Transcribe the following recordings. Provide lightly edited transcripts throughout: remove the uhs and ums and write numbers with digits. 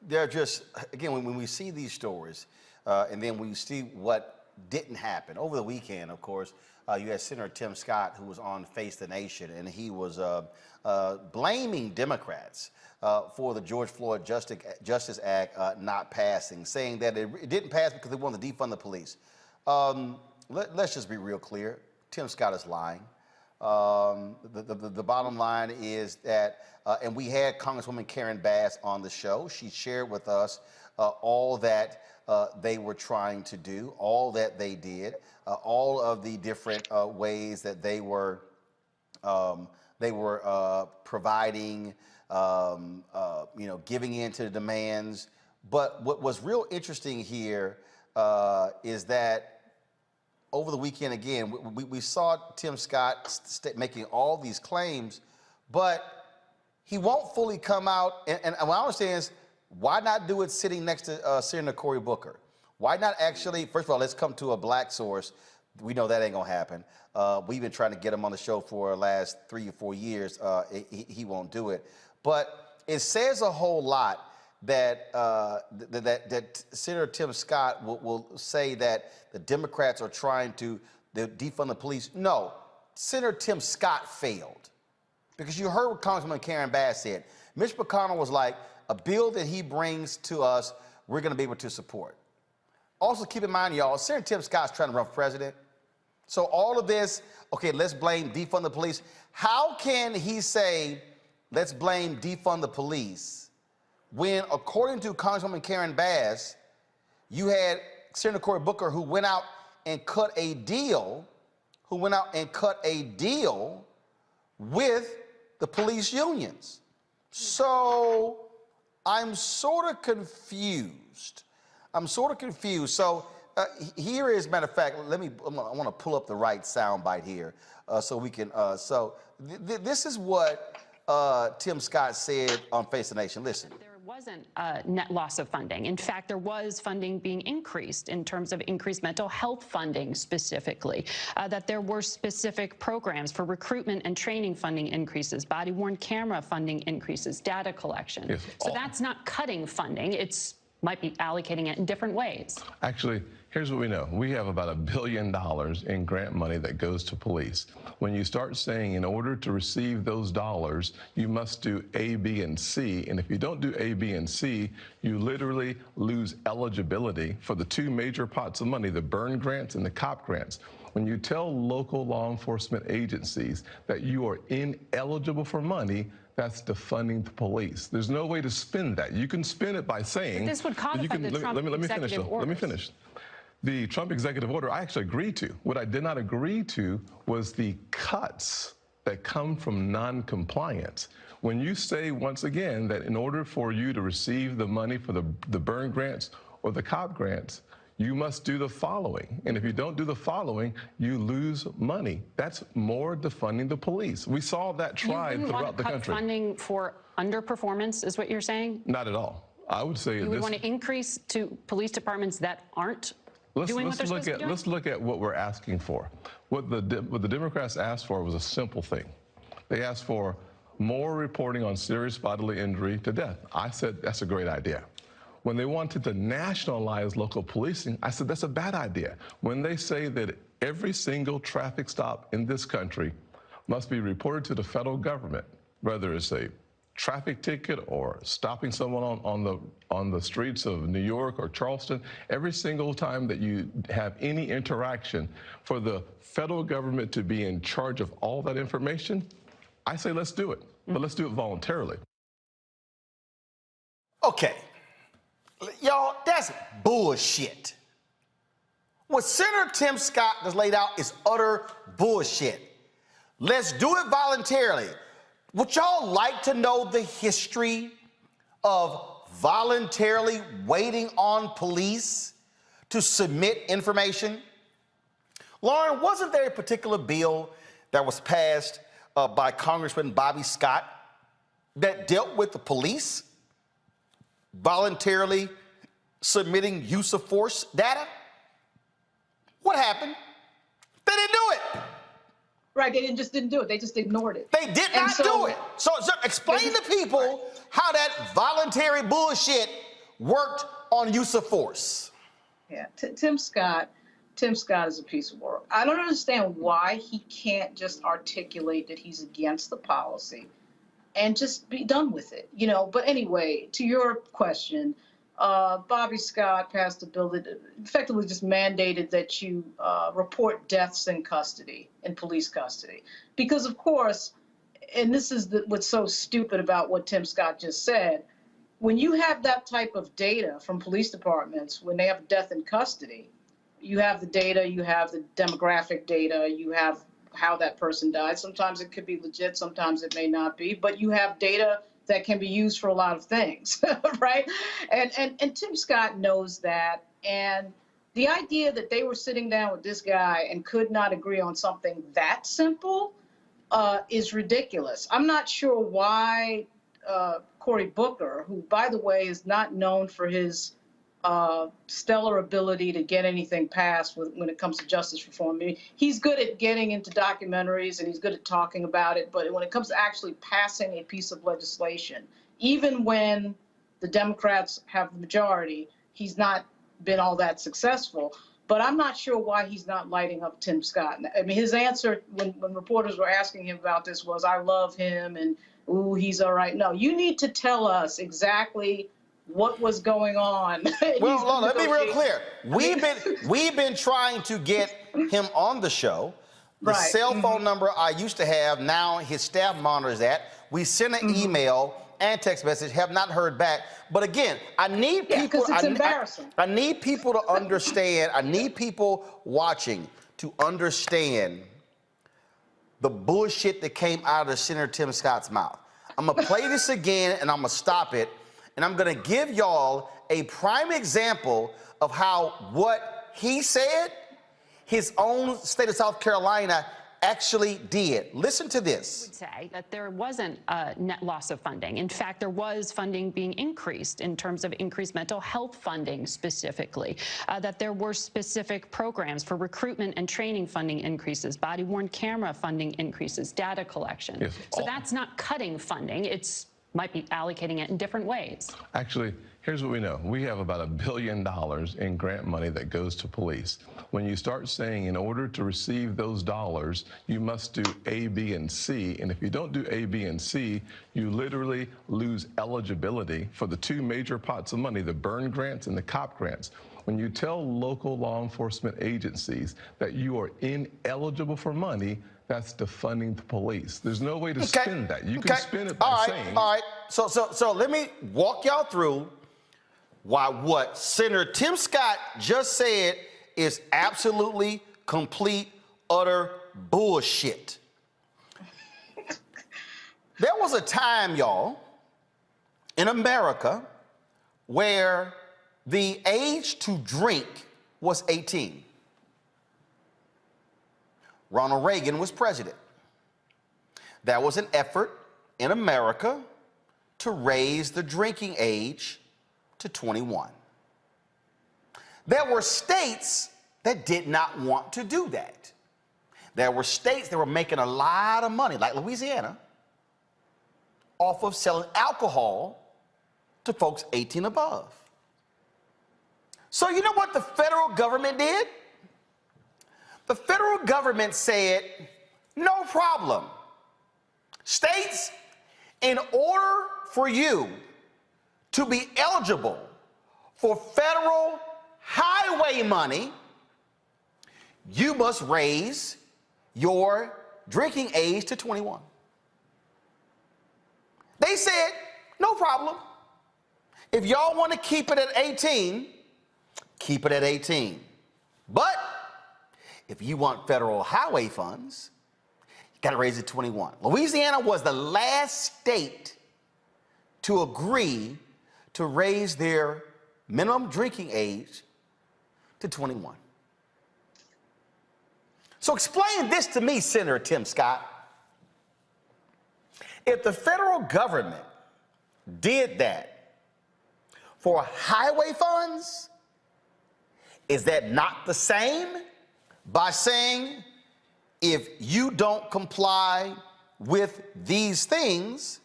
They're just, again, when we see these stories, and then we see what didn't happen. Over the weekend, of course, you had Senator Tim Scott, who was on Face the Nation, and he was blaming Democrats for the George Floyd Justice Act not passing, saying that it didn't pass because they wanted to defund the police. Let's just be real clear. Tim Scott is lying. The bottom line is that, and we had Congresswoman Karen Bass on the show. She shared with us all that they were trying to do, all that they did, all of the different ways that they were providing, giving in to the demands. But what was real interesting here is that over the weekend, again, we saw Tim Scott making all these claims, but he won't fully come out. And what I understand is, why not do it sitting next to Senator Cory Booker? Why not actually, first of all, let's come to a black source. We know that ain't gonna happen. We've been trying to get him on the show for the last 3 or 4 years. He won't do it. But it says a whole lot that that Senator Tim Scott will say that the Democrats are trying to defund the police. No, Senator Tim Scott failed. Because you heard what Congresswoman Karen Bass said. Mitch McConnell was like, a bill that he brings to us, we're gonna be able to support. Also keep in mind, y'all, Senator Tim Scott's trying to run for president. So all of this, okay, let's blame defund the police. How can he say, let's blame defund the police, when according to Congresswoman Karen Bass, you had Senator Cory Booker who went out and cut a deal, with the police unions. So I'm sort of confused. So here is, matter of fact, I want to pull up the right soundbite here so we can, this is what Tim Scott said on Face the Nation. Listen. There wasn't a net loss of funding. In fact, there was funding being increased in terms of increased mental health funding specifically, that there were specific programs for recruitment and training funding increases, body-worn camera funding increases, data collection. Yes. So that's not cutting funding. It's might be allocating it in different ways. Actually, here's what we know. We have about $1 billion in grant money that goes to police. When you start saying in order to receive those dollars, you must do A, B, and C, and if you don't do A, B, and C, you literally lose eligibility for the two major pots of money, the burn grants and the COP grants. When you tell local law enforcement agencies that you are ineligible for money, That's defunding the police. There's no way to spin that. You can spin it by saying... But this would codify the Trump executive orders. Let me finish. The Trump executive order, I actually agreed to. What I did not agree to was the cuts that come from non-compliance. When you say, once again, that in order for you to receive the money for the burn grants or the COP grants, you must do the following. And if you don't do the following, you lose money. That's more defunding the police. We saw that tried throughout the country. You wouldn't want to cut funding for underperformance, is what you're saying? Not at all. I would say you would want to increase to police departments that aren't doing what they're supposed to be doing? Let's look at what we're asking for. What the Democrats asked for was a simple thing. They asked for more reporting on serious bodily injury to death. I said that's a great idea. When they wanted to nationalize local policing, I said that's a bad idea. When they say that every single traffic stop in this country must be reported to the federal government, whether it's a traffic ticket or stopping someone on the streets of New York or Charleston, every single time that you have any interaction, for the federal government to be in charge of all that information, I say let's do it, but let's do it voluntarily. Okay. Y'all, that's bullshit. What Senator Tim Scott has laid out is utter bullshit. Let's do it voluntarily. Would y'all like to know the history of voluntarily waiting on police to submit information? Lauren, wasn't there a particular bill that was passed by Congressman Bobby Scott that dealt with the police voluntarily submitting use of force data? What happened? They didn't do it. Right, they just didn't do it. They just ignored it. They did not do it. So explain to people how that voluntary bullshit worked on use of force. Yeah, Tim Scott is a piece of work. I don't understand why he can't just articulate that he's against the policy and just be done with it, you know. But anyway, to your question, Bobby Scott passed a bill that effectively just mandated that you report deaths in custody, in police custody. Because, of course, and this is what's so stupid about what Tim Scott just said, when you have that type of data from police departments, when they have a death in custody, you have the data, you have the demographic data, you have how that person died. Sometimes it could be legit, sometimes it may not be, but you have data that can be used for a lot of things, right? And Tim Scott knows that. And the idea that they were sitting down with this guy and could not agree on something that simple is ridiculous. I'm not sure why Cory Booker, who, by the way, is not known for his stellar ability to get anything passed when it comes to justice reform. I mean, he's good at getting into documentaries and he's good at talking about it, but when it comes to actually passing a piece of legislation, even when the Democrats have the majority, he's not been all that successful. But I'm not sure why he's not lighting up Tim Scott. I mean, his answer when reporters were asking him about this was, I love him and, ooh, he's all right. No, you need to tell us exactly what was going on. Well, let me be real clear. We've been trying to get him on the show. The cell phone number I used to have, now his staff monitors that. We sent an email and text message, have not heard back. But again, I need people. It's embarrassing. I need people to understand. I need people watching to understand the bullshit that came out of Senator Tim Scott's mouth. I'm gonna play this again, and I'm gonna stop it. And I'm going to give y'all a prime example of how what he said, his own state of South Carolina actually did. Listen to this. I would say that there wasn't a net loss of funding. In fact, there was funding being increased in terms of increased mental health funding specifically, that there were specific programs for recruitment and training funding increases, body-worn camera funding increases, data collection. Yes. So that's not cutting funding. It's might be allocating it in different ways. Actually, here's what we know. We have about $1 billion in grant money that goes to police. When you start saying in order to receive those dollars, you must do A, B, and C, and if you don't do A, B, and C, you literally lose eligibility for the two major pots of money, the burn grants and the COP grants. When you tell local law enforcement agencies that you are ineligible for money, That's defunding the police. There's no way to spin that. You can Okay. spin it by saying. All right. So let me walk y'all through why what Senator Tim Scott just said is absolutely complete, utter bullshit. There was a time, y'all, in America where the age to drink was 18. Ronald Reagan was president. There was an effort in America to raise the drinking age to 21. There were states that did not want to do that. There were states that were making a lot of money, like Louisiana, off of selling alcohol to folks 18 above. So you know what the federal government did? The federal government said, no problem. States, in order for you to be eligible for federal highway money, you must raise your drinking age to 21. They said, no problem. If y'all want to keep it at 18, keep it at 18. But if you want federal highway funds, you got to raise it to 21. Louisiana was the last state to agree to raise their minimum drinking age to 21. So explain this to me, Senator Tim Scott. If the federal government did that for highway funds, is that not the same by saying if you don't comply with these things,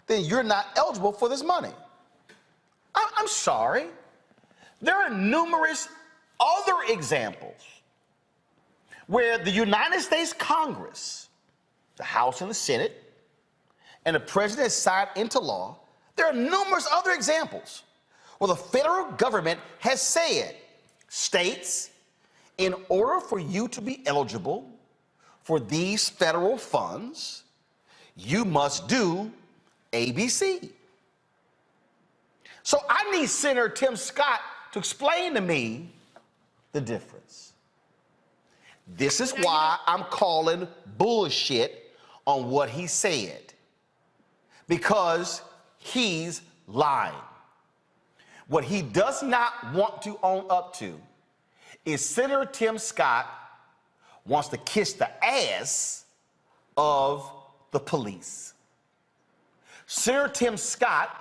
then you're not eligible for this money? I'm sorry. There are numerous other examples where the United States Congress, the House and the Senate, and the president signed into law. There are numerous other examples where the federal government has said, states, in order for you to be eligible for these federal funds, you must do ABC. So I need Senator Tim Scott to explain to me the difference. This is why I'm calling bullshit on what he said. Because he's lying. What he does not want to own up to is Senator Tim Scott wants to kiss the ass of the police. Senator Tim Scott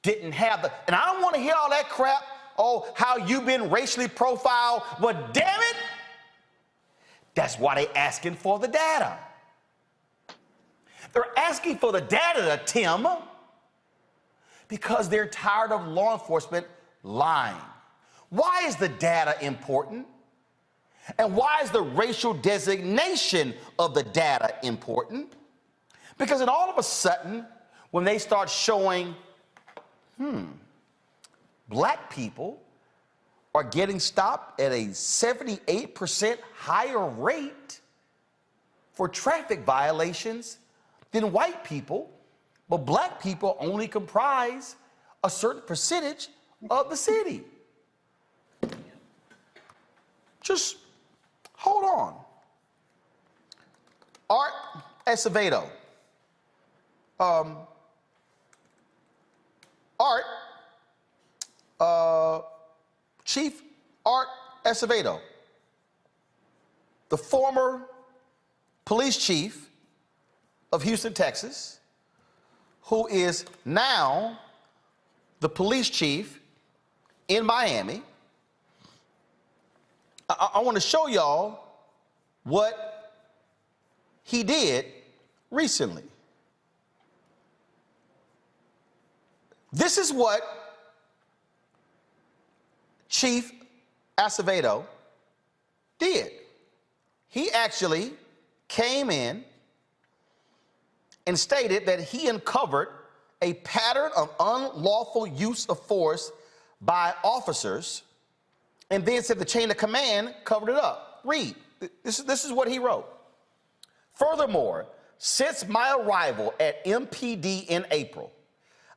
didn't have the, and I don't want to hear all that crap, oh, how you've been racially profiled, but damn it, that's why they asking for the data. They're asking for the data, Tim, because they're tired of law enforcement lying. Why is the data important? And why is the racial designation of the data important? Because then all of a sudden, when they start showing, black people are getting stopped at a 78% higher rate for traffic violations than white people, but black people only comprise a certain percentage of the city. Just hold on. Art Acevedo. Chief Art Acevedo, the former police chief of Houston, Texas, who is now the police chief in Miami. I want to show y'all what he did recently. This is what Chief Acevedo did. He actually came in and stated that he uncovered a pattern of unlawful use of force by officers, and then said the chain of command covered it up. Read. This is what he wrote. Furthermore, since my arrival at MPD in April,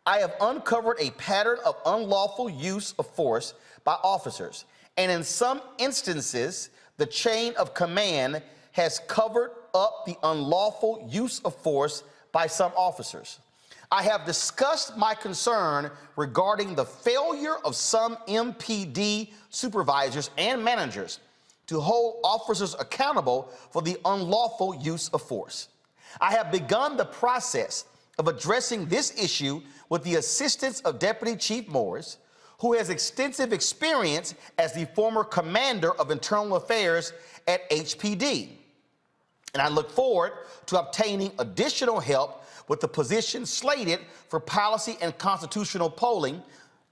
I have uncovered a pattern of unlawful use of force by officers, and in some instances, the chain of command has covered up the unlawful use of force by some officers. I have discussed my concern regarding the failure of some MPD supervisors and managers to hold officers accountable for the unlawful use of force. I have begun the process of addressing this issue with the assistance of Deputy Chief Morris, who has extensive experience as the former commander of internal affairs at HPD. And I look forward to obtaining additional help with the position slated for policy and constitutional polling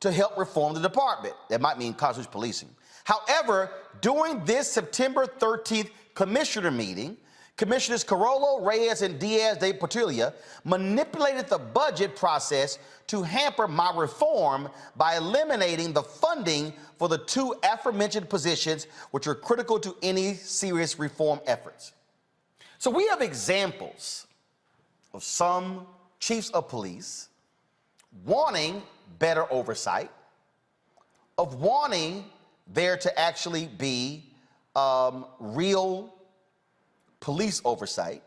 to help reform the department. That might mean constitutional policing. However, during this September 13th commissioner meeting, Commissioners Carollo, Reyes, and Diaz de Portilla manipulated the budget process to hamper my reform by eliminating the funding for the two aforementioned positions, which are critical to any serious reform efforts. So we have examples of some chiefs of police wanting better oversight, of wanting there to actually be real police oversight,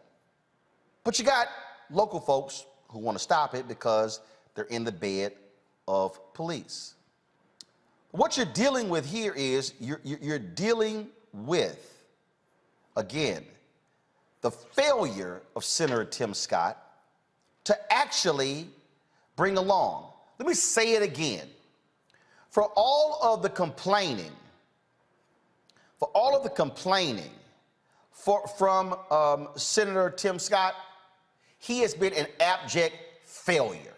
but you got local folks who want to stop it because they're in the bed of police. What you're dealing with here is you're dealing with, again, the failure of Senator Tim Scott to actually bring along. Let me say it again. For all of the complaining, from Senator Tim Scott, he has been an abject failure.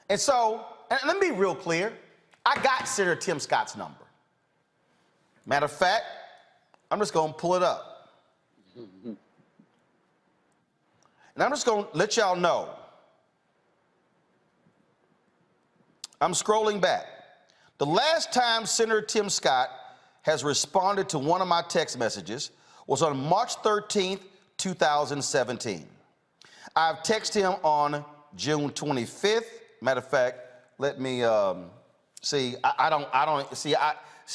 And so, and let me be real clear, I got Senator Tim Scott's number. Matter of fact, I'm just going to pull it up. And I'm just going to let y'all know. I'm scrolling back. The last time Senator Tim Scott has responded to one of my text messages was on March 13th, 2017. I've texted him on June 25th. Matter of fact, let me see.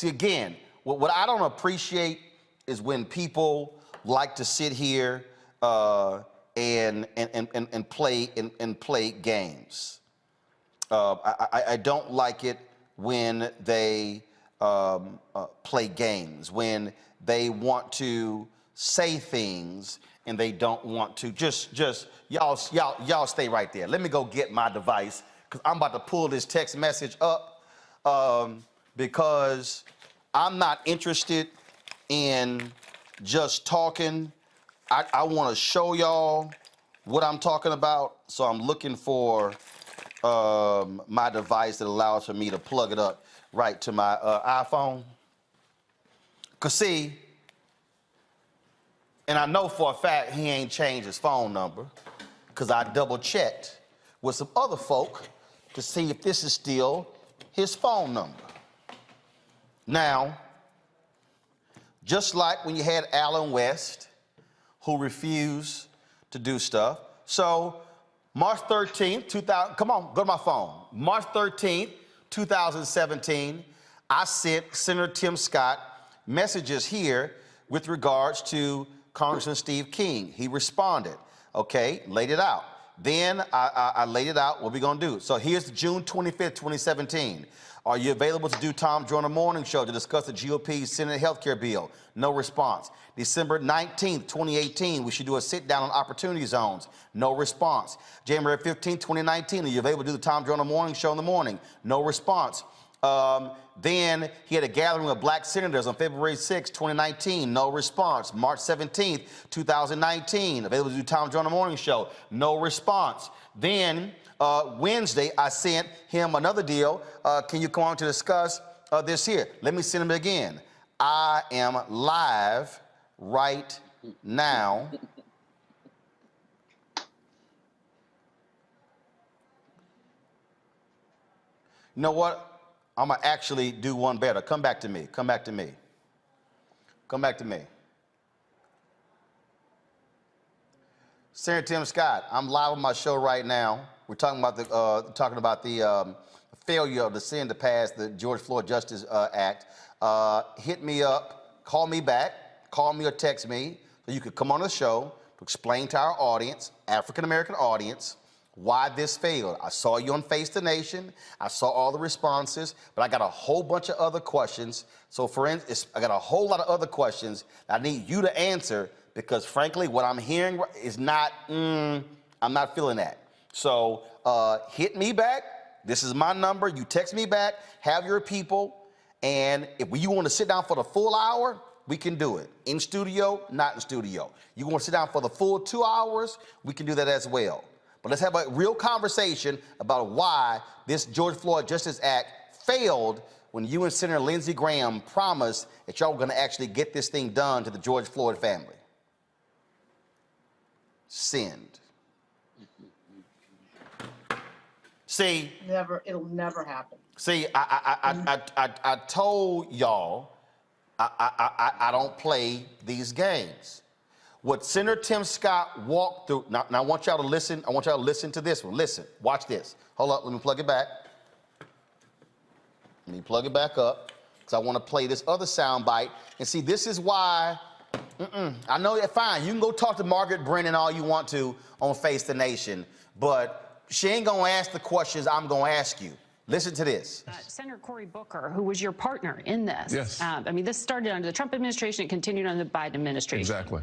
Again, what I don't appreciate is when people like to sit here and play games. I don't like it when they play games, when they want to say things and they don't want to. Y'all stay right there. Let me go get my device because I'm about to pull this text message up because I'm not interested in just talking. I want to show y'all what I'm talking about. So I'm looking for my device that allows for me to plug it up right to my iPhone. Cause see, and I know for a fact he ain't changed his phone number because I double checked with some other folk to see if this is still his phone number. Now, just like when you had Alan West, who refused to do stuff. So March 13th, 2000, come on, go to my phone. March 13th, 2017, I sent Senator Tim Scott messages here with regards to Congressman Steve King. He responded, okay, laid it out. Then I laid it out, what we gonna do. So here's June 25th, 2017. Are you available to do Tom Joyner Morning Show to discuss the GOP's Senate healthcare bill? No response. December 19th, 2018, we should do a sit down on opportunity zones. No response. January 15th, 2019, are you available to do the Tom Joyner Morning Show in the morning? No response. Then he had a gathering of black senators on February 6, 2019. No response. March 17th, 2019. Available to do Tom Joyner Morning Show. No response. Then Wednesday, I sent him another deal. Can you come on to discuss this here? Let me send him again. I am live right now. You know what? I'm gonna actually do one better. Come back to me. Come back to me. Come back to me. Senator Tim Scott, I'm live on my show right now. We're talking about the failure of the Senate to pass the George Floyd Justice Act. Hit me up, call me back, call me or text me, so you could come on the show to explain to our audience, African-American audience, why this failed. I saw you on Face the Nation. I saw all the responses, but I got a whole bunch of other questions. So for instance, I got a whole lot of other questions I need you to answer, because frankly, what I'm hearing is not, I'm not feeling that. So hit me back. This is my number. You text me back, have your people, and if you want to sit down for the full hour, we can do it. In studio, not in studio. You want to sit down for the full 2 hours, we can do that as well. But let's have a real conversation about why this George Floyd Justice Act failed when you and Senator Lindsey Graham promised that y'all were going to actually get this thing done to the George Floyd family. Send. See, It'll never happen. See, I told y'all I don't play these games. What Senator Tim Scott walked through. Now I want y'all to listen. I want y'all to listen to this one. Listen, watch this. Hold up, let me plug it back. Let me plug it back up, because I want to play this other sound bite. And see, this is why. I know you're fine. You can go talk to Margaret Brennan all you want to on Face the Nation, but she ain't gonna ask the questions I'm gonna ask you. Listen to this. Senator Cory Booker, who was your partner in this. Yes. I mean, this started under the Trump administration. It continued under the Biden administration. Exactly.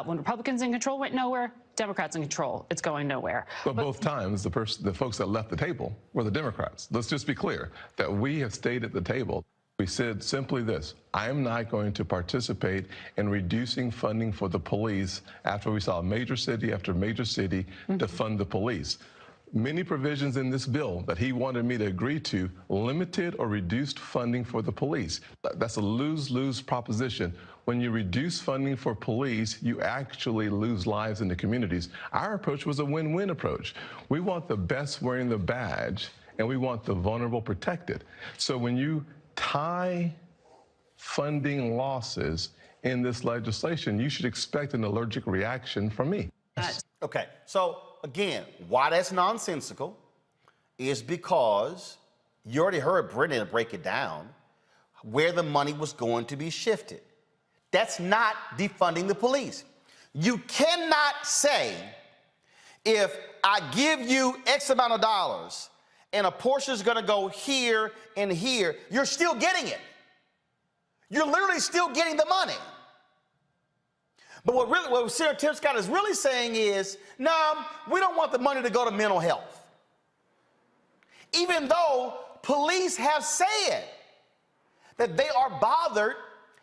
When Republicans in control, went nowhere. Democrats in control, it's going nowhere. But both times, the folks that left the table were the Democrats. Let's just be clear that we have stayed at the table. We said simply this: I am not going to participate in reducing funding for the police after we saw major city after major city to fund the police. Many provisions in this bill that he wanted me to agree to limited or reduced funding for the police. That's a lose-lose proposition. When you reduce funding for police, you actually lose lives in the communities. Our approach was a win-win approach. We want the best wearing the badge, and we want the vulnerable protected. So when you tie funding losses in this legislation, you should expect an allergic reaction from me. Okay, so again, why that's nonsensical is because you already heard Brennan break it down where the money was going to be shifted. That's not defunding the police. You cannot say, if I give you X amount of dollars and a portion is going to go here and here, you're still getting it. You're literally still getting the money. But what Senator Tim Scott is really saying is, no, we don't want the money to go to mental health. Even though police have said that they are bothered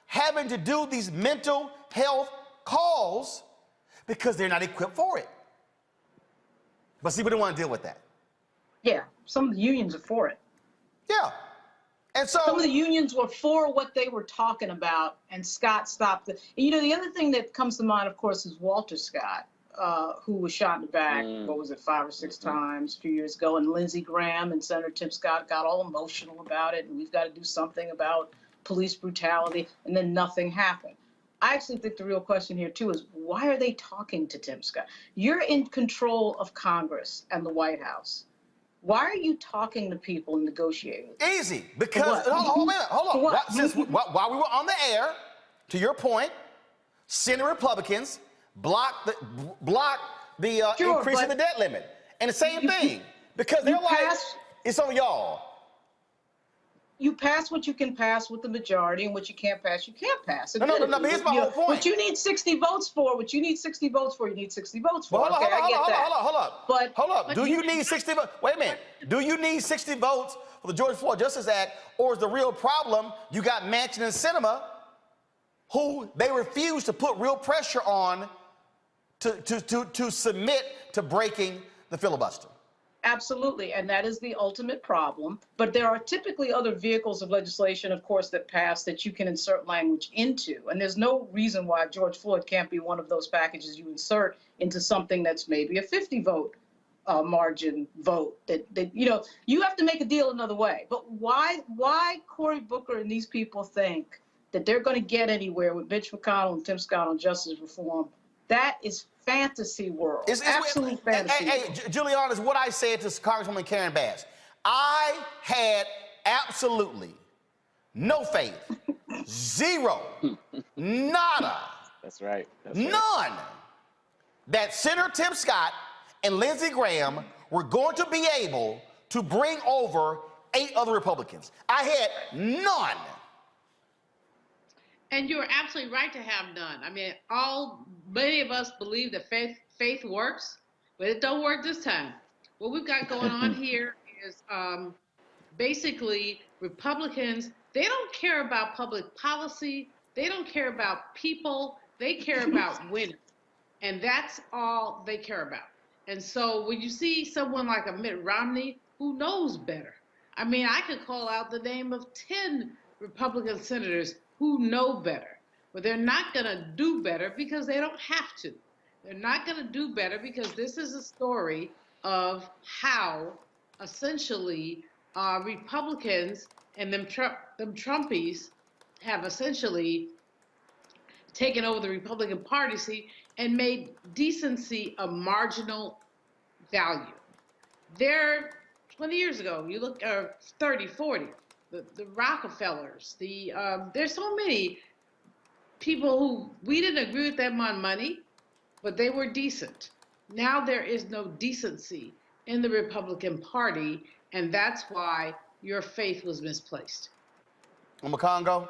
having to do these mental health calls because they're not equipped for it. But see, we don't want to deal with that. Yeah, some of the unions are for it. Yeah. And so some of the unions were for what they were talking about, and Scott stopped it. You know, the other thing that comes to mind, of course, is Walter Scott, who was shot in the back, what was it, 5 or 6 times a few years ago, and Lindsey Graham and Senator Tim Scott got all emotional about it, and we've got to do something about police brutality, and then nothing happened. I actually think the real question here, too, is why are they talking to Tim Scott? You're in control of Congress and the White House. Why are you talking to people and negotiating? Easy, because hold on. While we were on the air, to your point, Senate Republicans blocked the increase in the debt limit, and the same thing, because they're like, it's on y'all. You pass what you can pass with the majority, and what you can't pass, you can't pass. No, but here's my whole point. What you need 60 votes for, you need 60 votes for. Hold up. Do you need 60 votes? Wait a minute. Do you need 60 votes for the George Floyd Justice Act, or is the real problem you got Manchin and Sinema, who they refuse to put real pressure on to submit to breaking the filibuster? Absolutely, and that is the ultimate problem. But there are typically other vehicles of legislation, of course, that pass that you can insert language into. And there's no reason why George Floyd can't be one of those packages you insert into something that's maybe a 50-vote margin vote. That you know, you have to make a deal another way. But why Cory Booker and these people think that they're going to get anywhere with Mitch McConnell and Tim Scott on justice reform, That is fantasy world. It's Absolute fantasy hey, world. Juliana, is what I said to Congresswoman Karen Bass. I had absolutely no faith, zero, nada, That's right. That's right. none, that Senator Tim Scott and Lindsey Graham were going to be able to bring over 8 other Republicans. I had none. And you're absolutely right to have none. I mean, many of us believe that faith works, but it don't work this time. What we've got going on here is basically Republicans, they don't care about public policy. They don't care about people. They care about winning. And that's all they care about. And so when you see someone like a Mitt Romney, who knows better? I mean, I could call out the name of 10 Republican senators who know better, but they're not going to do better because they don't have to. They're not going to do better because this is a story of how essentially Republicans and them Trumpies have essentially taken over the Republican Party seat and made decency a marginal value. There, 20 years ago, you look, 30, 40, the Rockefellers, there's so many people who, we didn't agree with them on money, but they were decent. Now there is no decency in the Republican Party, and that's why your faith was misplaced. Congo?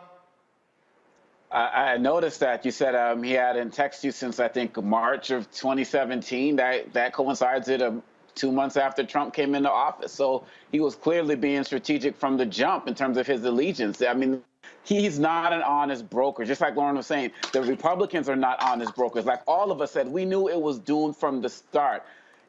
I noticed that you said he hadn't texted you since, I think, March of 2017. That coincides with 2 months after Trump came into office. So he was clearly being strategic from the jump in terms of his allegiance. I mean, he's not an honest broker. Just like Lauren was saying, the Republicans are not honest brokers. Like all of us said, we knew it was doomed from the start.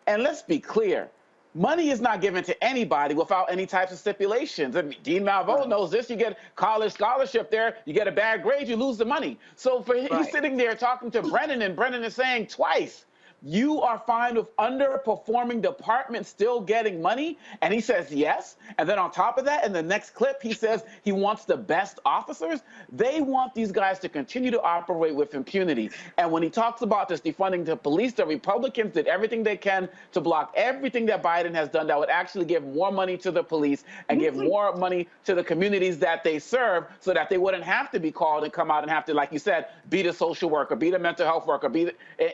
And let's be clear. Money is not given to anybody without any types of stipulations. I mean, Dean Malveaux knows this. You get college scholarship there, you get a bad grade, you lose the money. So for he's sitting there talking to Brennan, and Brennan is saying twice, you are fine with underperforming departments still getting money? And he says yes. And then on top of that, in the next clip, he says he wants the best officers. They want these guys to continue to operate with impunity. And when he talks about this defunding the police, the Republicans did everything they can to block everything that Biden has done that would actually give more money to the police and give more money to the communities that they serve so that they wouldn't have to be called and come out and have to, like you said, be the social worker, be the mental health worker,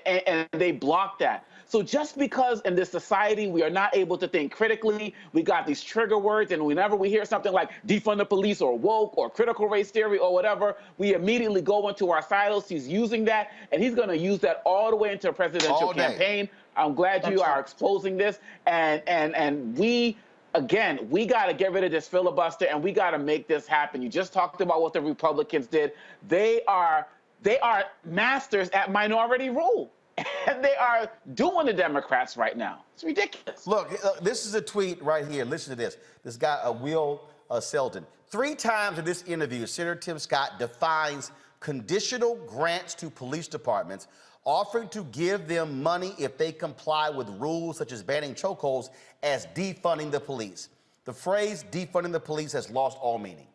and they block that. So just because in this society we are not able to think critically, we got these trigger words, and whenever we hear something like defund the police or woke or critical race theory or whatever, we immediately go into our silos. He's using that, and he's going to use that all the way into a presidential campaign. I'm glad you are exposing this, and we, again, we got to get rid of this filibuster, and we got to make this happen. You just talked about what the Republicans did. They are masters at minority rule. And they are doing the Democrats right now. It's ridiculous. Look, this is a tweet right here. Listen to this. This guy, Will Selden. 3 times in this interview, Senator Tim Scott defines conditional grants to police departments, offering to give them money if they comply with rules such as banning chokeholds as defunding the police. The phrase defunding the police has lost all meaning.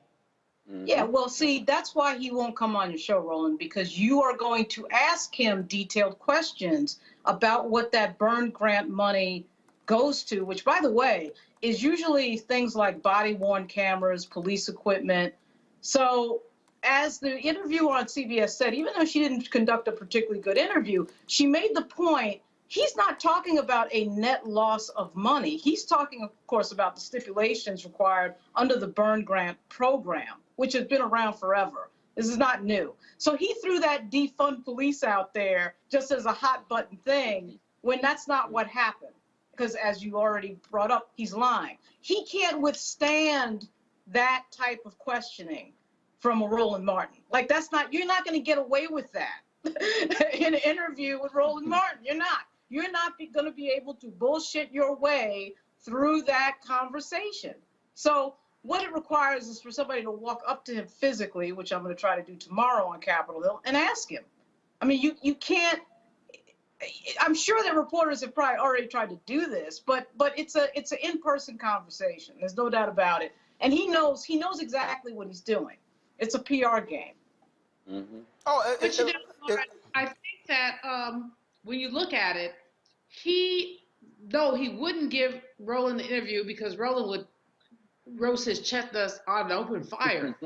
Yeah, well, see, that's why he won't come on your show, Roland, because you are going to ask him detailed questions about what that burn grant money goes to, which, by the way, is usually things like body-worn cameras, police equipment. So as the interviewer on CBS said, even though she didn't conduct a particularly good interview, she made the point, he's not talking about a net loss of money. He's talking, of course, about the stipulations required under the burn grant program, which has been around forever. This is not new. So he threw that defund police out there just as a hot button thing when that's not what happened. Because as you already brought up, he's lying. He can't withstand that type of questioning from a Roland Martin. Like that's not, you're not going to get away with that in an interview with Roland Martin. You're not. You're not going to be able to bullshit your way through that conversation. So what it requires is for somebody to walk up to him physically, which I'm going to try to do tomorrow on Capitol Hill, and ask him. I mean, you can't. I'm sure that reporters have probably already tried to do this, but it's an in-person conversation. There's no doubt about it, and he knows exactly what he's doing. It's a PR game. Mm-hmm. Oh, I think that when you look at it, he wouldn't give Roland the interview because Roland would roast his chestnuts on open fire.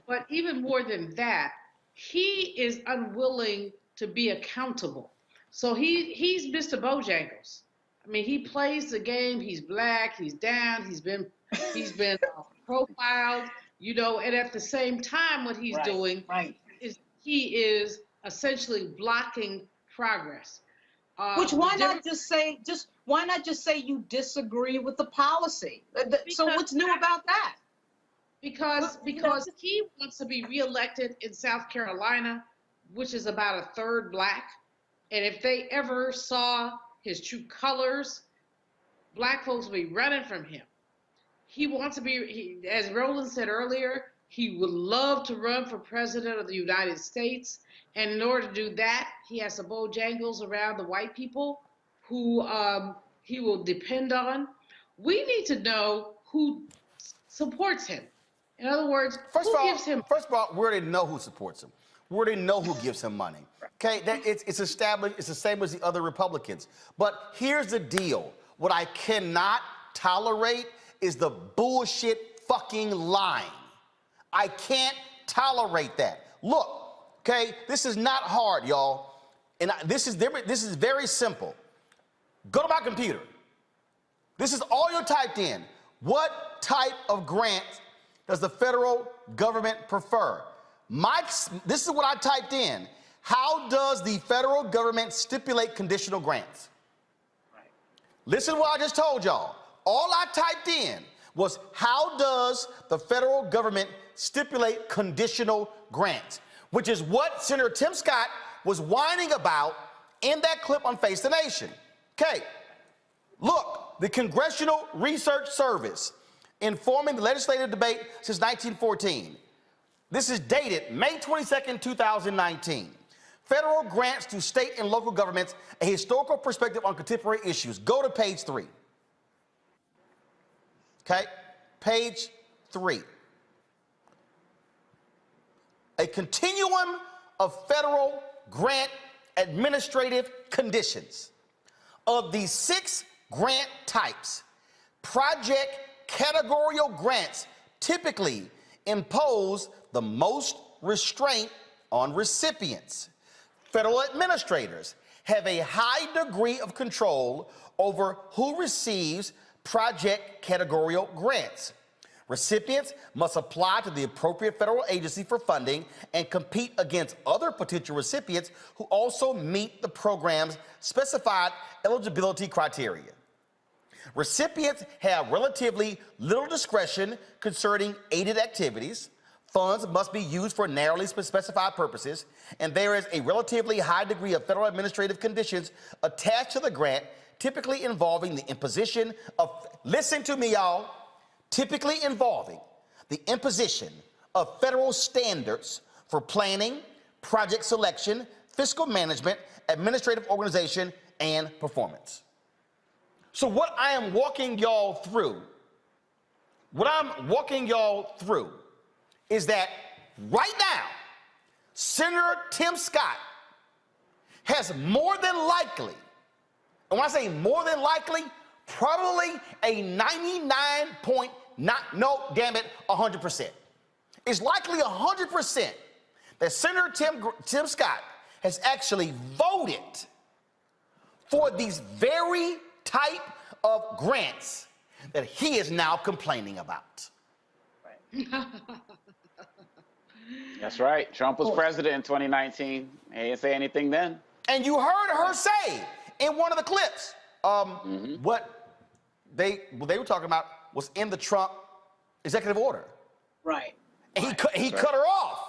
But even more than that, he is unwilling to be accountable. So he's Mr. Bojangles. I mean, he plays the game. He's black. He's down. He's been profiled. And at the same time, what he's doing is he is essentially blocking progress. Which why not just say you disagree with the policy? So what's new about that? Because he wants to be reelected in South Carolina, which is about a third black. And if they ever saw his true colors, black folks will be running from him. He wants to be, as Roland said earlier, he would love to run for president of the United States. And in order to do that, he has some Bojangles around the white people who he will depend on. We need to know who supports him. In other words, who gives him? First of all, we already know who supports him. We already know who gives him money. Okay, it's established. It's the same as the other Republicans. But here's the deal: what I cannot tolerate is the bullshit fucking lying. I can't tolerate that. Look, okay, this is not hard, y'all, and this is very simple. Go to my computer. This is all you typed in. What type of grant does the federal government prefer? This is what I typed in. How does the federal government stipulate conditional grants? Right. Listen to what I just told y'all. All I typed in was how does the federal government stipulate conditional grants, which is what Senator Tim Scott was whining about in that clip on Face the Nation. Okay, look, the Congressional Research Service informing the legislative debate since 1914. This is dated May 22nd, 2019. Federal grants to state and local governments, a historical perspective on contemporary issues. Go to page 3. Okay, page 3. A continuum of federal grant administrative conditions. Of these 6 grant types, project categorical grants typically impose the most restraint on recipients. Federal administrators have a high degree of control over who receives project categorical grants. Recipients must apply to the appropriate federal agency for funding and compete against other potential recipients who also meet the program's specified eligibility criteria. Recipients have relatively little discretion concerning aided activities. Funds must be used for narrowly specified purposes, and there is a relatively high degree of federal administrative conditions attached to the grant, typically involving the imposition of, listen to me, y'all, typically involving the imposition of federal standards for planning, project selection, fiscal management, administrative organization, and performance. So what I am walking y'all through, is that right now, Senator Tim Scott has more than likely, and when I say more than likely, probably a 100%. It's likely 100% that Senator Tim Scott has actually voted for these very type of grants that he is now complaining about. That's right. Trump was president in 2019. He didn't say anything then. And you heard her say in one of the clips, what they were talking about was in the Trump executive order. Right. And he cut her off.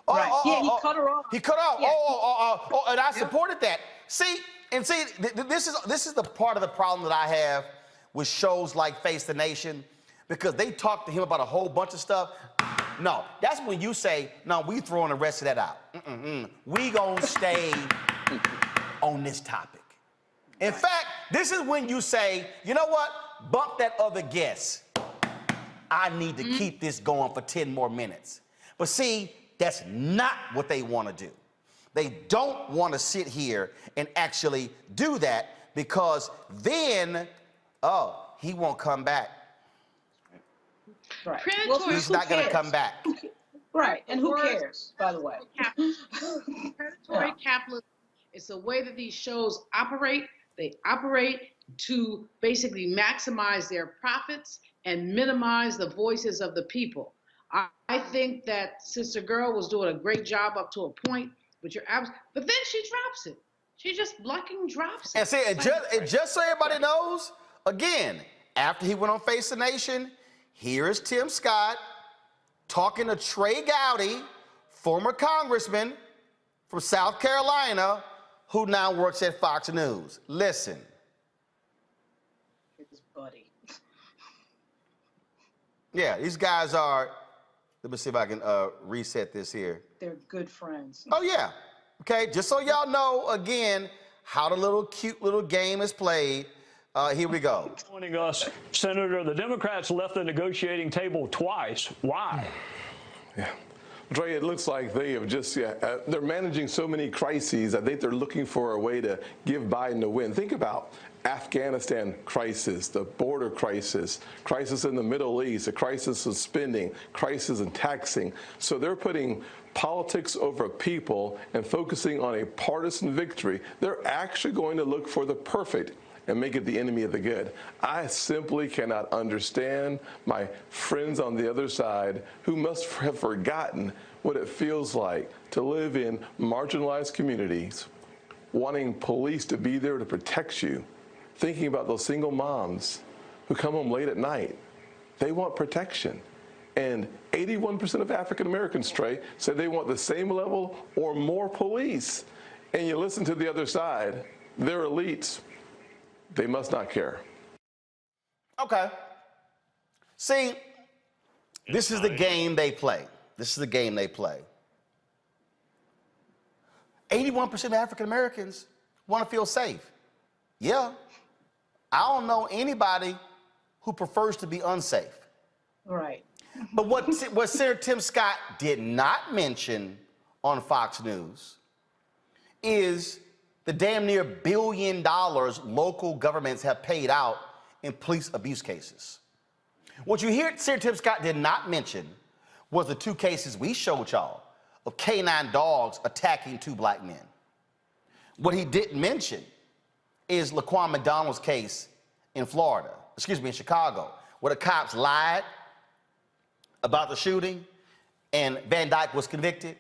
Right. He cut her off. He cut off. Yeah. And I supported that. See, this is the part of the problem that I have with shows like Face the Nation, because they talk to him about a whole bunch of stuff. No, that's when you say, no, we throwing the rest of that out. We gonna stay on this topic. In fact, this is when you say, you know what? Bump that other guest. I need to keep this going for 10 more minutes. But see, that's not what they want to do. They don't want to sit here and actually do that because then, oh, he won't come back. Right. Predatory. He's not going to come back. Right. And who cares, by the way? Predatory capitalism. It's the way that these shows operate. They operate to basically maximize their profits and minimize the voices of the people. I think that Sister Girl was doing a great job up to a point, but but then she drops it. She just blocking drops it. And see, just so everybody knows, again, after he went on Face the Nation, here is Tim Scott talking to Trey Gowdy, former congressman from South Carolina, who now works at Fox News. Listen. His buddy. Yeah, these guys are, let me see if I can reset this here. They're good friends. Oh, yeah. Okay, just so y'all know, again, how the cute little game is played. Here we go. Joining us, Senator, the Democrats left the negotiating table twice. Why? Yeah. Dre, it looks like they have just, they're managing so many crises. I think they're looking for a way to give Biden a win. Think about Afghanistan crisis, the border crisis, crisis in the Middle East, a crisis of spending, crisis in taxing. So they're putting politics over people and focusing on a partisan victory. They're actually going to look for the perfect and make it the enemy of the good. I simply cannot understand my friends on the other side who must have forgotten what it feels like to live in marginalized communities, wanting police to be there to protect you, thinking about those single moms who come home late at night. They want protection. And 81% of African Americans, Trey, said they want the same level or more police. And you listen to the other side, they're elites. They must not care. Okay. See, this is the game they play. This is the game they play. 81% of African Americans want to feel safe. Yeah. I don't know anybody who prefers to be unsafe. Right. But what Senator Tim Scott did not mention on Fox News is the damn near $1 billion local governments have paid out in police abuse cases. What you hear Senator Tim Scott did not mention was the 2 cases we showed y'all of canine dogs attacking 2 black men. What he didn't mention is Laquan McDonald's case in Chicago, where the cops lied about the shooting and Van Dyke was convicted.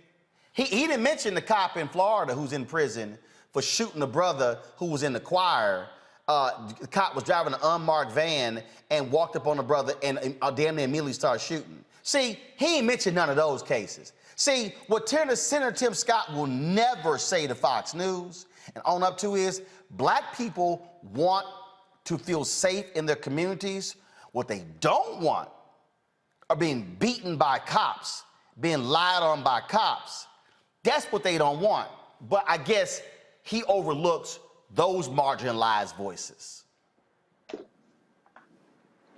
He didn't mention the cop in Florida who's in prison for shooting the brother who was in the choir. The cop was driving an unmarked van and walked up on the brother and damn near immediately started shooting. See, he ain't mentioned none of those cases. See, what Senator Tim Scott will never say to Fox News and own up to is black people want to feel safe in their communities. What they don't want are being beaten by cops, being lied on by cops. That's what they don't want. But I guess he overlooks those marginalized voices.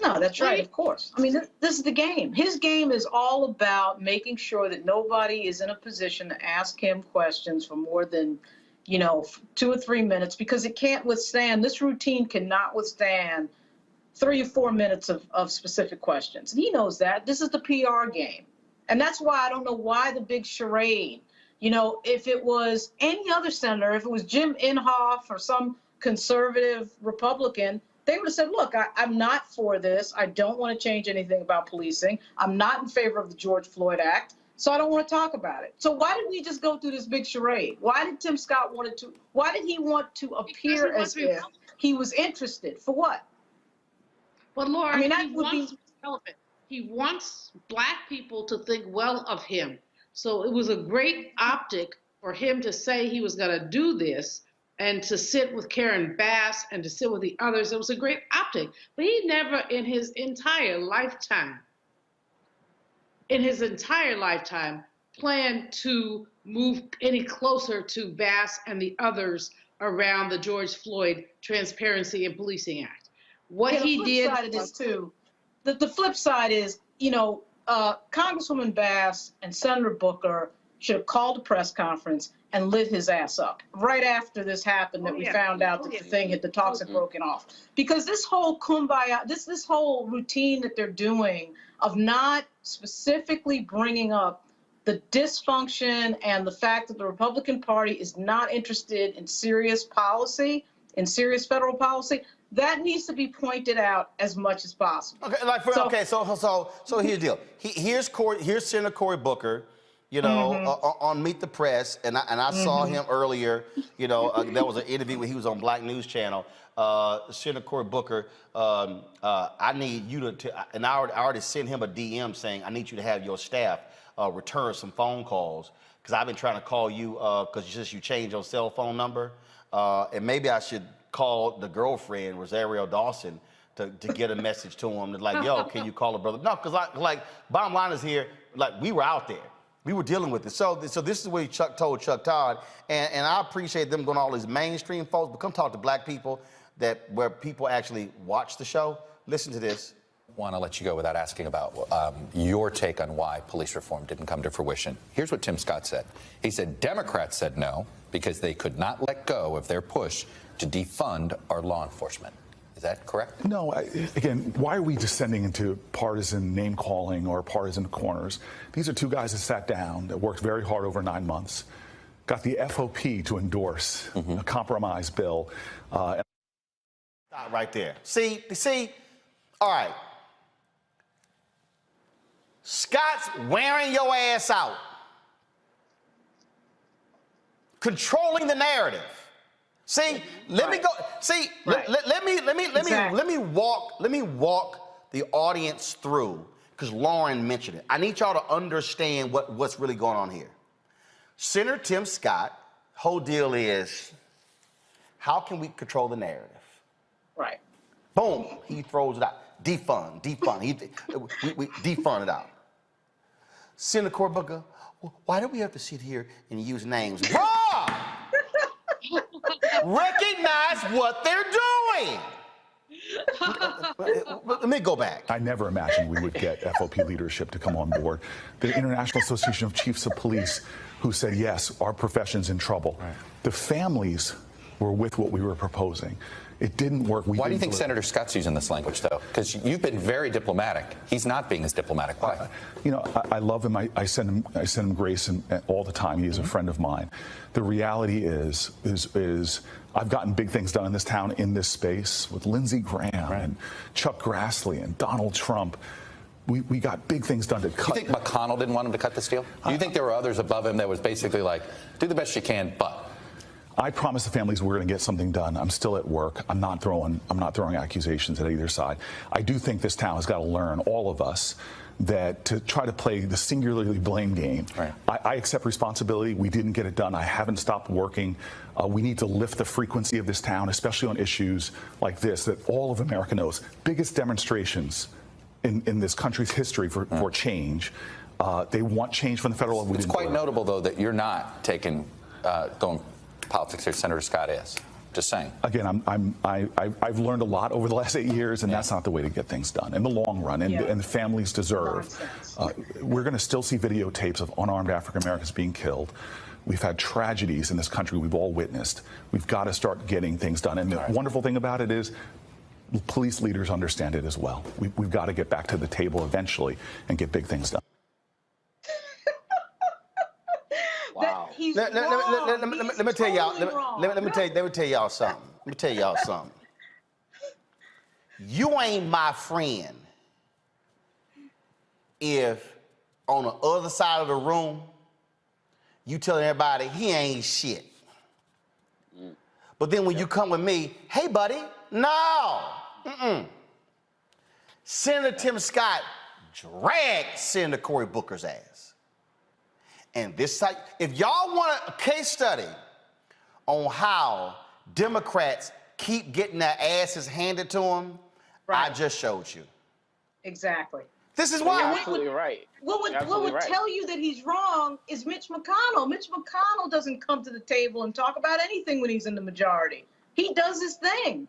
No, that's right, of course. I mean, this is the game. His game is all about making sure that nobody is in a position to ask him questions for more than, 2 or 3 minutes, because it can't withstand, this routine cannot withstand 3 or 4 minutes of specific questions. And he knows that. This is the PR game. And that's why I don't know why the big charade. If it was any other senator, if it was Jim Inhofe or some conservative Republican, they would have said, look, I'm not for this. I don't want to change anything about policing. I'm not in favor of the George Floyd Act, so I don't want to talk about it. So why did we just go through this big charade? Why did Tim Scott want to appear as if he was interested? For what? Well, Laura, I mean, he wants black people to think well of him. So it was a great optic for him to say he was going to do this and to sit with Karen Bass and to sit with the others. It was a great optic. But he never in his entire lifetime planned to move any closer to Bass and the others around the George Floyd Transparency in Policing Act. What he did. The flip side is, Congresswoman Bass and Senator Booker should have called a press conference and lit his ass up right after this happened, that we found out that the talks had broken off. Because this whole kumbaya, this whole routine that they're doing of not specifically bringing up the dysfunction and the fact that the Republican Party is not interested in serious policy, in serious federal policy, that needs to be pointed out as much as possible. Okay, so here's the deal. Here's Senator Cory Booker, you know, on Meet the Press, and I saw him earlier. You know, there was an interview when he was on Black News Channel. Senator Cory Booker, I need you to, and I already sent him a DM saying I need you to have your staff return some phone calls, because I've been trying to call you because you changed your cell phone number, and maybe I should call the girlfriend, Rosario Dawson, to get a message to him, like, yo, can you call a brother? No, because like bottom line is here, like, we were out there. We were dealing with it. So this is what he told Chuck Todd, and I appreciate them going to all these mainstream folks, but come talk to black people where people actually watch the show. Listen to this. Want to let you go without asking about your take on why police reform didn't come to fruition. Here's what Tim Scott said. He said Democrats said no because they could not let go of their push to defund our law enforcement. Is that correct? No. Again, why are we descending into partisan name-calling or partisan corners? These are two guys that sat down, that worked very hard over 9 months, got the FOP to endorse a compromise bill. Stop right there. See, all right. Scott's wearing your ass out, controlling the narrative. See, let me go. See, let me walk the audience through, because Lauren mentioned it. I need y'all to understand what's really going on here. Senator Tim Scott, whole deal is, how can we control the narrative? Right. Boom, he throws it out. Defund. We defund it out. Senator Cory Booker, why do we have to sit here and use names? Bruh! Recognize what they're doing. Let me go back. I never imagined we would get FOP leadership to come on board. The International Association of Chiefs of Police, who said, yes, our profession's in trouble. Right. The families were with what we were proposing. It didn't work. Why do you think Senator Scott's using this language, though? Because you've been very diplomatic. He's not being as diplomatic. Why? You know, I love him. I send him grace all the time. He is a friend of mine. The reality is I've gotten big things done in this town, in this space, with Lindsey Graham and Chuck Grassley and Donald Trump. We got big things done to cut. Do you think McConnell didn't want him to cut this deal? Do you think there were others above him that was basically like, do the best you can, but? I promised the families we're going to get something done. I'm still at work. I'm not throwing accusations at either side. I do think this town has got to learn, all of us, that to try to play the singularly blame game. Right. I accept responsibility. We didn't get it done. I haven't stopped working. We need to lift the frequency of this town, especially on issues like this, that all of America knows. Biggest demonstrations in this country's history for change. They want change from the federal level. It's quite notable, though, that you're not going politics here. Senator Scott is. Just saying. Again, I've learned a lot over the last 8 years, and that's not the way to get things done in the long run. And the families deserve. We're going to still see videotapes of unarmed African Americans being killed. We've had tragedies in this country we've all witnessed. We've got to start getting things done. And the wonderful thing about it is, police leaders understand it as well. We've got to get back to the table eventually and get big things done. Wow. Let me tell y'all. Let me tell y'all something. Let me tell y'all something. You ain't my friend if on the other side of the room you telling everybody he ain't shit. But then when you come with me, hey buddy, no. Senator Tim Scott dragged Senator Cory Booker's ass. And this, if y'all want a case study on how Democrats keep getting their asses handed to them, I just showed you. Exactly. This is why. You're absolutely right. What would tell you that he's wrong is Mitch McConnell. Mitch McConnell doesn't come to the table and talk about anything when he's in the majority. He does his thing.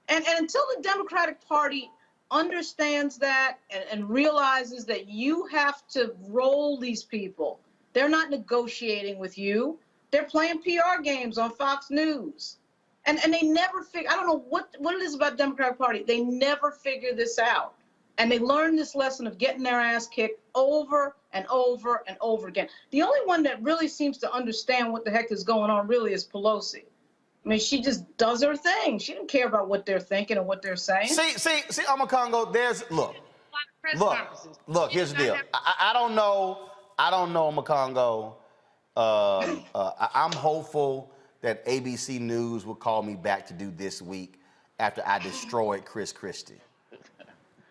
And until the Democratic Party understands that and realizes that you have to roll these people They're not negotiating with you. They're playing PR games on Fox News. And they never figure, I don't know what it is about the Democratic Party. They never figure this out. And they learn this lesson of getting their ass kicked over and over and over again. The only one that really seems to understand what the heck is going on really is Pelosi. I mean, she just does her thing. She didn't care about what they're thinking and what they're saying. See, Omakongo, look, here's the deal. I don't know, Omakongo. I'm hopeful that ABC News will call me back to do This Week after I destroyed Chris Christie.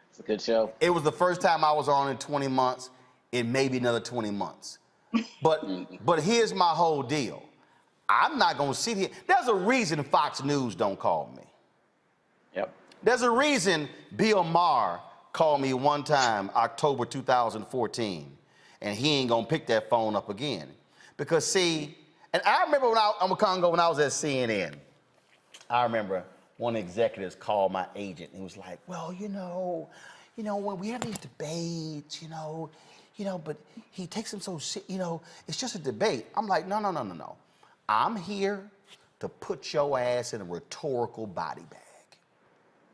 It's a good show. It was the first time I was on in 20 months. It may be another 20 months. But here's my whole deal. I'm not going to sit here. There's a reason Fox News don't call me. Yep. There's a reason Bill Maher called me one time, October 2014, and he ain't going to pick that phone up again. Because, see, and I remember when I was at CNN, I remember one of the executives called my agent and was like, well, when we have these debates, but he takes them so, it's just a debate. I'm like, no. I'm here to put your ass in a rhetorical body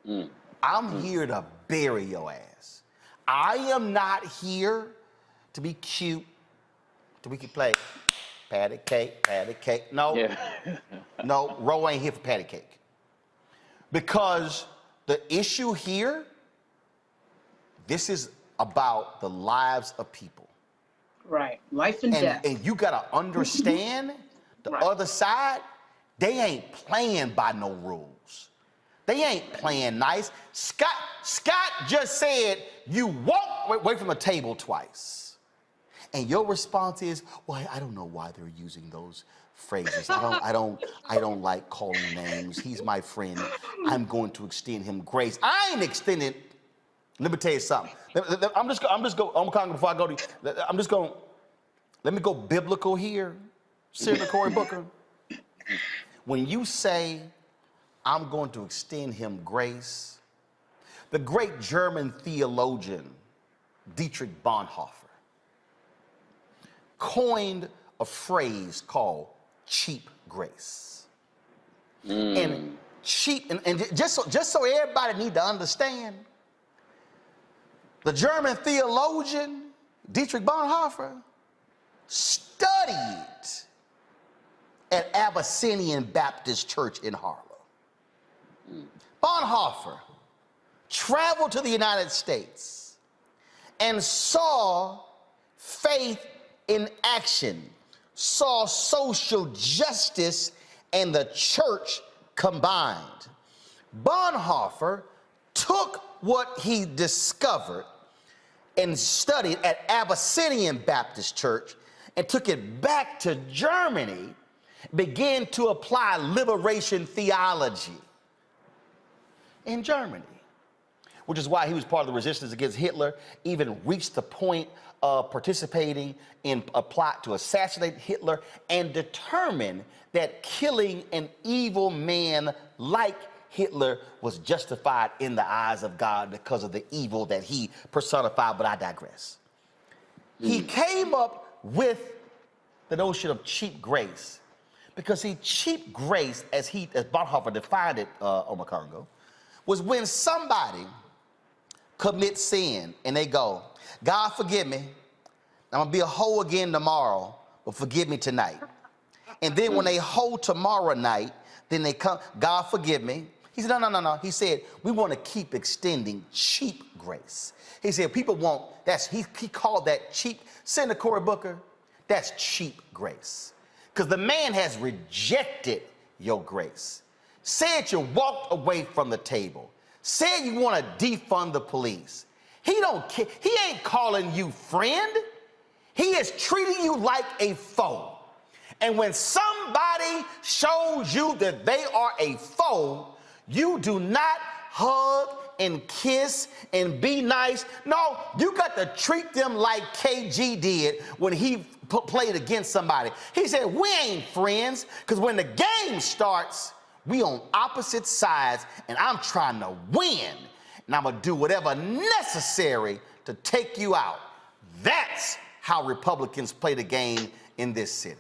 bag. I'm here to bury your ass. I am not here to be cute, so we can play patty cake. No, Yeah. no, Ro ain't here for patty cake. Because the issue here, this is about the lives of people. Right, life and death. And you gotta understand the other side, they ain't playing by no rules. They ain't playing nice. Scott just said you walk away from the table twice. And your response is, well, I don't know why they're using those phrases. I don't like calling names. He's my friend. I'm going to extend him grace. I ain't extending. Let me tell you something. I'm just going before I go to, let me go biblical here, Senator Cory Booker. When you say, I'm going to extend him grace, the great German theologian Dietrich Bonhoeffer coined a phrase called cheap grace. And cheap, and just so everybody need to understand, the German theologian Dietrich Bonhoeffer studied at Abyssinian Baptist Church in Harlem. Bonhoeffer traveled to the United States and saw faith in action, saw social justice and the church combined. Bonhoeffer took what he discovered and studied at Abyssinian Baptist Church and took it back to Germany, began to apply liberation theology in Germany, which is why he was part of the resistance against Hitler, even reached the point of participating in a plot to assassinate Hitler, and determined that killing an evil man like Hitler was justified in the eyes of God because of the evil that he personified, but I digress. He came up with the notion of cheap grace because cheap grace, as Bonhoeffer defined it, Omakongo, was when somebody commits sin and they go, God forgive me, I'm gonna be a hoe again tomorrow, but forgive me tonight. And then when they hoe tomorrow night, then they come, God forgive me. He said, no. He said, we want to keep extending cheap grace. He said, people want, he called that cheap, Senator Cory Booker, that's cheap grace. Because the man has rejected your grace. Said you walked away from the table. Said you want to defund the police. He don't care. He ain't calling you friend. He is treating you like a foe. And when somebody shows you that they are a foe, you do not hug and kiss and be nice. No, you got to treat them like KG did when he played against somebody. He said, we ain't friends, because when the game starts, we on opposite sides, and I'm trying to win, and I'm going to do whatever necessary to take you out. That's how Republicans play the game in this city.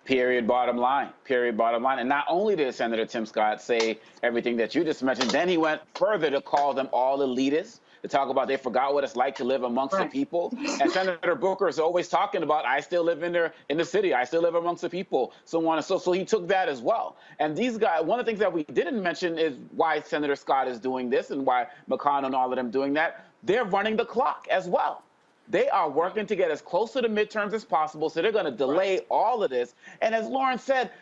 Period, bottom line. Period, bottom line. And not only did Senator Tim Scott say everything that you just mentioned, then he went further to call them all elitists, to talk about they forgot what it's like to live amongst the people. And Senator Booker is always talking about, I still live in the city. I still live amongst the people, so on and so. So he took that as well. And these guys, one of the things that we didn't mention is why Senator Scott is doing this and why McConnell and all of them doing that. They're running the clock as well. They are working to get as close to the midterms as possible, so they're going to delay all of this. And as Lauren said,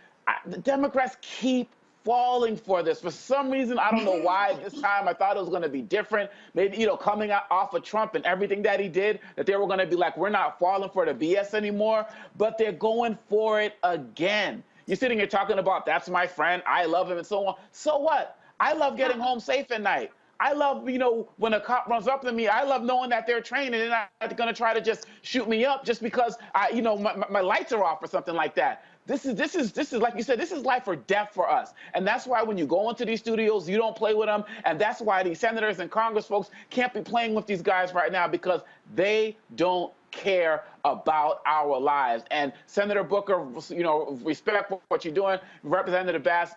the Democrats keep falling for this. For some reason, I don't know why this time I thought it was going to be different. Maybe, you know, coming off of Trump and everything that he did, that they were going to be like, we're not falling for the BS anymore. But they're going for it again. You're sitting here talking about, that's my friend, I love him, and so on. So what? I love getting home safe at night. I love, you know, when a cop runs up to me, I love knowing that they're trained and they're not going to try to just shoot me up just because you know, my lights are off or something like that. This is like you said, this is life or death for us. And that's why when you go into these studios, you don't play with them. And that's why these senators and Congress folks can't be playing with these guys right now, because they don't care about our lives. And Senator Booker, you know, respect what you're doing. Representative Bass,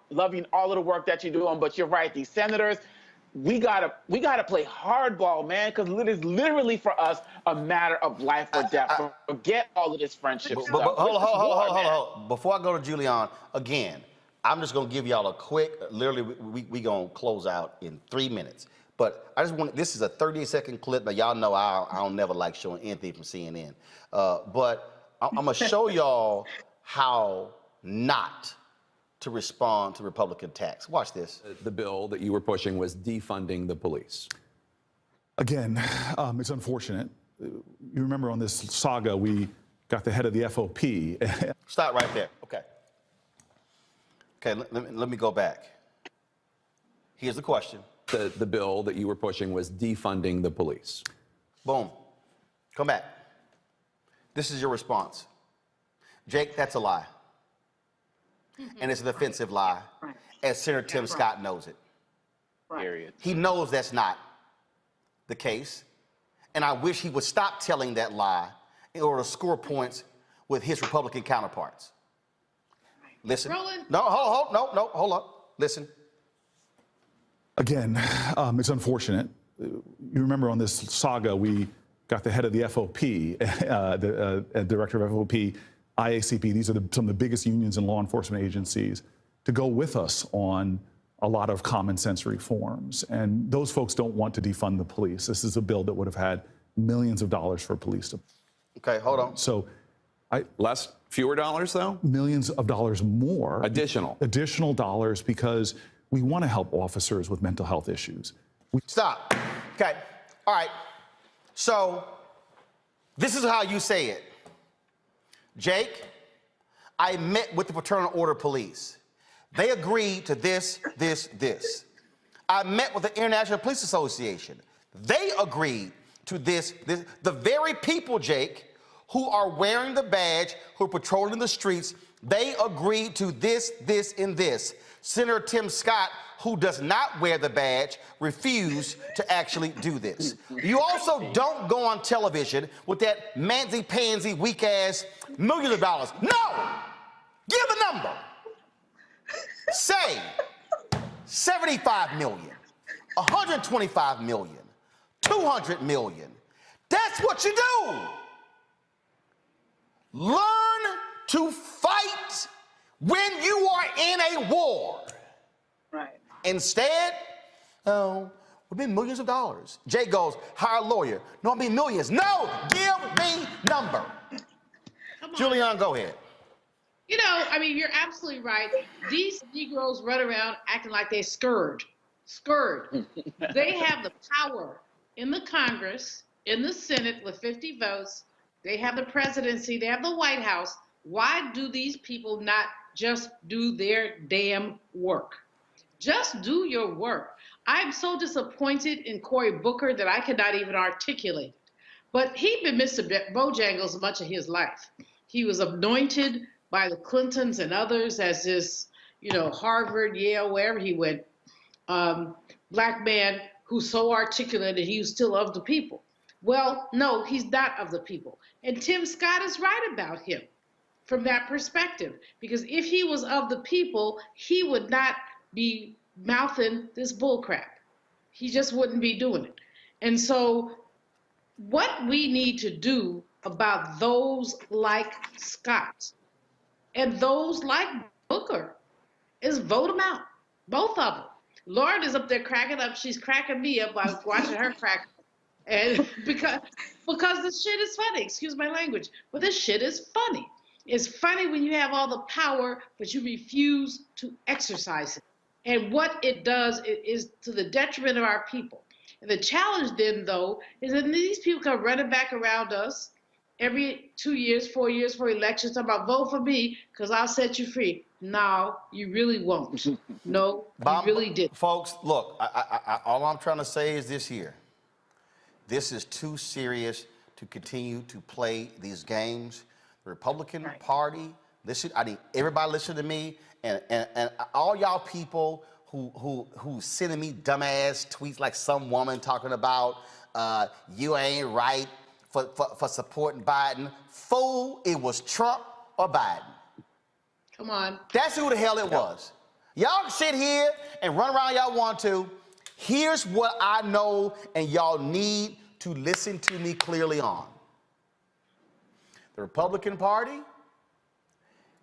loving all of the work that you're doing. But you're right, these senators, we gotta play hardball, man, because it is literally for us a matter of life or death. Forget all of this friendship stuff. Hold on. Before I go to Julian, again, I'm just gonna give y'all a quick, literally, we gonna close out in 3 minutes. But I just want, this is a 38-second clip. Now, y'all know I don't never like showing anything from CNN. But I'm gonna show y'all how not to respond to Republican attacks. Watch this. The bill that you were pushing was defunding the police. Again, it's unfortunate. You remember on this saga, we got the head of the FOP. Stop right there. Okay. Okay, let me go back. Here's the question. The bill that you were pushing was defunding the police. Boom. Come back. This is your response. Jake, that's a lie. And it's an offensive lie, as Senator Tim Scott knows it. Period. He knows that's not the case, and I wish he would stop telling that lie in order to score points with his Republican counterparts. Listen. No, hold on. Listen. Again, it's unfortunate. You remember on this saga, we got the head of the FOP, the director of FOP, IACP, these are some of the biggest unions and law enforcement agencies, to go with us on a lot of common sense reforms. And those folks don't want to defund the police. This is a bill that would have had millions of dollars for police to. Okay, hold on. So, fewer dollars though? Millions of dollars more. Additional dollars, because we want to help officers with mental health issues. Stop. Okay, all right. So, this is how you say it. Jake, I met with the Fraternal Order Police. They agreed to this. I met with the International Police Association. They agreed to this. The very people, Jake, who are wearing the badge, who are patrolling the streets, they agreed to this, and this. Senator Tim Scott, who does not wear the badge, refused to actually do this. You also don't go on television with that mansy-pansy, weak-ass millions of dollars. No! Give a number. Say 75 million, 125 million, 200 million. That's what you do. Learn to fight when you are in a war. Right. Instead, we've been millions of dollars. Jay goes, hire a lawyer. No, I mean millions. No, give me number. Julian, go ahead. You know, I mean, you're absolutely right. These Negroes run around acting like they're scared. They have the power in the Congress, in the Senate with 50 votes. They have the presidency. They have the White House. Why do these people not just do their damn work? Just do your work. I'm so disappointed in Cory Booker that I cannot even articulate it. But he'd been Mr. Bojangles much of his life. He was anointed by the Clintons and others as this, you know, Harvard, Yale, wherever he went, black man who's so articulate that he was still of the people. Well, no, he's not of the people. And Tim Scott is right about him from that perspective. Because if he was of the people, he would not be mouthing this bullcrap. He just wouldn't be doing it. And so what we need to do about those like Scott and those like Booker is vote them out, both of them. Lauren is up there cracking up. She's cracking me up by watching her crack. And because this shit is funny, excuse my language, but this shit is funny. It's funny when you have all the power, but you refuse to exercise it. And what it does is to the detriment of our people. And the challenge then, though, is that these people come running back around us every 2 years, 4 years for elections, talking about vote for me because I'll set you free. No, you really won't. No, you really didn't. Folks, look, all I'm trying to say is this here. This is too serious to continue to play these games. The Republican Party, listen, I need everybody listen to me, and all y'all people who sending me dumbass tweets like some woman talking about you ain't right for supporting Biden. Fool, it was Trump or Biden. Come on. That's who the hell it was. Y'all can sit here and run around y'all want to. Here's what I know, and y'all need to listen to me clearly on. The Republican Party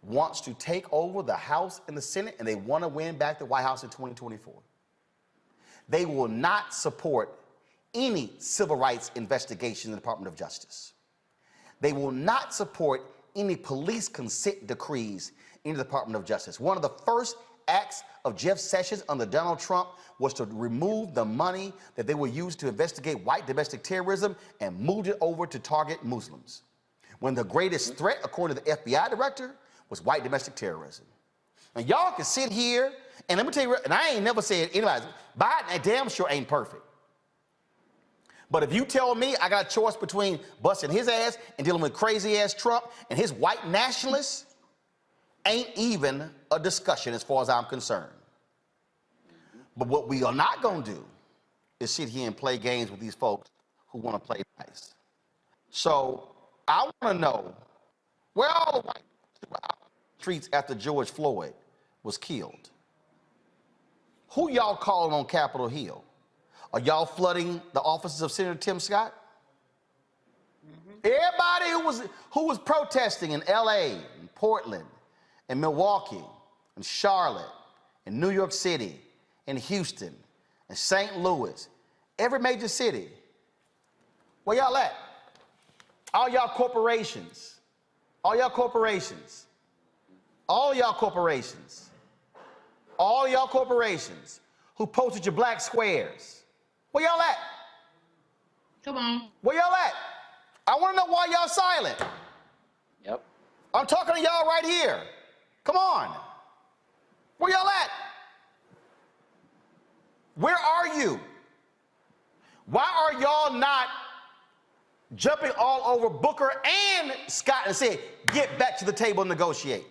wants to take over the House and the Senate, and they want to win back the White House in 2024. They will not support any civil rights investigation in the Department of Justice. They will not support any police consent decrees in the Department of Justice. One of the first acts of Jeff Sessions under Donald Trump was to remove the money that they were used to investigate white domestic terrorism and moved it over to target Muslims, when the greatest threat, according to the FBI director, was white domestic terrorism. And y'all can sit here, and let me tell you, and I ain't never said anybody, Biden damn sure ain't perfect. But if you tell me I got a choice between busting his ass and dealing with crazy ass Trump and his white nationalists, ain't even a discussion as far as I'm concerned. But what we are not gonna do is sit here and play games with these folks who wanna play nice. So I wanna know where all the white streets after George Floyd was killed. Who y'all calling on Capitol Hill? Are y'all flooding the offices of Senator Tim Scott? Everybody who was protesting in LA, and Portland, and Milwaukee, and Charlotte, and New York City, and Houston, and St. Louis, every major city, where y'all at? All y'all corporations, all y'all corporations, all y'all corporations, all y'all corporations who posted your black squares, where y'all at? Come on. Where y'all at? I want to know why y'all silent. Yep. I'm talking to y'all right here. Come on. Where y'all at? Where are you? Why are y'all not jumping all over Booker and Scott and saying, get back to the table and negotiate?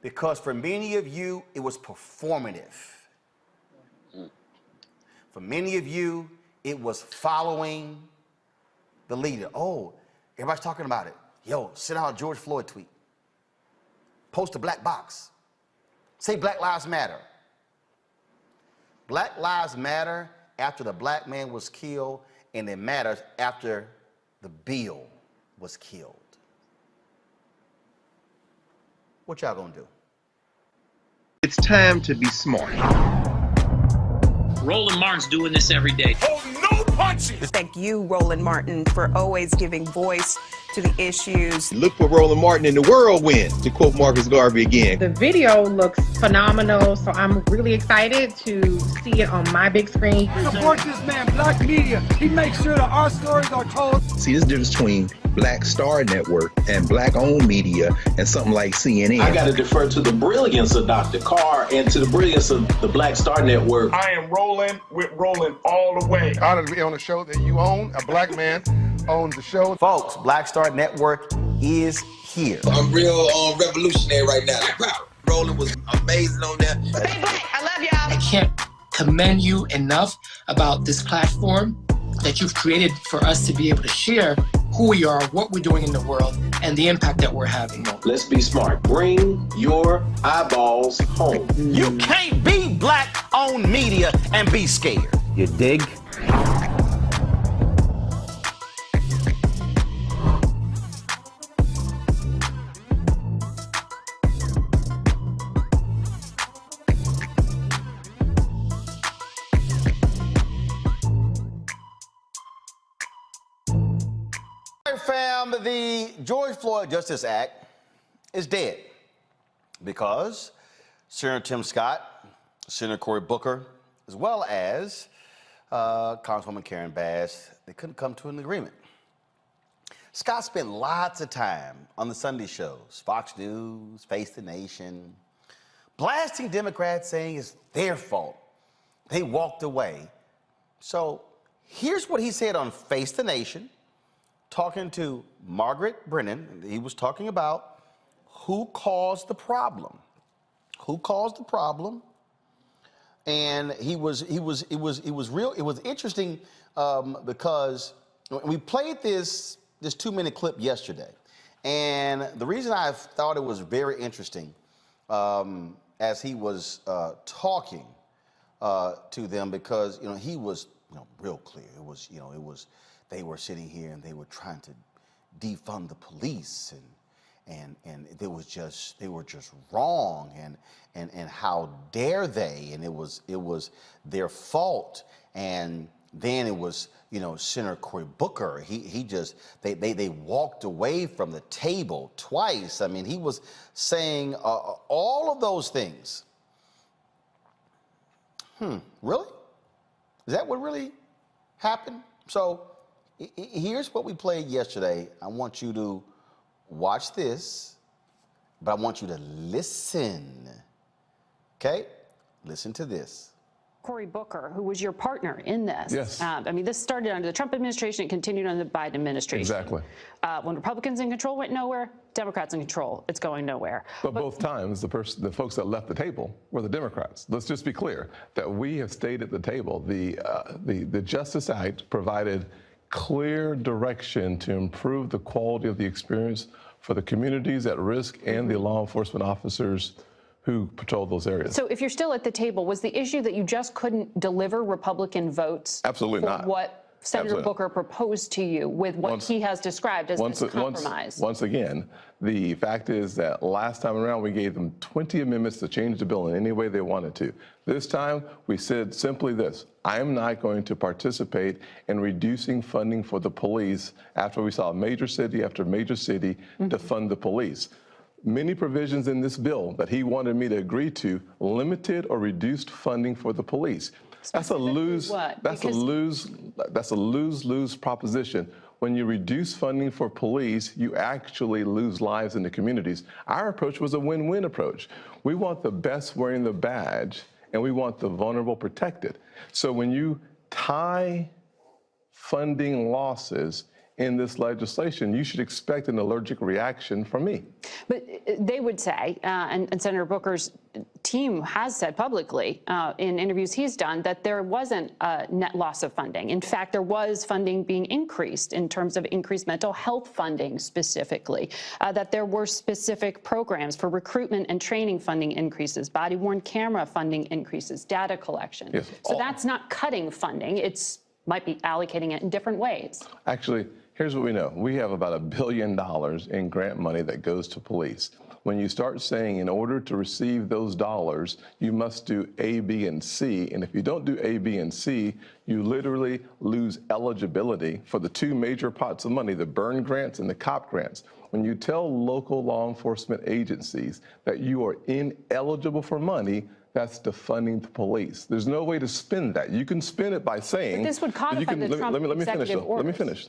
Because for many of you, it was performative. For many of you, it was following the leader. Oh, everybody's talking about it. Yo, send out a George Floyd tweet. Post a black box. Say Black Lives Matter. Black Lives Matter after the black man was killed, and it matters after the bill was killed. What y'all gonna do? It's time to be smart. Roland Martin's doing this every day. Oh, no punches! Thank you, Roland Martin, for always giving voice to the issues. Look for Roland Martin in the whirlwind, to quote Marcus Garvey again. The video looks phenomenal, so I'm really excited to see it on my big screen. Support this man, Black Media. He makes sure that our stories are told. See, this difference between Black Star Network and Black-owned media and something like CNN. I got to defer to the brilliance of Dr. Carr and to the brilliance of the Black Star Network. I am rolling with Roland all the way. Honored to be on a show that you own. A black man owns the show. Folks, Black Star Network is here. I'm real revolutionary right now. Roland was amazing on there. Stay black. I love y'all. I can't commend you enough about this platform. that you've created for us to be able to share who we are, what we're doing in the world, and the impact that we're having. Let's be smart. Bring your eyeballs home. You can't be black-owned media and be scared. You dig? Fam, the George Floyd Justice Act is dead because Senator Tim Scott, Senator Cory Booker, as well as Congresswoman Karen Bass, they couldn't come to an agreement. Scott spent lots of time on the Sunday shows, Fox News, Face the Nation, blasting Democrats, saying it's their fault. They walked away. So here's what he said on Face the Nation, talking to Margaret Brennan. He was talking about who caused the problem. Who caused the problem? And it was interesting because we played this 2-minute clip yesterday. And the reason I thought it was very interesting as he was talking to them, because he was real clear. It was they were sitting here and they were trying to defund the police, and they were just wrong, and how dare they, and it was their fault. And then it was Senator Cory Booker. They walked away from the table twice. I mean, he was saying all of those things. Really? Is that what really happened? So here's what we played yesterday. I want you to watch this, but I want you to listen. Okay? Listen to this. Cory Booker, who was your partner in this. Yes. I mean, this started under the Trump administration, it continued under the Biden administration. Exactly. When Republicans in control, went nowhere. Democrats in control, it's going nowhere. But both times, the folks that left the table were the Democrats. Let's just be clear that we have stayed at the table. The Justice Act provided clear direction to improve the quality of the experience for the communities at risk and the law enforcement officers who patrol those areas. So if you're still at the table, was the issue that you just couldn't deliver Republican votes? Absolutely for not. What Senator Absolutely. Booker proposed to you with what he has described as this compromise? Once again, the fact is that last time around we gave them 20 amendments to change the bill in any way they wanted to. This time we said simply this: I am not going to participate in reducing funding for the police after we saw major city after major city defund the police. Many provisions in this bill that he wanted me to agree to limited or reduced funding for the police. That's a lose. That's a lose-lose proposition. When you reduce funding for police, you actually lose lives in the communities. Our approach was a win-win approach. We want the best wearing the badge, and we want the vulnerable protected. So when you tie funding losses in this legislation, you should expect an allergic reaction from me. But they would say, and Senator Booker's team has said publicly in interviews he's done, that there wasn't a net loss of funding. In fact, there was funding being increased in terms of increased mental health funding specifically, that there were specific programs for recruitment and training funding increases, body-worn camera funding increases, data collection. Yes. So that's not cutting funding. It's might be allocating it in different ways. Actually, here's what we know. We have about $1 billion in grant money that goes to police. When you start saying in order to receive those dollars, you must do A, B, and C, and if you don't do A, B, and C, you literally lose eligibility for the two major pots of money, the burn grants and the COP grants. When you tell local law enforcement agencies that you are ineligible for money, that's defunding the police. There's no way to spend that. You can spend it by saying— But this would codify the Trump executive orders. Let me finish.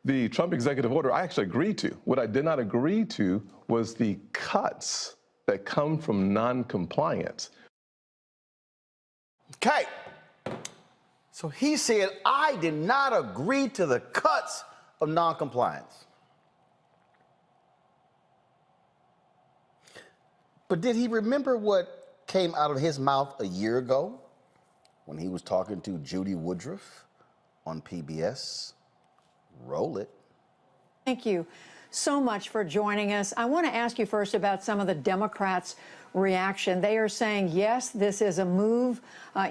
The Trump executive order I actually agreed to. What I did not agree to was the cuts that come from non-compliance. Okay. So he said, I did not agree to the cuts of non-compliance. But did he remember what came out of his mouth a year ago when he was talking to Judy Woodruff on PBS. Roll it. Thank you so much for joining us. I want to ask you first about some of the Democrats' reaction. They are saying, yes, this is a move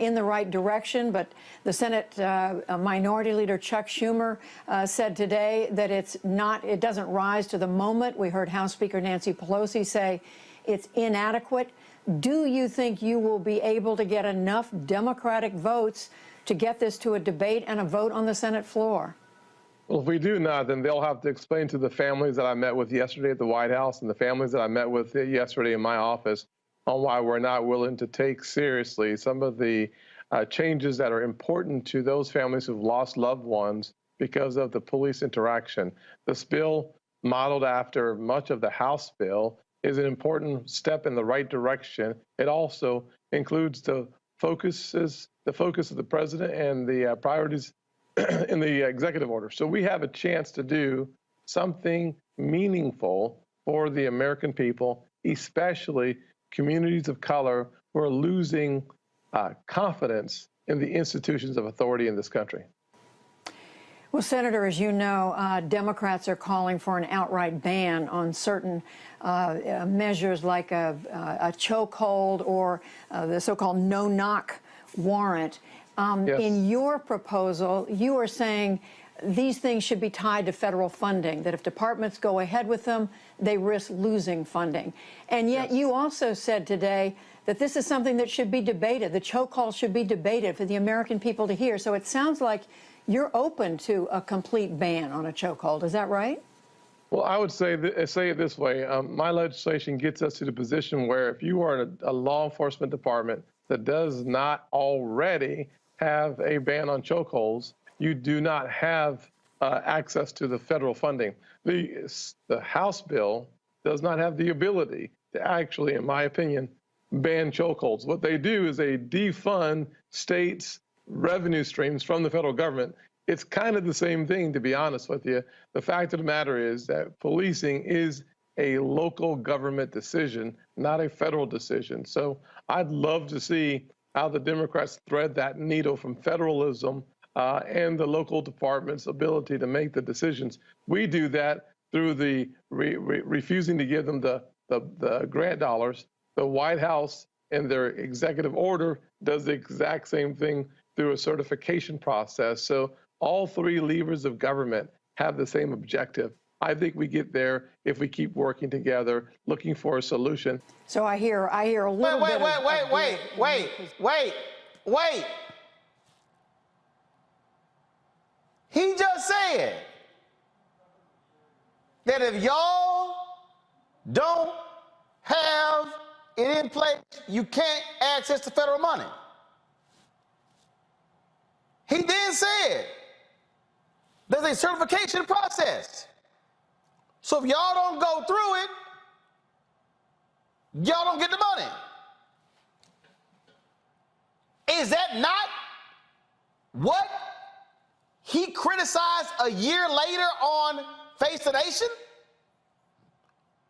in the right direction, but the Senate Minority Leader Chuck Schumer said today that it doesn't rise to the moment. We heard House Speaker Nancy Pelosi say it's inadequate. Do you think you will be able to get enough Democratic votes to get this to a debate and a vote on the Senate floor? Well, if we do not, then they'll have to explain to the families that I met with yesterday at the White House and the families that I met with yesterday in my office on why we're not willing to take seriously some of the changes that are important to those families who've lost loved ones because of the police interaction. This bill, modeled after much of the House bill, is an important step in the right direction. It also includes the focus of the president and the priorities in the executive order. So we have a chance to do something meaningful for the American people, especially communities of color who are losing confidence in the institutions of authority in this country. Well, Senator, as you know, Democrats are calling for an outright ban on certain measures like a chokehold or the so-called no-knock warrant. Yes. In your proposal, you are saying these things should be tied to federal funding, that if departments go ahead with them, they risk losing funding. And yet you also said today that this is something that should be debated. The chokehold should be debated for the American people to hear. So it sounds like you're open to a complete ban on a chokehold. Is that right? Well, I would say it this way. My legislation gets us to the position where if you are in a law enforcement department that does not already have a ban on chokeholds, you do not have access to the federal funding. The House bill does not have the ability to actually, in my opinion, ban chokeholds. What they do is they defund states' revenue streams from the federal government. It's kind of the same thing, to be honest with you. The fact of the matter is that policing is a local government decision, not a federal decision. So I'd love to see how the Democrats thread that needle from federalism and the local department's ability to make the decisions. We do that through the refusing to give them the grant dollars. The White House, in their executive order, does the exact same thing through a certification process. So all three levers of government have the same objective. I think we get there if we keep working together, looking for a solution. So I hear a little bit Wait. He just said that if y'all don't have it in place, you can't access the federal money. He then said there's a certification process. So if y'all don't go through it, y'all don't get the money. Is that not what he criticized a year later on Face the Nation?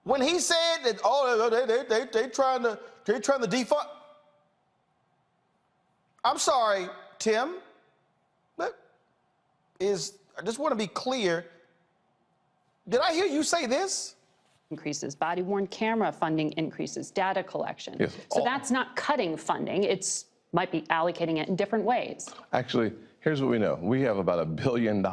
When he said that, oh, they trying to defund. I'm sorry, Tim. I just want to be clear. Did I hear you say this? Increases body-worn camera funding, increases data collection. Yes. So that's not cutting funding. It's might be allocating it in different ways. Actually, here's what we know. We have about $1 billion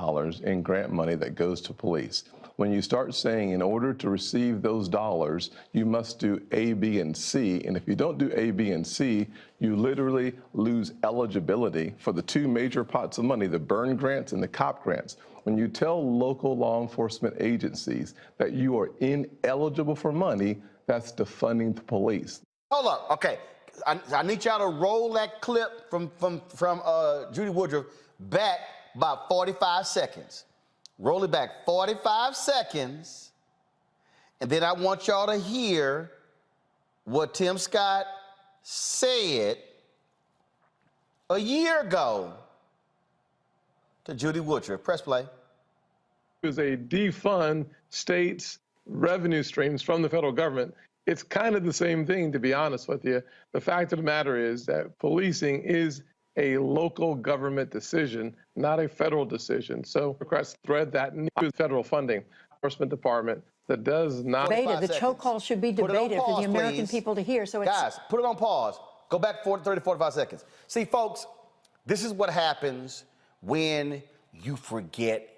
in grant money that goes to police. When you start saying in order to receive those dollars, you must do A, B, and C, and if you don't do A, B, and C, you literally lose eligibility for the two major pots of money, the burn grants and the COP grants. When you tell local law enforcement agencies that you are ineligible for money, that's defunding the police. Hold up, okay. I need y'all to roll that clip from Judy Woodruff back about 45 seconds. Roll it back 45 seconds, and then I want y'all to hear what Tim Scott said a year ago to Judy Woodruff. Press play. Is a defund states' revenue streams from the federal government. It's kind of the same thing, to be honest with you. The fact of the matter is that policing is a local government decision, not a federal decision. So Democrats thread that new federal funding, enforcement department that does not. Debated. The chokehold should be debated for the American people to hear. So it's guys, put it on pause. Go back 30, 45 seconds. See, folks, this is what happens when you forget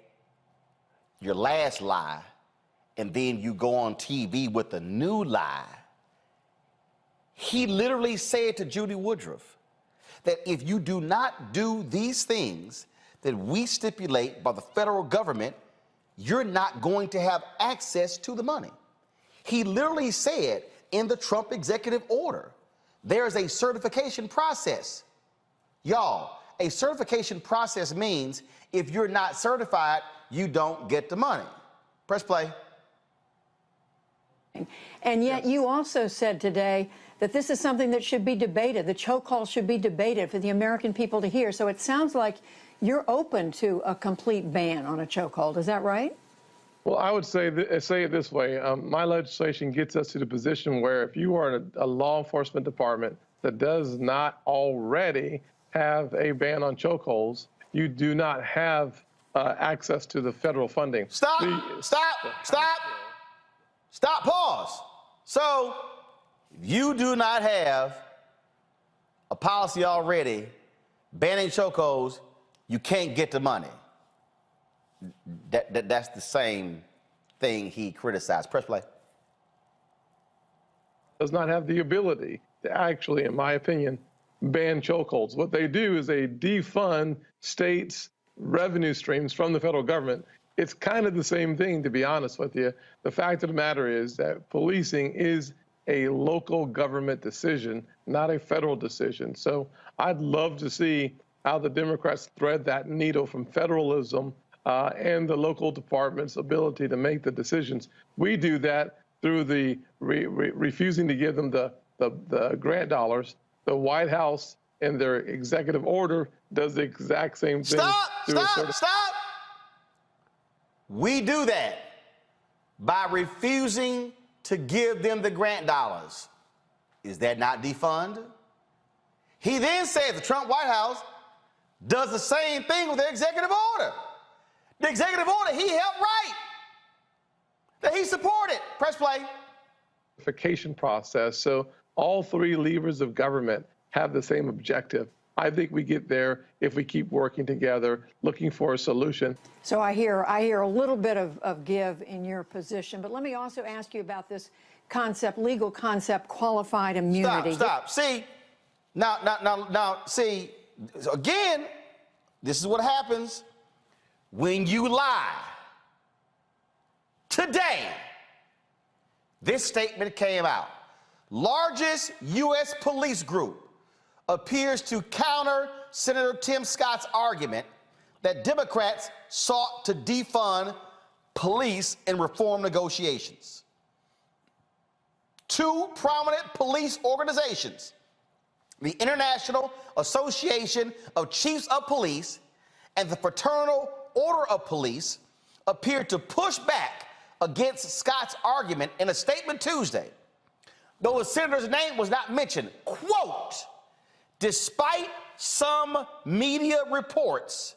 your last lie and then you go on TV with a new lie. He literally said to Judy Woodruff that if you do not do these things that we stipulate by the federal government, you're not going to have access to the money. He literally said in the Trump executive order, there's a certification process. Y'all, a certification process means if you're not certified, you don't get the money. Press play. And yet you also said today that this is something that should be debated. The chokehold should be debated for the American people to hear. So it sounds like you're open to a complete ban on a chokehold. Is that right? Well, I would say it this way. My legislation gets us to the position where if you are a law enforcement department that does not already have a ban on chokeholds, you do not have access to the federal funding. Stop, pause. So if you do not have a policy already banning chokeholds, you can't get the money. That's the same thing he criticized. Press play. Does not have the ability to actually, in my opinion, ban chokeholds. What they do is they defund states' revenue streams from the federal government. It's kind of the same thing, to be honest with you. The fact of the matter is that policing is a local government decision, not a federal decision. So I'd love to see how the Democrats thread that needle from federalism and the local department's ability to make the decisions. We do that through the refusing to give them the grant dollars. The White House, in their executive order, does the exact same thing. Stop! We do that by refusing to give them the grant dollars. Is that not defund? He then says the Trump White House does the same thing with their executive order. The executive order he helped write, that he supported. Press play. Certification process. So all three levers of government have the same objective. I think we get there if we keep working together, looking for a solution. So I hear a little bit of give in your position, but let me also ask you about this concept, legal concept, qualified immunity. Stop. See, now, see, again, this is what happens when you lie. Today, this statement came out. Largest U.S. police group appears to counter Senator Tim Scott's argument that Democrats sought to defund police in reform negotiations. Two prominent police organizations, the International Association of Chiefs of Police and the Fraternal Order of Police, appeared to push back against Scott's argument in a statement Tuesday. Though the senator's name was not mentioned, quote, despite some media reports,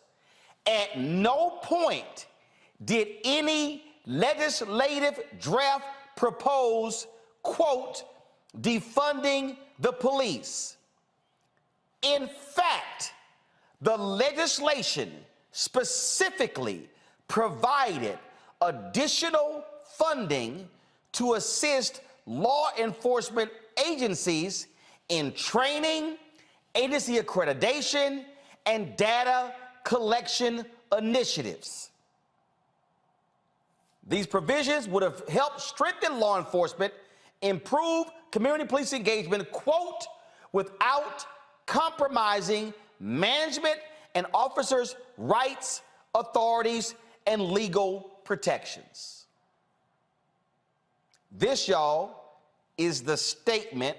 at no point did any legislative draft propose, quote, defunding the police. In fact, the legislation specifically provided additional funding to assist law enforcement agencies in training, agency accreditation, and data collection initiatives. These provisions would have helped strengthen law enforcement, improve community police engagement, quote, without compromising management and officers' rights, authorities, and legal protections. This, y'all, is the statement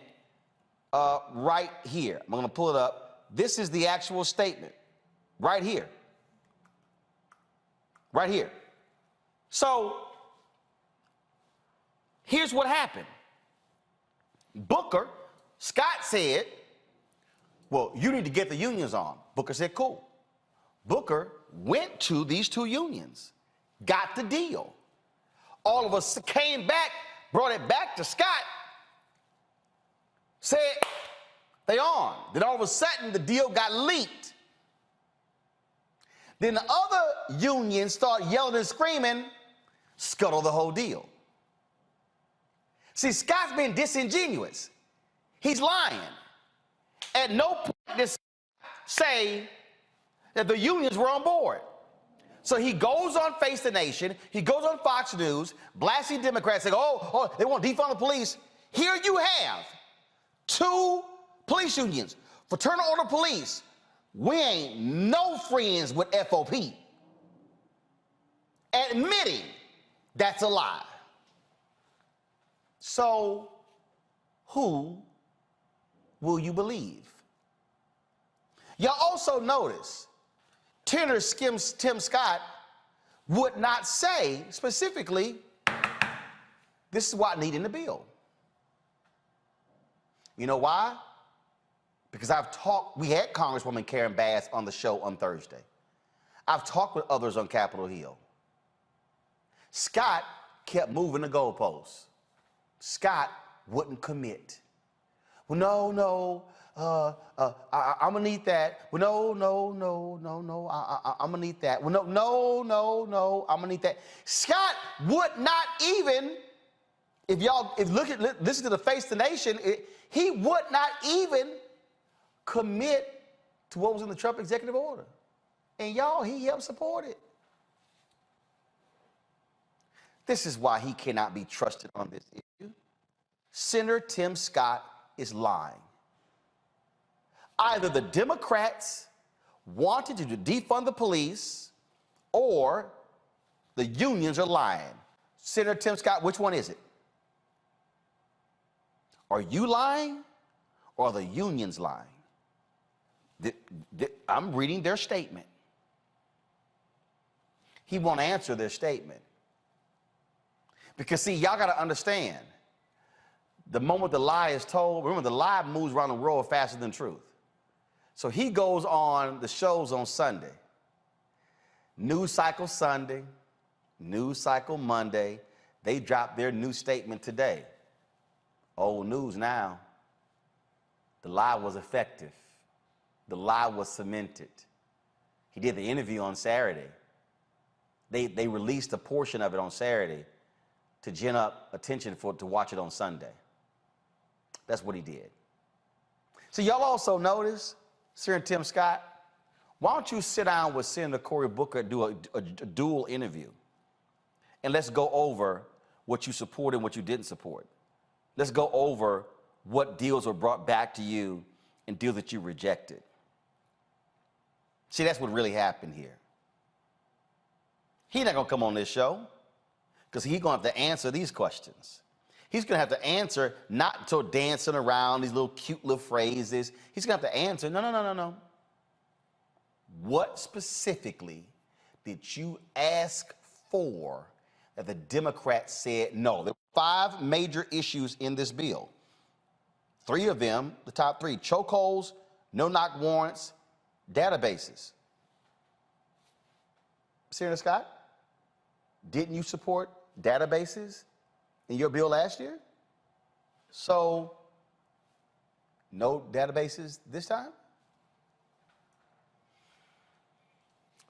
right here. I'm going to pull it up. This is the actual statement right here. Right here. So here's what happened. Scott said, Well, you need to get the unions on. Booker said, cool. Booker went to these two unions, got the deal. All of us came back, brought it back to Scott, said, they on. Then all of a sudden, the deal got leaked. Then the other unions start yelling and screaming, scuttle the whole deal. See, Scott's been disingenuous. He's lying. At no point did Scott say that the unions were on board. So he goes on Face the Nation, he goes on Fox News, blasting Democrats, saying, oh, they want to defund the police. Here you have two police unions, Fraternal Order Police. We ain't no friends with FOP. Admitting that's a lie. So who will you believe? Y'all also notice Tim Scott would not say specifically, this is what I need in the bill. You know why? Because we had Congresswoman Karen Bass on the show on Thursday. I've talked with others on Capitol Hill. Scott kept moving the goalposts. Scott wouldn't commit. Well, no, I'm gonna need that. Well, no, I'm gonna need that. Well, no, I'm gonna need that. Scott would not even, listen to the Face the Nation, he would not even commit to what was in the Trump executive order. And y'all, he helped support it. This is why he cannot be trusted on this issue. Senator Tim Scott is lying. Either the Democrats wanted to defund the police or the unions are lying. Senator Tim Scott, which one is it? Are you lying or are the unions lying? I'm reading their statement. He won't answer their statement. Because, see, y'all got to understand, the moment the lie is told, remember, the lie moves around the world faster than truth. So he goes on the shows on Sunday. News Cycle Sunday, News Cycle Monday. They dropped their new statement today. Old news now. The lie was effective. The lie was cemented. He did the interview on Saturday. They released a portion of it on Saturday to gin up attention to watch it on Sunday. That's what he did. So y'all also notice, Senator Tim Scott, why don't you sit down with Senator Cory Booker and do a dual interview? And let's go over what you supported and what you didn't support. Let's go over what deals were brought back to you and deals that you rejected. See, that's what really happened here. He's not going to come on this show because he's going to have to answer these questions. He's going to have to answer, not so dancing around these little cute little phrases. He's going to have to answer, no. What specifically did you ask for that the Democrats said no? There were 5 major issues in this bill. 3 of them, the top 3, chokeholds, no-knock warrants, databases. Senator Scott, didn't you support databases in your bill last year? So, no databases this time?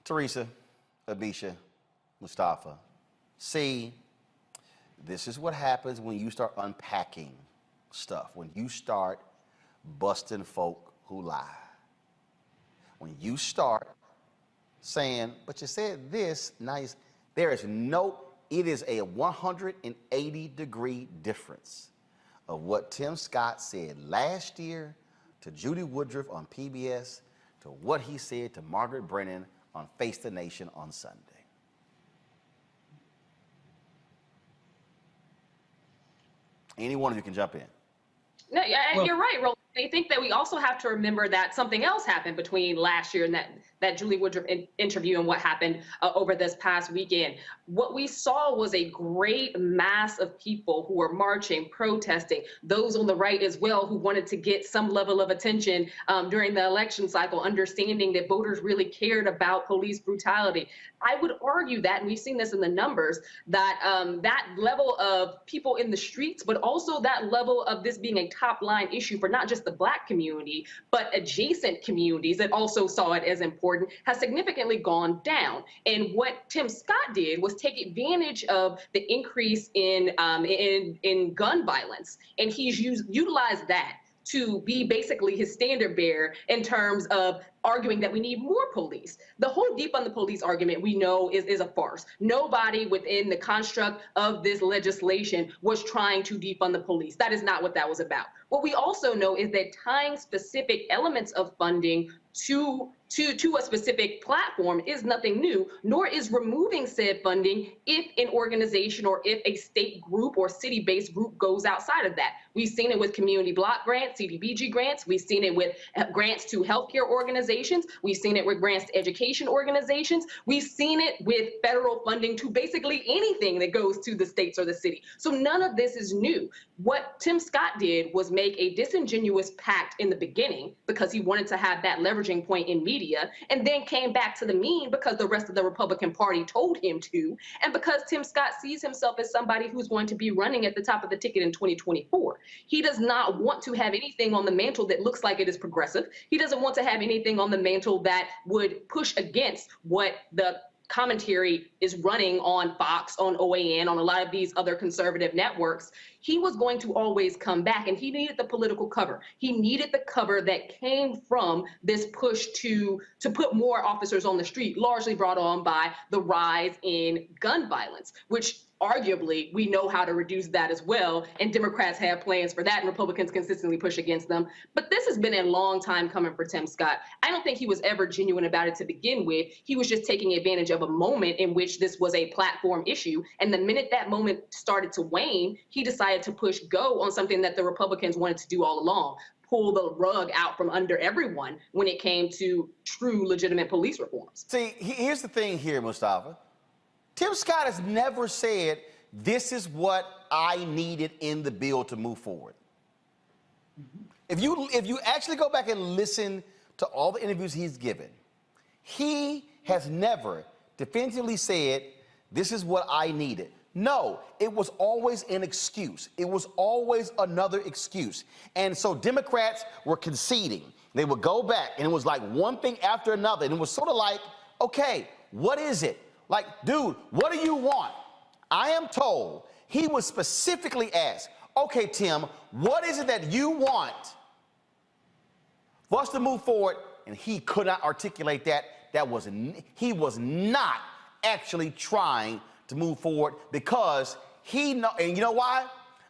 Teresa, Abisha, Mustafa, see, this is what happens when you start unpacking stuff, when you start busting folk who lie. When you start saying, but you said this, nice, there is no, it is a 180-degree difference of what Tim Scott said last year to Judy Woodruff on PBS to what he said to Margaret Brennan on Face the Nation on Sunday. Any one of you can jump in. No, you're right, Roland. I think that we also have to remember that something else happened between last year and that Julie Woodruff interview and what happened over this past weekend. What we saw was a great mass of people who were marching, protesting, those on the right as well who wanted to get some level of attention during the election cycle, understanding that voters really cared about police brutality. I would argue that, and we've seen this in the numbers, that that level of people in the streets, but also that level of this being a top line issue for not just the Black community, but adjacent communities that also saw it as important, has significantly gone down. And what Tim Scott did was take advantage of the increase in gun violence, and he's utilized that to be basically his standard bearer in terms of arguing that we need more police. The whole defund the police argument we know is a farce. Nobody within the construct of this legislation was trying to defund the police. That is not what that was about. What we also know is that tying specific elements of funding to a specific platform is nothing new, nor is removing said funding if an organization or if a state group or city-based group goes outside of that. We've seen it with community block grants, CDBG grants. We've seen it with grants to healthcare organizations. We've seen it with grants to education organizations. We've seen it with federal funding to basically anything that goes to the states or the city. So none of this is new. What Tim Scott did was make a disingenuous pact in the beginning because he wanted to have that leveraging point in media, and then came back to the mean because the rest of the Republican Party told him to, and because Tim Scott sees himself as somebody who's going to be running at the top of the ticket in 2024. He does not want to have anything on the mantle that looks like it is progressive. He doesn't want to have anything on the mantle that would push against what the commentary is running on Fox, on OAN, on a lot of these other conservative networks. He was going to always come back, and he needed the political cover. He needed the cover that came from this push to put more officers on the street, largely brought on by the rise in gun violence, which arguably we know how to reduce that as well, and Democrats have plans for that, and Republicans consistently push against them. But this has been a long time coming for Tim Scott. I don't think he was ever genuine about it to begin with. He was just taking advantage of a moment in which this was a platform issue, and the minute that moment started to wane, he decided to push go on something that the Republicans wanted to do all along, pull the rug out from under everyone when it came to true legitimate police reforms. See, here's the thing here, Mustafa. Tim Scott has never said, this is what I needed in the bill to move forward. Mm-hmm. If you actually go back and listen to all the interviews he's given, he has never definitively said, this is what I needed. No, it was always an excuse. It was always another excuse. And so Democrats were conceding. They would go back, and it was like one thing after another. And it was sort of like, okay, what is it? Like, dude, what do you want? I am told he was specifically asked, okay, Tim, what is it that you want for us to move forward? And he could not articulate that. He was not actually trying to move forward because he know, and you know why?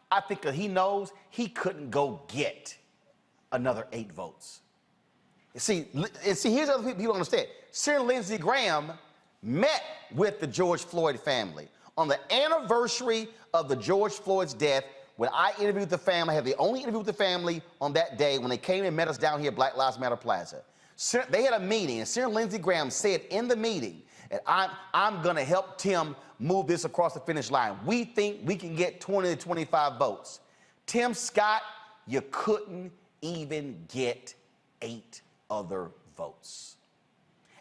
I think that he knows he couldn't go get another 8 votes. See, here's the other people don't understand. Senator Lindsey Graham met with the George Floyd family on the anniversary of the George Floyd's death. When I interviewed the family, I had the only interview with the family on that day when they came and met us down here at Black Lives Matter Plaza. They had a meeting, and Senator Lindsey Graham said in the meeting that I'm going to help Tim move this across the finish line. We think we can get 20 to 25 votes. Tim Scott, you couldn't even get 8 other votes.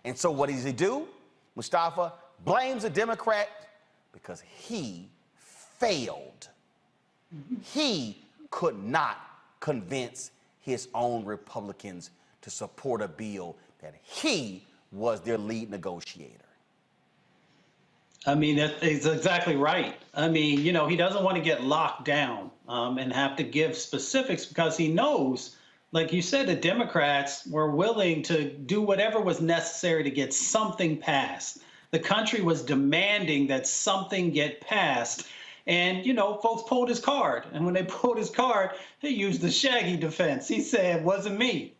And so what does he do? Mustafa blames a Democrat because he failed. He could not convince his own Republicans to support a bill that he was their lead negotiator. I mean, that's exactly right. I mean, you know, he doesn't want to get locked down and have to give specifics because he knows, like you said, the Democrats were willing to do whatever was necessary to get something passed. The country was demanding that something get passed. And, you know, folks pulled his card. And when they pulled his card, he used the Shaggy defense. He said, it wasn't me.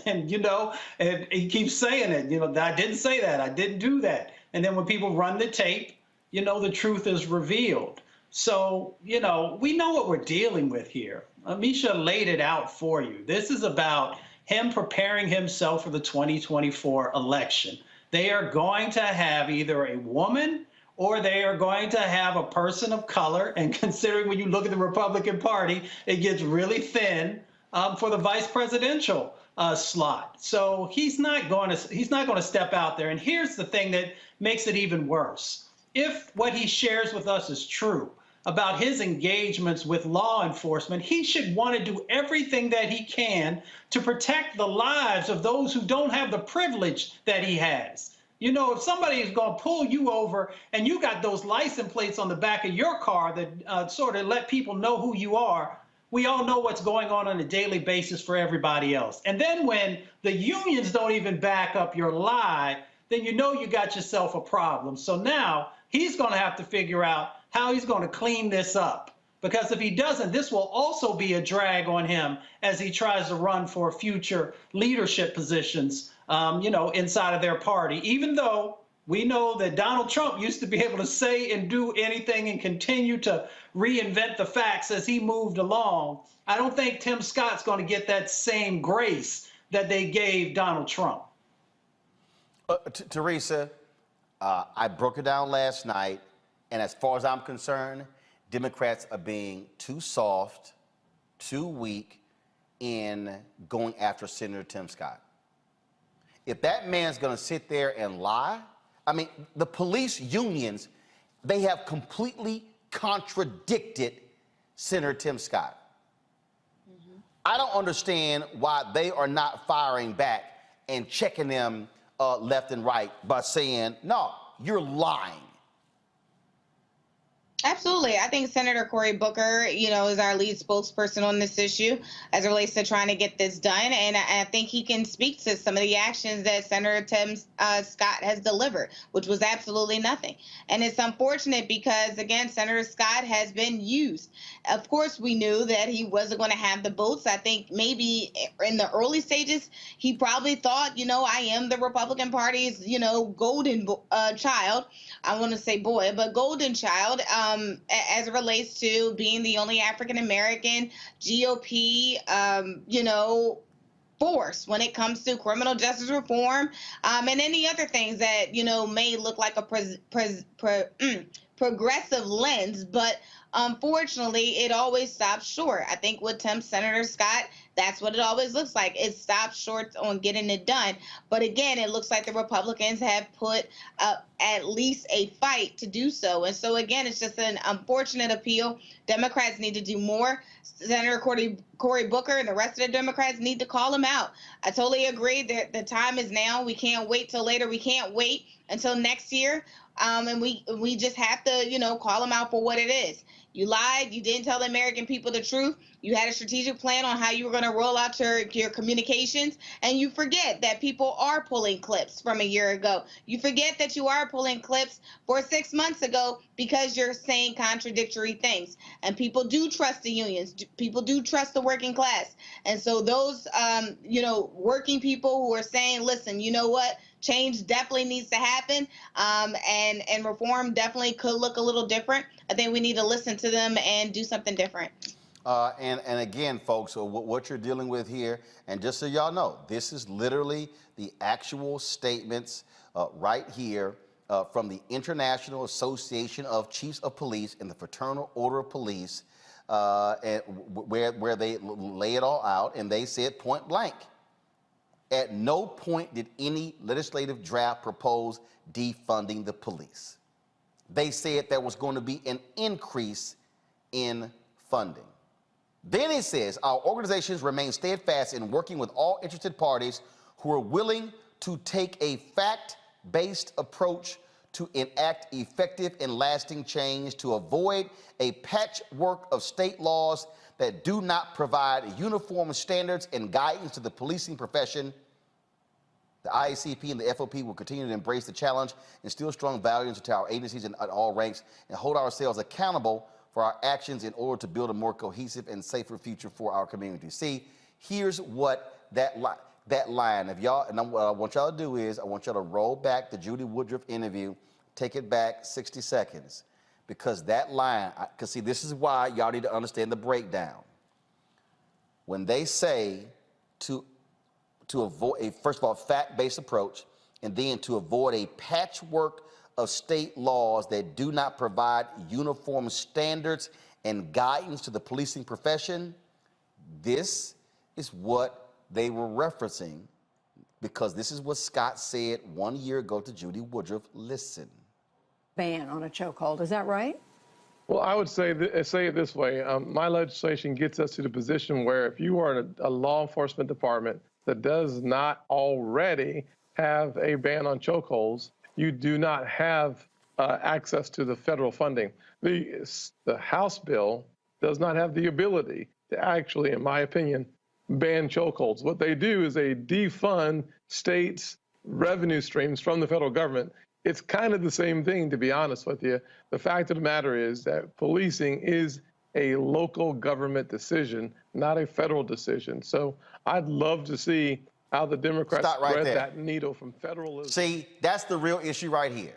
And, you know, and he keeps saying it. You know, I didn't say that. I didn't do that. And then when people run the tape, you know, the truth is revealed. So, you know, we know what we're dealing with here. Misha laid it out for you. This is about him preparing himself for the 2024 election. They are going to have either a woman or they are going to have a person of color. And considering when you look at the Republican Party, it gets really thin for the vice presidential slot. So he's not going to step out there. And here's the thing that makes it even worse. If what he shares with us is true about his engagements with law enforcement, he should want to do everything that he can to protect the lives of those who don't have the privilege that he has. You know, if somebody is going to pull you over and you got those license plates on the back of your car that sort of let people know who you are, we all know what's going on a daily basis for everybody else. And then when the unions don't even back up your lie, then you know you got yourself a problem. So now he's going to have to figure out how he's going to clean this up. Because if he doesn't, this will also be a drag on him as he tries to run for future leadership positions, you know, inside of their party, even though we know that Donald Trump used to be able to say and do anything and continue to reinvent the facts as he moved along. I don't think Tim Scott's going to get that same grace that they gave Donald Trump. Teresa, I broke it down last night, and as far as I'm concerned, Democrats are being too soft, too weak in going after Senator Tim Scott. If that man's going to sit there and lie, I mean, the police unions, they have completely contradicted Senator Tim Scott. I don't understand why they are not firing back and checking them left and right by saying, no, you're lying. Absolutely. I think Senator Cory Booker, you know, is our lead spokesperson on this issue as it relates to trying to get this done. And I think he can speak to some of the actions that Senator Tim Scott has delivered, which was absolutely nothing. And it's unfortunate because, again, Senator Scott has been used. Of course, we knew that he wasn't going to have the votes. I think maybe in the early stages, he probably thought, you know, I am the Republican Party's, you know, golden child. I want to say boy, but golden child. As it relates to being the only African-American GOP, you know, force when it comes to criminal justice reform and any other things that, you know, may look like a progressive lens, but unfortunately, it always stops short. I think with Senator Scott, that's what it always looks like. It stops short on getting it done. But again, it looks like the Republicans have put up at least a fight to do so. And so, again, it's just an unfortunate appeal. Democrats need to do more. Senator Cory Booker and the rest of the Democrats need to call him out. I totally agree that the time is now. We can't wait till later. We can't wait until next year. And we just have to, you know, call him out for what it is. You lied. You didn't tell the American people the truth. You had a strategic plan on how you were going to roll out your communications. And you forget that people are pulling clips from a year ago. You forget that you are pulling clips for 6 months ago because you're saying contradictory things. And people do trust the unions. People do trust the working class. And so those, you know, working people who are saying, listen, you know what? Change definitely needs to happen, and reform definitely could look a little different. I think we need to listen to them and do something different. And again, folks, so what you're dealing with here, and just so y'all know, this is literally the actual statements right here from the International Association of Chiefs of Police and the Fraternal Order of Police, and where they lay it all out, and they said point blank, at no point did any legislative draft propose defunding the police. They said there was going to be an increase in funding. Then it says, our organizations remain steadfast in working with all interested parties who are willing to take a fact-based approach to enact effective and lasting change to avoid a patchwork of state laws that do not provide uniform standards and guidance to the policing profession. The IACP and the FOP will continue to embrace the challenge, instill strong values into our agencies and at all ranks, and hold ourselves accountable for our actions in order to build a more cohesive and safer future for our community. See, here's what that line, if y'all, and what I want y'all to do is, I want y'all to roll back the Judy Woodruff interview, take it back 60 seconds, because that line, because see, this is why y'all need to understand the breakdown. When they say to avoid first of all, fact-based approach, and then to avoid a patchwork of state laws that do not provide uniform standards and guidance to the policing profession, this is what they were referencing, because this is what Scott said 1 year ago to Judy Woodruff. Listen. Ban on a chokehold, is that right? Well, I would say it this way. My legislation gets us to the position where if you are a law enforcement department that does not already have a ban on chokeholds, you do not have access to the federal funding. The House bill does not have the ability to actually, in my opinion, ban chokeholds. What they do is they defund states' revenue streams from the federal government. It's kind of the same thing, to be honest with you. The fact of the matter is that policing is a local government decision, not a federal decision. So I'd love to see how the Democrats thread that needle from federalism. See, that's the real issue right here.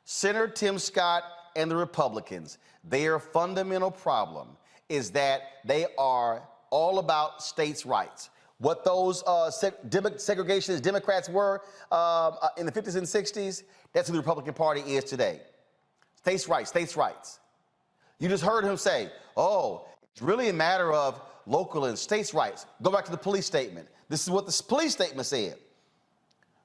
Senator Tim Scott and the Republicans, their fundamental problem is that they are all about states' rights. What those segregationist Democrats were in the 50s and 60s, that's who the Republican Party is today. States' rights, states' rights. You just heard him say, oh, it's really a matter of local and states' rights. Go back to the police statement. This is what the police statement said.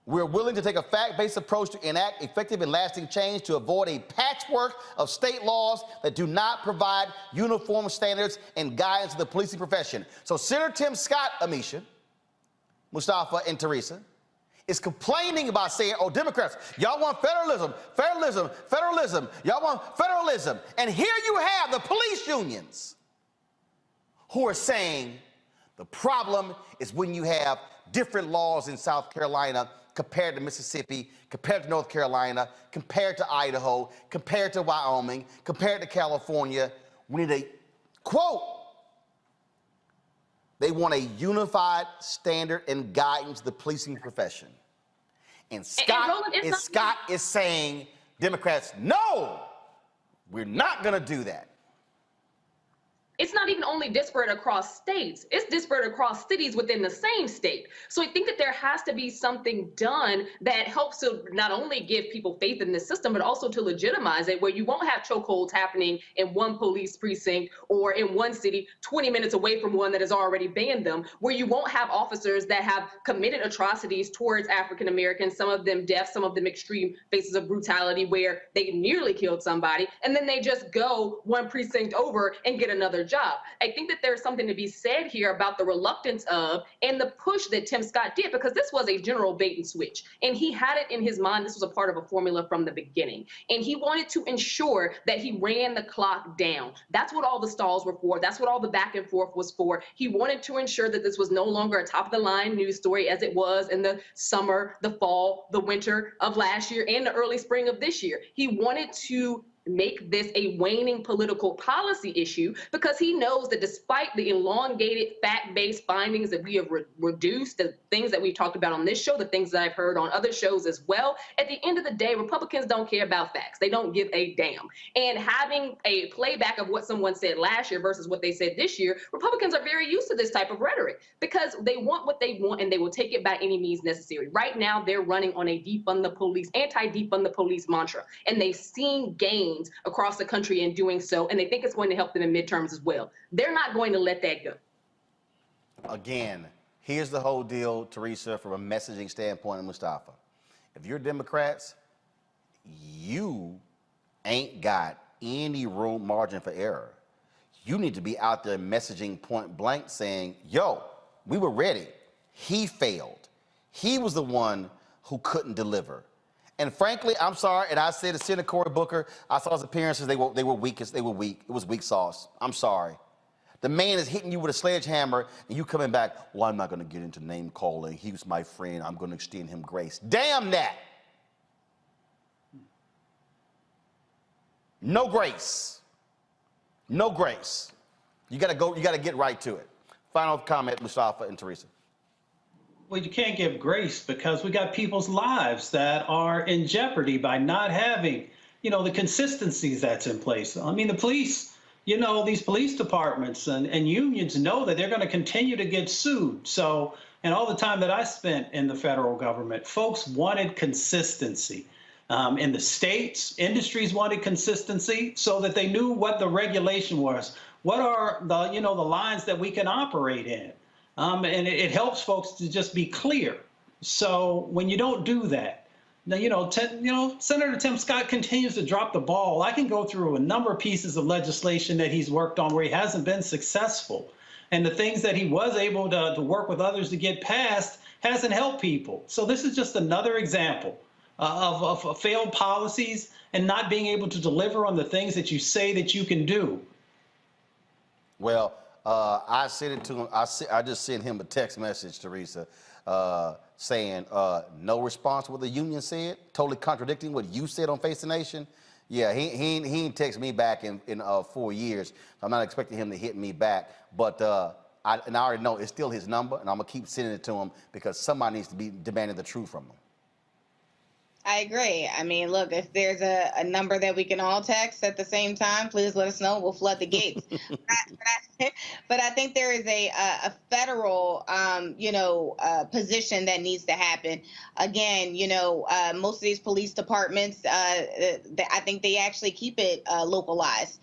We're willing to take a fact-based approach to enact effective and lasting change to avoid a patchwork of state laws that do not provide uniform standards and guidance to the policing profession. So Senator Tim Scott, Amisha, Mustafa, and Teresa, is complaining about saying, oh, Democrats, y'all want federalism, federalism, federalism. Y'all want federalism. And here you have the police unions who are saying the problem is when you have different laws in South Carolina compared to Mississippi, compared to North Carolina, compared to Idaho, compared to Wyoming, compared to California. We need a, quote, they want a unified standard and guidance to the policing profession. And Scott is saying, Democrats, no, we're not going to do that. It's not even only disparate across states, it's disparate across cities within the same state. So I think that there has to be something done that helps to not only give people faith in the system, but also to legitimize it, where you won't have chokeholds happening in one police precinct or in one city 20 minutes away from one that has already banned them, where you won't have officers that have committed atrocities towards African Americans, some of them deaf, some of them extreme cases of brutality where they nearly killed somebody, and then they just go one precinct over and get another job. I think that there's something to be said here about the reluctance of and the push that Tim Scott did, because this was a general bait and switch. And he had it in his mind. This was a part of a formula from the beginning. And he wanted to ensure that he ran the clock down. That's what all the stalls were for. That's what all the back and forth was for. He wanted to ensure that this was no longer a top of the line news story as it was in the summer, the fall, the winter of last year, and the early spring of this year. He wanted to make this a waning political policy issue, because he knows that despite the elongated fact-based findings that we have reduced, the things that we've talked about on this show, the things that I've heard on other shows as well, at the end of the day, Republicans don't care about facts. They don't give a damn. And having a playback of what someone said last year versus what they said this year, Republicans are very used to this type of rhetoric because they want what they want and they will take it by any means necessary. Right now, they're running on a defund the police, anti-defund the police mantra, and they've seen gains across the country in doing so, and they think it's going to help them in midterms as well. They're not going to let that go. Again, here's the whole deal, Teresa, from a messaging standpoint, and Mustafa. If you're Democrats, you ain't got any room margin for error. You need to be out there messaging point blank saying, yo, we were ready. He failed. He was the one who couldn't deliver. And frankly, I'm sorry, and I said to Senator Cory Booker, I saw his appearances, they were weak. They were weak. It was weak sauce. I'm sorry. The man is hitting you with a sledgehammer, and you coming back, well, I'm not going to get into name calling. He was my friend. I'm going to extend him grace. Damn that. No grace. No grace. You got to go, you got to get right to it. Final comment, Mustafa and Teresa. Well, you can't give grace because we got people's lives that are in jeopardy by not having the consistencies that's in place. I mean, the police, these police departments and unions know that they're going to continue to get sued. So, and all the time that I spent in the federal government, folks wanted consistency. In the states, industries wanted consistency so that they knew what the regulation was. What are the, the lines that we can operate in? And it helps folks to just be clear. So when you don't do that, now, Senator Tim Scott continues to drop the ball. I can go through a number of pieces of legislation that he's worked on where he hasn't been successful. And the things that he was able to work with others to get passed hasn't helped people. So this is just another example of failed policies and not being able to deliver on the things that you say that you can do. Well, I sent it to him. I just sent him a text message, Teresa, saying no response to what the union said, totally contradicting what you said on Face the Nation. Yeah, he ain't text me back in 4 years. I'm not expecting him to hit me back. But I already know it's still his number, and I'm gonna keep sending it to him because somebody needs to be demanding the truth from him. I agree. I mean, look, if there's a number that we can all text at the same time, please let us know. We'll flood the gates. but I think there is a federal, position that needs to happen. Again, most of these police departments, I think they actually keep it localized.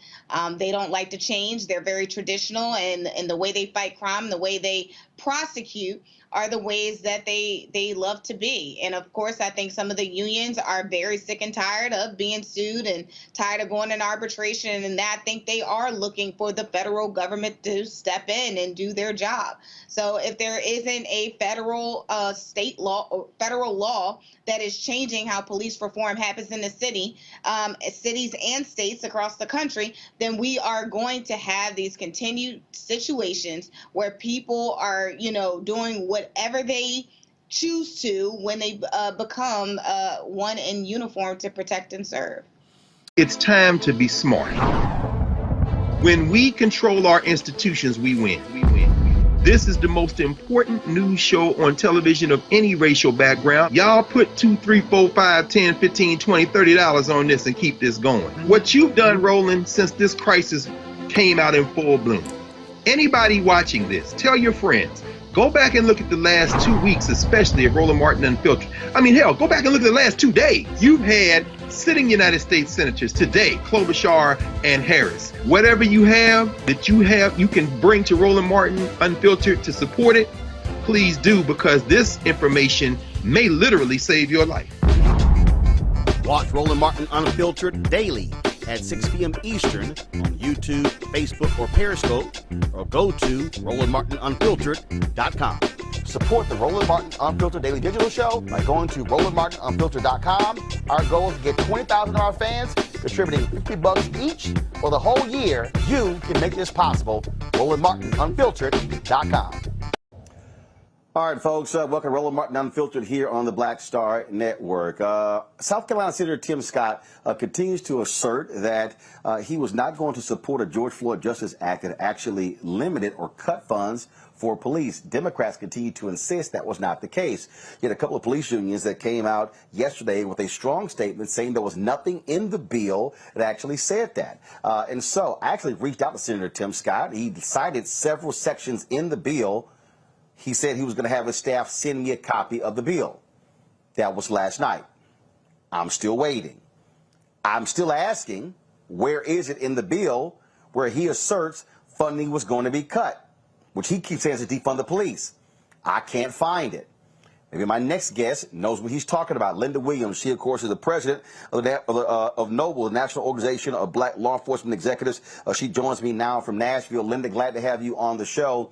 They don't like to change. They're very traditional, and the way they fight crime, the way they prosecute are the ways that they love to be. And of course, I think some of the unions are very sick and tired of being sued and tired of going in arbitration. And I think they are looking for the federal government to step in and do their job. So if there isn't a federal state law or federal law that is changing how police reform happens in the cities and states across the country, then we are going to have these continued situations where people are, doing whatever they choose to when they become one in uniform to protect and serve. It's time to be smart. When we control our institutions, we win. This is the most important news show on television of any racial background. Y'all put $2, $3, $4, $5, $10, $15, $20, $30 on this and keep this going. What you've done, Roland, since this crisis came out in full bloom. Anybody watching this, tell your friends. Go back and look at the last 2 weeks, especially of Roland Martin Unfiltered. I mean, hell, go back and look at the last 2 days. You've had sitting United States senators today, Klobuchar and Harris. Whatever you have that you can bring to Roland Martin Unfiltered to support it, please do, because this information may literally save your life. Watch Roland Martin Unfiltered daily at 6 p.m. Eastern on YouTube, Facebook, or Periscope, or go to RolandMartinUnfiltered.com. Support the Roland Martin Unfiltered Daily Digital Show by going to RolandMartinUnfiltered.com. Our goal is to get 20,000 of our fans contributing $50 each for the whole year. You can make this possible. RolandMartinUnfiltered.com. All right, folks, welcome to Roland Martin Unfiltered here on the Black Star Network. South Carolina Senator Tim Scott continues to assert that he was not going to support a George Floyd Justice Act that actually limited or cut funds for police. Democrats continue to insist that was not the case. You had a couple of police unions that came out yesterday with a strong statement saying there was nothing in the bill that actually said that. And so I actually reached out to Senator Tim Scott. He cited several sections in the bill. He said he was going to have his staff send me a copy of the bill. That was last night. I'm still waiting. I'm still asking, where is it in the bill where he asserts funding was going to be cut, which he keeps saying is to defund the police? I can't find it. Maybe my next guest knows what he's talking about. Linda Williams, she, of course, is the president of NOBLE, the National Organization of Black Law Enforcement Executives. She joins me now from Nashville. Linda, glad to have you on the show.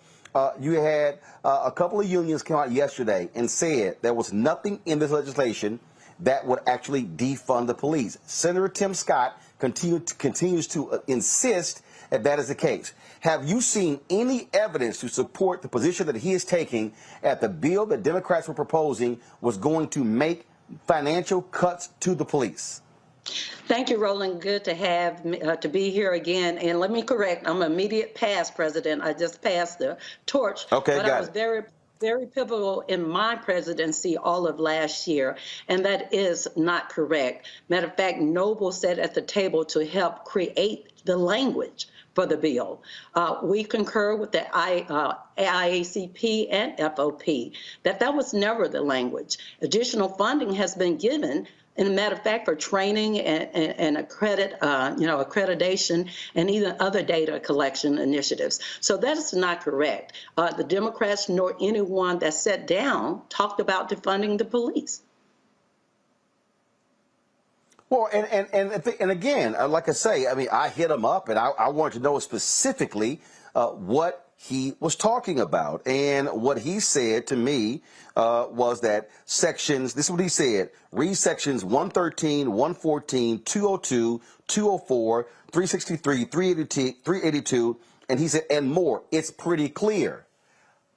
You had a couple of unions come out yesterday and said there was nothing in this legislation that would actually defund the police. Senator Tim Scott continues to insist that that is the case. Have you seen any evidence to support the position that he is taking at the bill that Democrats were proposing was going to make financial cuts to the police? Thank you, Roland. Good to have to be here again. And let me correct, I'm immediate past president. I just passed the torch. Okay, but got I was it. very very pivotal in my presidency all of last year, and that is not correct. Matter of fact, Noble sat at the table to help create the language for the bill. We concur with the IACP and FOP that was never the language. Additional funding has been given, and a matter of fact, for training and accreditation and even other data collection initiatives. So that is not correct. The Democrats nor anyone that sat down talked about defunding the police. Well, and again, like I say, I mean, I hit him up, and I wanted to know specifically what he was talking about. And what he said to me was that sections, this is what he said, read sections 113, 114, 202, 204, 363, 382, and he said, and more. It's pretty clear.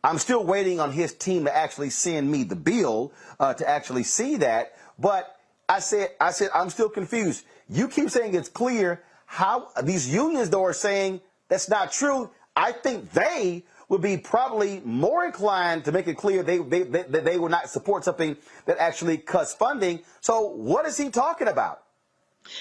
I'm still waiting on his team to actually send me the bill to actually see that, but I said, I'm still confused. You keep saying it's clear. How these unions, though, are saying that's not true. I think they would be probably more inclined to make it clear that they will not support something that actually cuts funding. So what is he talking about?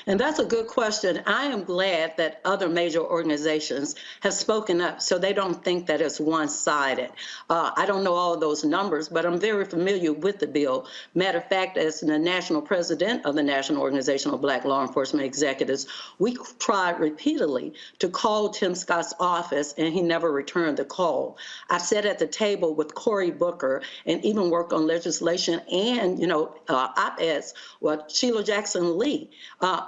And that's a good question. I am glad that other major organizations have spoken up so they don't think that it's one-sided. I don't know all of those numbers, but I'm very familiar with the bill. Matter of fact, as the national president of the National Organization of Black Law Enforcement Executives, we tried repeatedly to call Tim Scott's office, and he never returned the call. I sat at the table with Cory Booker and even worked on legislation and, op-eds with Sheila Jackson Lee.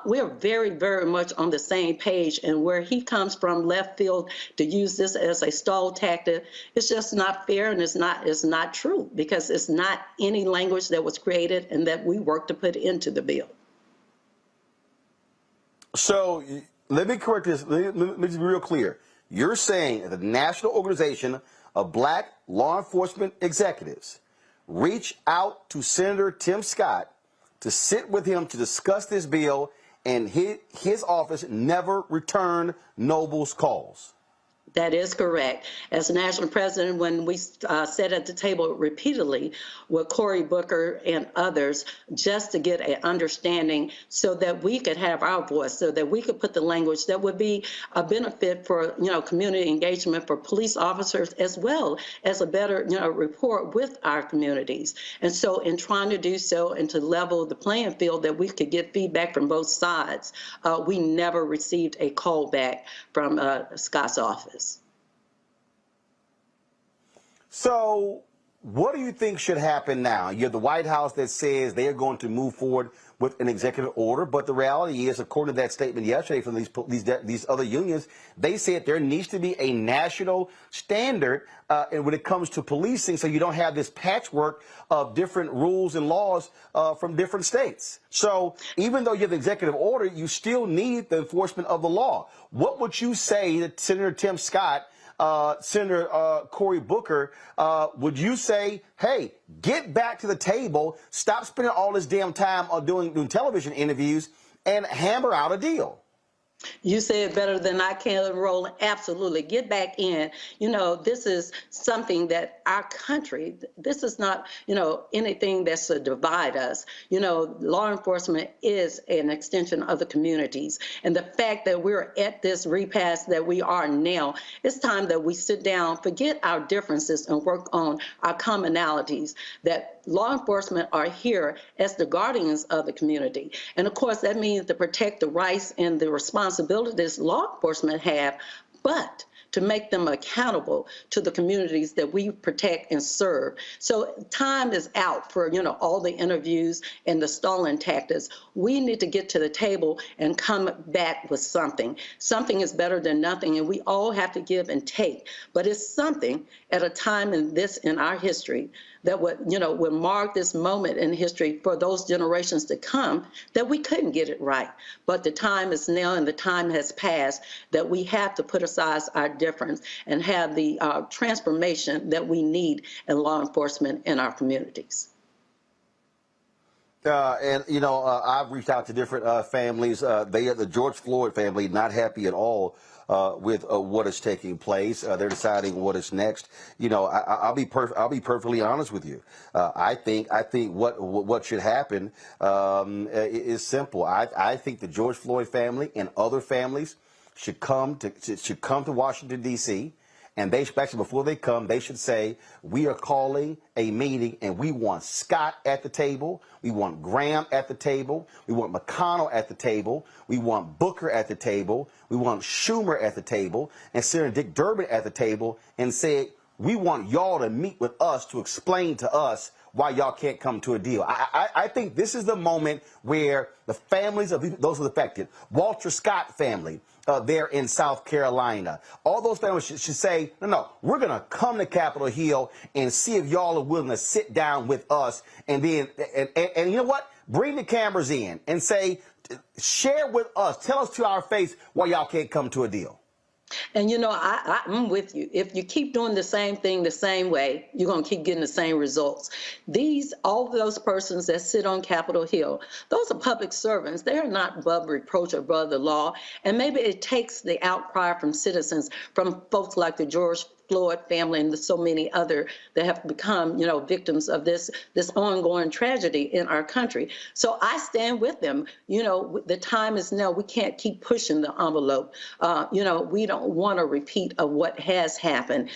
We're very, very much on the same page, and where he comes from left field to use this as a stall tactic, it's just not fair, and it's not true, because it's not any language that was created and that we worked to put into the bill. So let me correct this. Let me just be real clear. You're saying that the National Organization of Black Law Enforcement Executives reach out to Senator Tim Scott to sit with him to discuss this bill, and his office never returned Noble's calls. That is correct. As national president, when we sat at the table repeatedly with Cory Booker and others, just to get an understanding so that we could have our voice, so that we could put the language that would be a benefit for, community engagement for police officers, as well as a better, rapport with our communities. And so in trying to do so and to level the playing field that we could get feedback from both sides, we never received a call back from Scott's office. So what do you think should happen now? You have the White House that says they are going to move forward with an executive order, but the reality is, according to that statement yesterday from these other unions, they said there needs to be a national standard and when it comes to policing, so you don't have this patchwork of different rules and laws from different states. So even though you have the executive order, you still need the enforcement of the law. What would you say to Senator Tim Scott, Senator Cory Booker? Would you say, hey, get back to the table, stop spending all this damn time on doing television interviews, and hammer out a deal? You say it better than I can, Roland. Absolutely. Get back in. This is something that our country, this is not, anything that's to divide us. Law enforcement is an extension of the communities. And the fact that we're at this repass that we are now, it's time that we sit down, forget our differences, and work on our commonalities, that law enforcement are here as the guardians of the community. And of course, that means to protect the rights and the responsibilities law enforcement have, but to make them accountable to the communities that we protect and serve. So time is out for, all the interviews and the stalling tactics. We need to get to the table and come back with something. Something is better than nothing, and we all have to give and take. But it's something at a time in our history that would mark this moment in history for those generations to come, that we couldn't get it right. But the time is now, and the time has passed, that we have to put aside our difference and have the transformation that we need in law enforcement in our communities. And you know, I've reached out to different families. They are the George Floyd family, not happy at all with what is taking place. They're deciding what is next. You know, I'll be perfectly honest with you. I think what should happen is simple. I think the George Floyd family and other families should come to Washington D.C. And they should, actually, before they come, they should say, we are calling a meeting and we want Scott at the table. We want Graham at the table. We want McConnell at the table. We want Booker at the table. We want Schumer at the table and Senator Dick Durbin at the table and say, we want y'all to meet with us to explain to us why y'all can't come to a deal. I think this is the moment where the families of those who are affected, Walter Scott family, there in South Carolina, all those families should say, no, we're going to come to Capitol Hill and see if y'all are willing to sit down with us. And then, and you know what? Bring the cameras in and say, share with us, tell us to our face why y'all can't come to a deal. And, you know, I'm with you. If you keep doing the same thing the same way, you're going to keep getting the same results. All of those persons that sit on Capitol Hill, those are public servants. They are not above reproach or above the law. And maybe it takes the outcry from citizens, from folks like the George Floyd family and so many other that have become, you know, victims of this ongoing tragedy in our country. So I stand with them. You know, the time is now. We can't keep pushing the envelope. You know, we don't want a repeat of what has happened.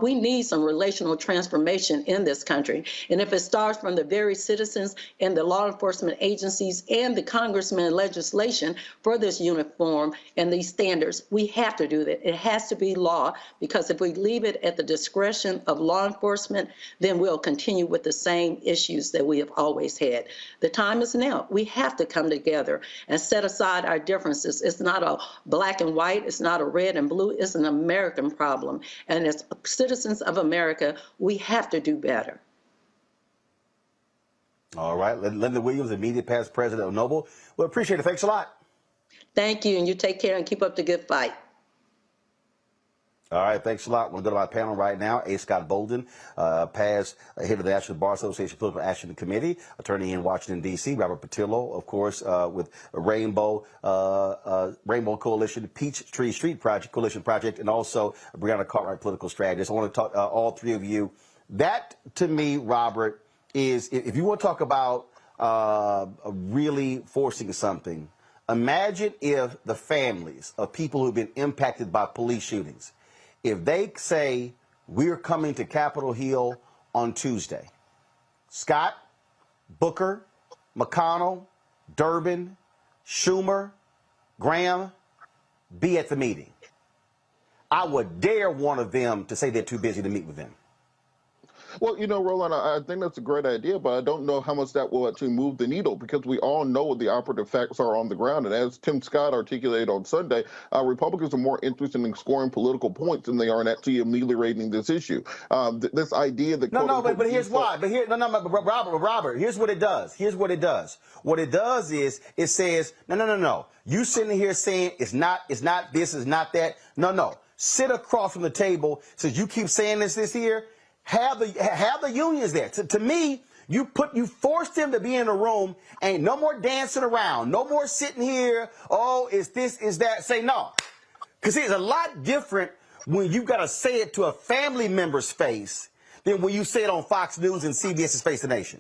We need some relational transformation in this country. And if it starts from the very citizens and the law enforcement agencies and the congressmen and legislation for this uniform and these standards, we have to do that. It has to be law, because if we leave it at the discretion of law enforcement, then we'll continue with the same issues that we have always had. The time is now. We have to come together and set aside our differences. It's not a black and white. It's not a red and blue. It's an American problem. And as citizens of America, we have to do better. All right. Linda Williams, immediate past president of Noble. Well, appreciate it. Thanks a lot. Thank you. And you take care and keep up the good fight. All right, thanks a lot. We're going to go to my panel right now. A. Scott Bolden, past head of the National Bar Association Political Action Committee, attorney in Washington, D.C. Robert Patillo, of course, with Rainbow Coalition, Peachtree Street Project, Coalition Project, and also Breonna Cartwright, political strategist. I want to talk all three of you. That, to me, Robert, is, if you want to talk about really forcing something, imagine if the families of people who've been impacted by police shootings, if they say, we're coming to Capitol Hill on Tuesday, Scott, Booker, McConnell, Durbin, Schumer, Graham, be at the meeting. I would dare one of them to say they're too busy to meet with them. Well, you know, Roland, I think that's a great idea, but I don't know how much that will actually move the needle, because we all know what the operative facts are on the ground. And as Tim Scott articulated on Sunday, Republicans are more interested in scoring political points than they are in actually ameliorating this issue. This idea that but here's why. Robert, here's what it does. Here's what it does. What it does is it says, no. You sitting here saying it's not this, it's not that. No. Sit across from the table. So you keep saying this here. Have the unions there. To me, you forced them to be in a room. Ain't no more dancing around. No more sitting here. Oh, is this, is that? Say no. Because it's a lot different when you got to say it to a family member's face than when you say it on Fox News and CBS's Face the Nation.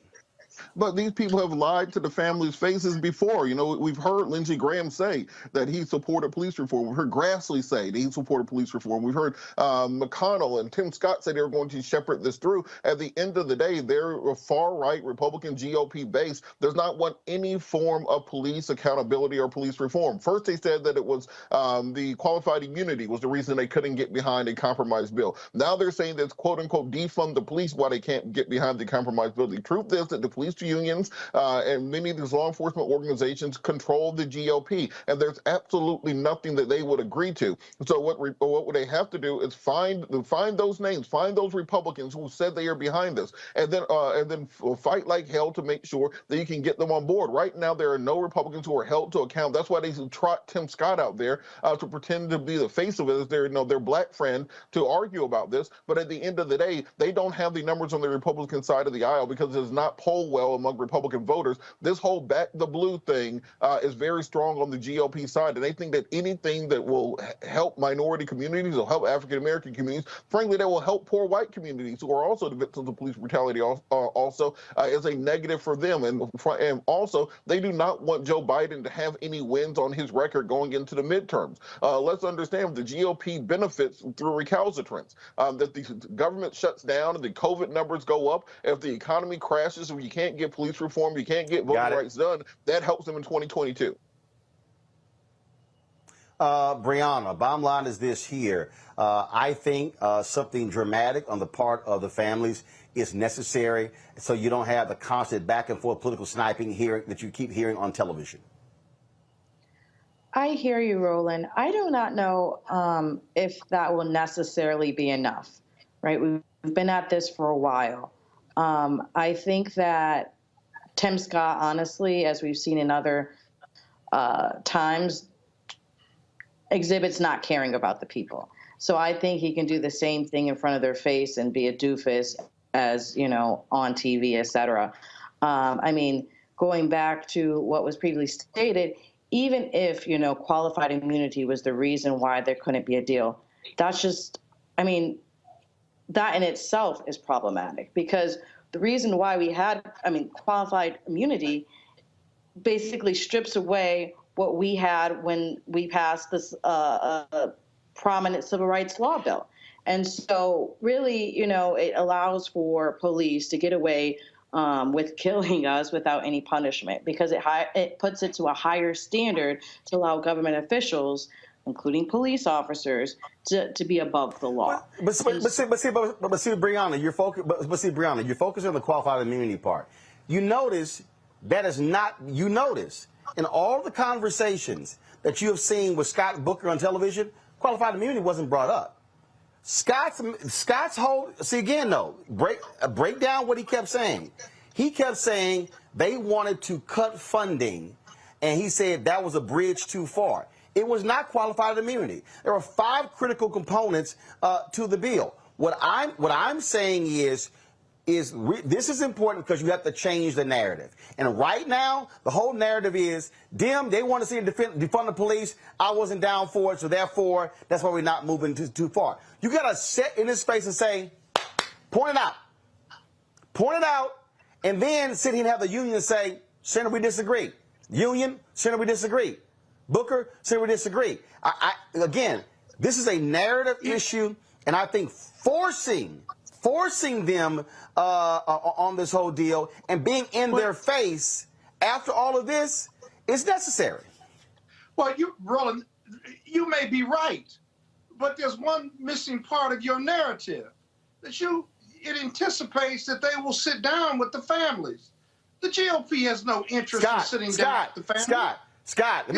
But these people have lied to the families' faces before. You know, we've heard Lindsey Graham say that he supported police reform. We've heard Grassley say that he supported police reform. We've heard McConnell and Tim Scott say they were going to shepherd this through. At the end of the day, they're a far-right Republican GOP base does not want any form of police accountability or police reform. First, they said that it was the qualified immunity was the reason they couldn't get behind a compromise bill. Now they're saying that it's quote-unquote defund the police why they can't get behind the compromise bill. The truth is that the police unions and many of these law enforcement organizations control the GOP, and there's absolutely nothing that they would agree to. So what they have to do is find those names, find those Republicans who said they are behind this, and then fight like hell to make sure that you can get them on board. Right now, there are no Republicans who are held to account. That's why they trot Tim Scott out there to pretend to be the face of it as their black friend to argue about this. But at the end of the day, they don't have the numbers on the Republican side of the aisle because it is not poll well among Republican voters. This whole back the blue thing is very strong on the GOP side, and they think that anything that will help minority communities or help African-American communities, frankly, that will help poor white communities who are also the victims of police brutality also is a negative for them. And also, they do not want Joe Biden to have any wins on his record going into the midterms. Let's understand the GOP benefits through recalcitrance. That the government shuts down and the COVID numbers go up. If the economy crashes, if you can't get police reform, you can't get voting rights done, that helps them in 2022. Brianna, bottom line is this here. I think something dramatic on the part of the families is necessary so you don't have the constant back and forth political sniping here that you keep hearing on television. I hear you, Roland. I do not know if that will necessarily be enough, right? We've been at this for a while. I think that Tim Scott, honestly, as we've seen in other times, exhibits not caring about the people. So I think he can do the same thing in front of their face and be a doofus as, you know, on TV, et cetera. I mean, going back to what was previously stated, even if, you know, qualified immunity was the reason why there couldn't be a deal, that's just, I mean, that in itself is problematic, because the reason why we had, I mean, qualified immunity basically strips away what we had when we passed this prominent civil rights law bill. And so really, you know, it allows for police to get away with killing us without any punishment, because it puts it to a higher standard to allow government officials, including police officers, to be above the law. But see, Brianna, you're focusing on the qualified immunity part. You notice that is not. You notice in all the conversations that you have seen with Scott Booker on television, qualified immunity wasn't brought up. Scott's whole, see again though, break down what he kept saying. He kept saying they wanted to cut funding, and he said that was a bridge too far. It was not qualified immunity. There are 5 critical components to the bill. What I'm saying is this is important because you have to change the narrative. And right now, the whole narrative is, they want to see defund the police. I wasn't down for it, so therefore, that's why we're not moving too far. You got to sit in his face and say, point it out, and then sit here and have the union say, Senator, we disagree. Union, Senator, we disagree. Booker, Senator, we disagree. Again, this is a narrative issue, and I think forcing them on this whole deal and being in their face after all of this is necessary. Well, Roland, you may be right, but there's one missing part of your narrative, that it anticipates that they will sit down with the families. The GOP has no interest in sitting down with the families. Scott, I'm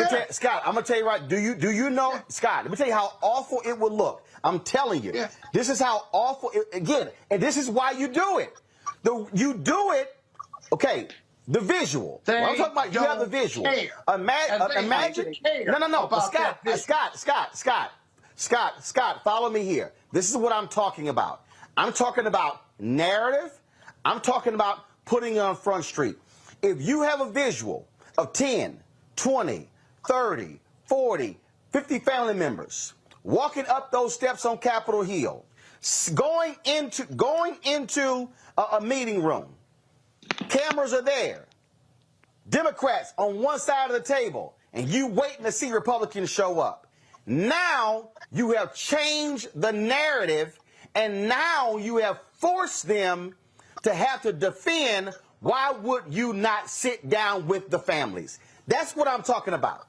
gonna tell you right. Do you know, Scott? Let me tell you how awful it would look. I'm telling you, this is how awful again, and this is why you do it. You do it, okay? The visual. What I'm talking about, you have the visual. Imagine. No. Scott, follow me here. This is what I'm talking about. I'm talking about narrative. I'm talking about putting it on Front Street. If you have a visual of 10, 20, 30, 40, 50 family members walking up those steps on Capitol Hill, going into a meeting room, cameras are there, Democrats on one side of the table, and you waiting to see Republicans show up. Now you have changed the narrative, and now you have forced them to have to defend. Why would you not sit down with the families? That's what I'm talking about.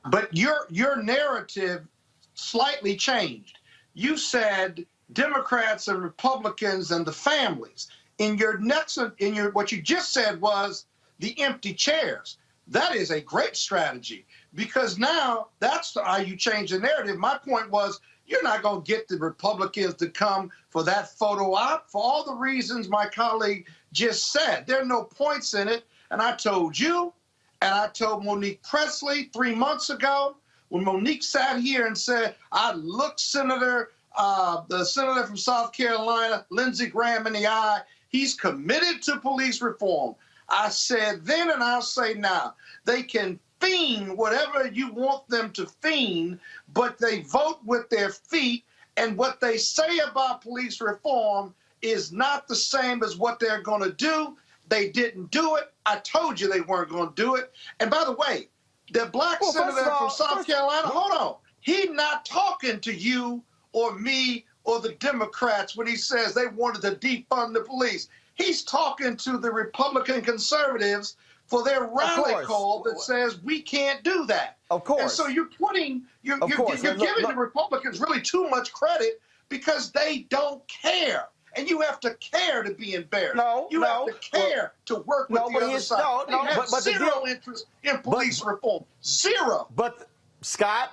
But your narrative slightly changed. You said Democrats and Republicans and the families. What you just said was the empty chairs. That is a great strategy, because now that's how you change the narrative. My point was, you're not going to get the Republicans to come for that photo op for all the reasons my colleague just said. There are no points in it. And I told you, and I told Monique Presley 3 months ago, when Monique sat here and said, I looked the senator from South Carolina, Lindsey Graham, in the eye. He's committed to police reform. I said then and I'll say now, they can fiend whatever you want them to fiend, but they vote with their feet, and what they say about police reform is not the same as what they're going to do. They didn't do it. I told you they weren't going to do it. And by the way, the black senator from South Carolina, hold on. He's not talking to you or me or the Democrats when he says they wanted to defund the police. He's talking to the Republican conservatives for their rally call that says we can't do that. Of course. And so you're giving the Republicans really too much credit because they don't care. And you have to care to be embarrassed. You have to care to work with the other side. They have zero interest in police reform. Zero. But Scott,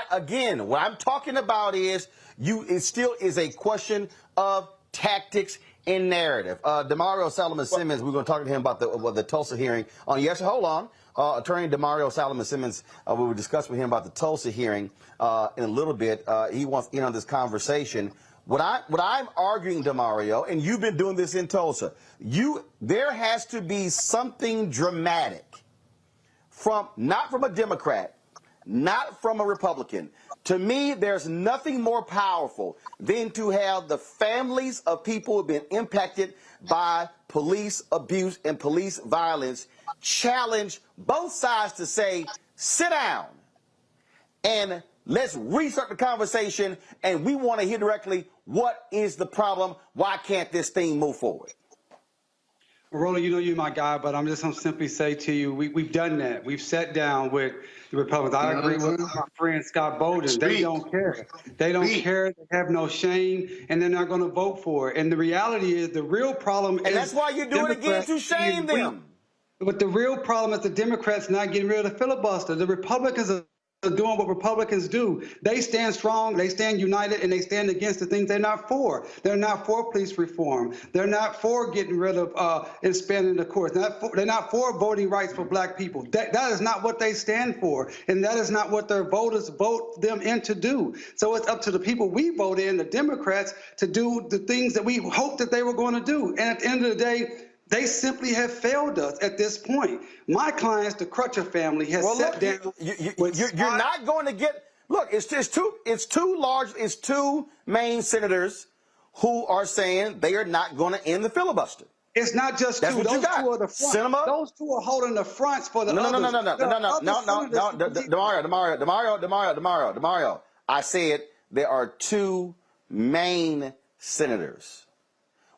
again, what I'm talking about is it still is a question of tactics and narrative. Demario Solomon-Simmons, we're going to talk to him about the Tulsa hearing. Hold on. Attorney Demario Solomon-Simmons, we will discuss with him about the Tulsa hearing in a little bit. He wants in on this conversation. What I'm arguing, Demario, and you've been doing this in Tulsa, there has to be something dramatic not from a Democrat, not from a Republican. To me, there's nothing more powerful than to have the families of people who have been impacted by police abuse and police violence challenge both sides to say, sit down and let's restart the conversation, and we want to hear directly what is the problem. Why can't this thing move forward? Well, Roland, you know you're my guy, but I'm just going to simply say to you, we've done that. We've sat down with the Republicans. I agree with my friend Scott Bolden. They don't care. They don't care. They have no shame, and they're not going to vote for it. And the reality is the real problem is... And that's why you're doing it again, to shame them. But the real problem is the Democrats not getting rid of the filibuster. The Republicans are doing what Republicans do. They stand strong, they stand united, and they stand against the things they're not for. They're not for police reform. They're not for getting rid of expanding the courts. They're not for voting rights for black people. That is not what they stand for, and that is not what their voters vote them in to do. So it's up to the people we vote in, the Democrats, to do the things that we hoped that they were going to do. And at the end of the day, they simply have failed us at this point. My clients, the Crutcher family, has sat down. You're not going to get. Look, it's two main senators who are saying they are not going to end the filibuster. It's not just two. Those two are the front. Those two are holding the fronts for the others. Demario. I said there are two main senators.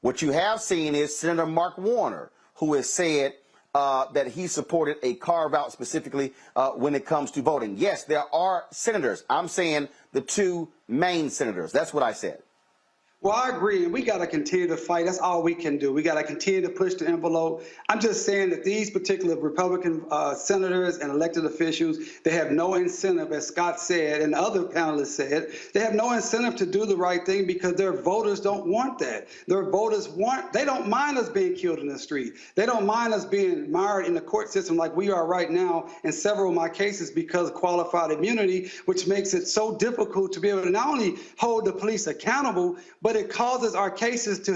What you have seen is Senator Mark Warner, who has said that he supported a carve-out specifically when it comes to voting. Yes, there are senators. I'm saying the two main senators. That's what I said. Well, I agree, and we got to continue to fight. That's all we can do. We got to continue to push the envelope. I'm just saying that these particular Republican senators and elected officials, they have no incentive, as Scott said and other panelists said, they have no incentive to do the right thing because their voters don't want that. Their voters they don't mind us being killed in the street. They don't mind us being mired in the court system like we are right now in several of my cases because of qualified immunity, which makes it so difficult to be able to not only hold the police accountable, but it causes our cases to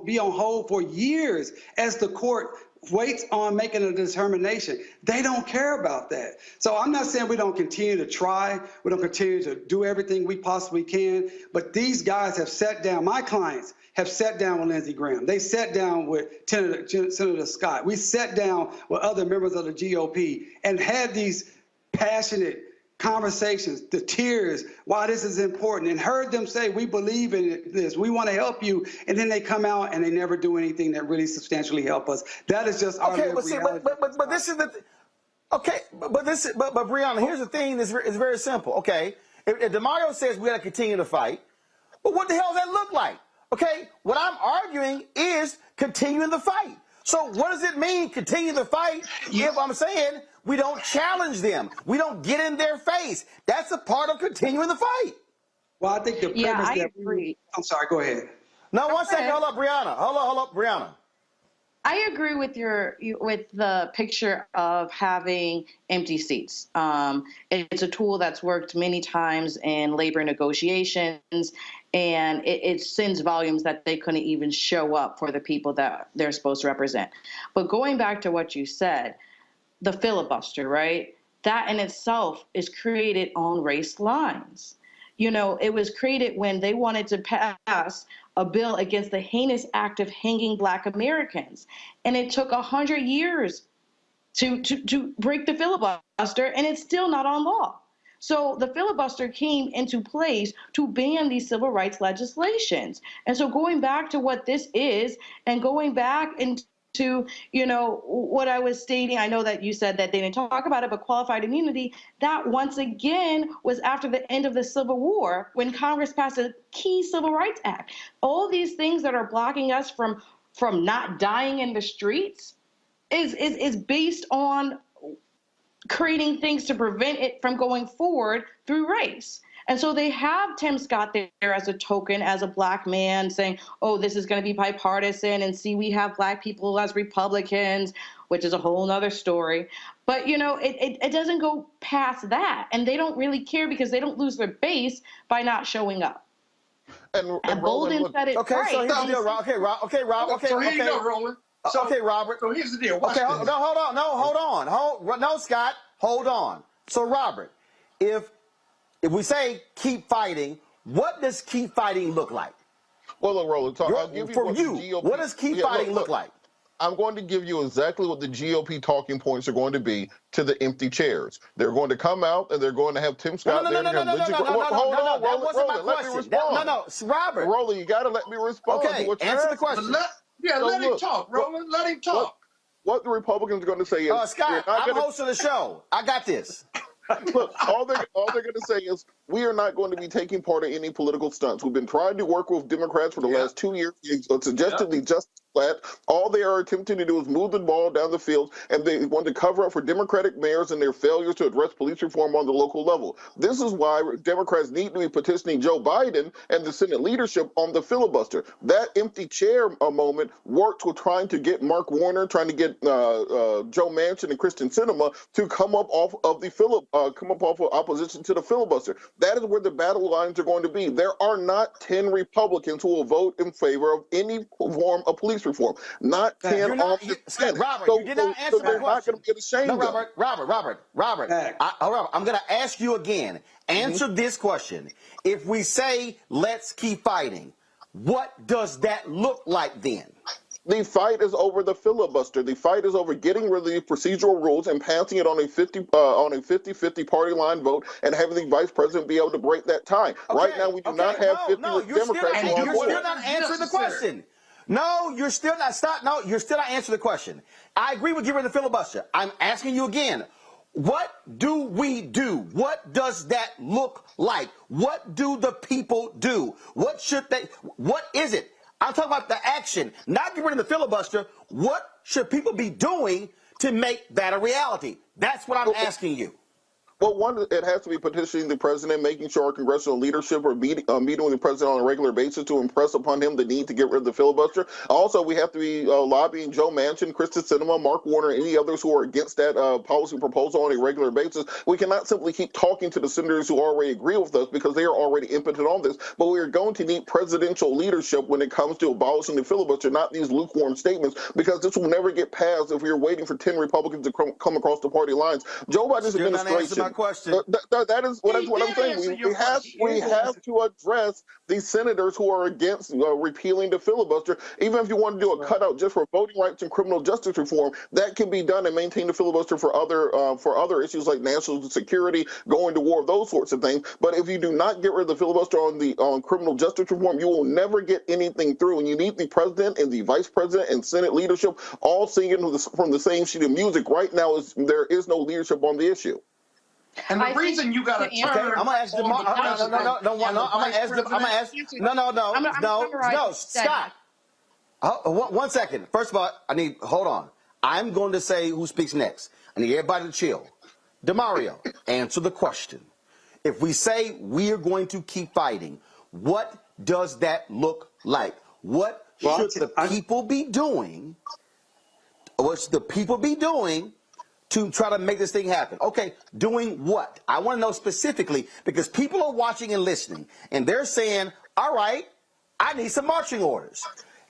be on hold for years as the court waits on making a determination. They don't care about that. So I'm not saying we don't continue to try, we don't continue to do everything we possibly can, but these guys have sat down, my clients have sat down with Lindsey Graham. They sat down with Senator Scott. We sat down with other members of the GOP and had these passionate conversations, the tears, why this is important, and heard them say, we believe in this, we want to help you, and then they come out and they never do anything that really substantially help us. That is just our reality. But this is the but Breonna, here's the thing, it's very simple. Okay, if Demario says we got to continue to fight, but what the hell does that look like? Okay, what I'm arguing is continuing the fight. So what does it mean, continue the fight, if I'm saying we don't challenge them, we don't get in their face? That's a part of continuing the fight. Well, I think the premise that agree. I'm sorry, go ahead. No, one second, hold up, Breonna. Hold up, Breonna. I agree with with the picture of having empty seats. It's a tool that's worked many times in labor negotiations, and it sends volumes that they couldn't even show up for the people that they're supposed to represent. But going back to what you said, the filibuster, right? That in itself is created on race lines. You know, it was created when they wanted to pass a bill against the heinous act of hanging Black Americans. And it took 100 years to break the filibuster, and it's still not on law. So the filibuster came into place to ban these civil rights legislations. And so going back to what this is, and going back into, you know, what I was stating, I know that you said that they didn't talk about it, but qualified immunity, that once again was after the end of the Civil War when Congress passed a key Civil Rights Act. All these things that are blocking us from not dying in the streets is based on creating things to prevent it from going forward through race. And so they have Tim Scott there as a token, as a Black man, saying, oh, this is going to be bipartisan, and see, we have Black people as Republicans, which is a whole nother story. But, you know, it doesn't go past that. And they don't really care because they don't lose their base by not showing up. And Bolden said it okay, right. so here's the deal, Rob. Okay, Rob. So here you go, Roland. So, okay, Robert. So here's the deal. Watch okay, this. no, hold on. No, Scott, hold on. So, Robert, if we say keep fighting, what does keep fighting look like? Well, look, Roland, I'll give you for what you. the GOP, What does keep fighting look like? I'm going to give you exactly what the GOP talking points are going to be to the empty chairs. They're going to come out and they're going to have Tim Scott there. No, that wasn't my question. No, Robert. Roland, you got to let me respond. Okay, answer the question. Let him talk, Roland. Let him talk. What the Republicans are going to say is, Scott, I'm hosting the show. I got this. Look, all they're going to say is we are not going to be taking part in any political stunts. We've been trying to work with Democrats for the last 2 years. Suggested the Justice flat. All they are attempting to do is move the ball down the field, and they want to cover up for Democratic mayors and their failures to address police reform on the local level. This is why Democrats need to be petitioning Joe Biden and the Senate leadership on the filibuster. That empty chair moment worked with trying to get Mark Warner, trying to get Joe Manchin and Kristen Sinema to come up off of opposition to the filibuster. That is where the battle lines are going to be. There are not 10 Republicans who will vote in favor of any form of police reform. Not 10 off the Senate. Robert, you did not answer my question. Not going to get ashamed of. Robert, I'm going to ask you again. Answer this question. If we say let's keep fighting, what does that look like then? The fight is over the filibuster. The fight is over getting rid of the procedural rules and passing it on a 50-50 party line vote and having the vice president be able to break that tie. Right now, we do not have 50 Democrats who are You're still not answering the question. No, you're still not. Stop. No, you're still not answering the question. I agree with getting rid of the filibuster. I'm asking you again. What do we do? What does that look like? What do the people do? What is it? I'm talking about the action, not getting rid of the filibuster. What should people be doing to make that a reality? That's what I'm asking you. Well, one, it has to be petitioning the president, making sure our congressional leadership are meeting with the president on a regular basis to impress upon him the need to get rid of the filibuster. Also, we have to be lobbying Joe Manchin, Kristen Sinema, Mark Warner, any others who are against that policy proposal on a regular basis. We cannot simply keep talking to the senators who already agree with us because they are already impotent on this. But we are going to need presidential leadership when it comes to abolishing the filibuster, not these lukewarm statements, because this will never get passed if we're waiting for 10 Republicans to come across the party lines. Joe Biden's administration. Question. That is what I'm saying. We have to address these senators who are against repealing the filibuster. Even if you want to do a cutout just for voting rights and criminal justice reform, that can be done and maintain the filibuster for other issues like national security, going to war, those sorts of things. But if you do not get rid of the filibuster on criminal justice reform, you will never get anything through. And you need the president and the vice president and Senate leadership all singing from the same sheet of music. Right now, there is no leadership on the issue. And the reason you got to turn. Okay, I'm gonna ask you. No, Scott. One second. First of all, hold on. I'm going to say who speaks next. I need everybody to chill. DeMario, answer the question. If we say we are going to keep fighting, what does that look like? What should the people be doing what should the people be doing to try to make this thing happen? Okay, doing what? I want to know specifically, because people are watching and listening, and they're saying, all right, I need some marching orders.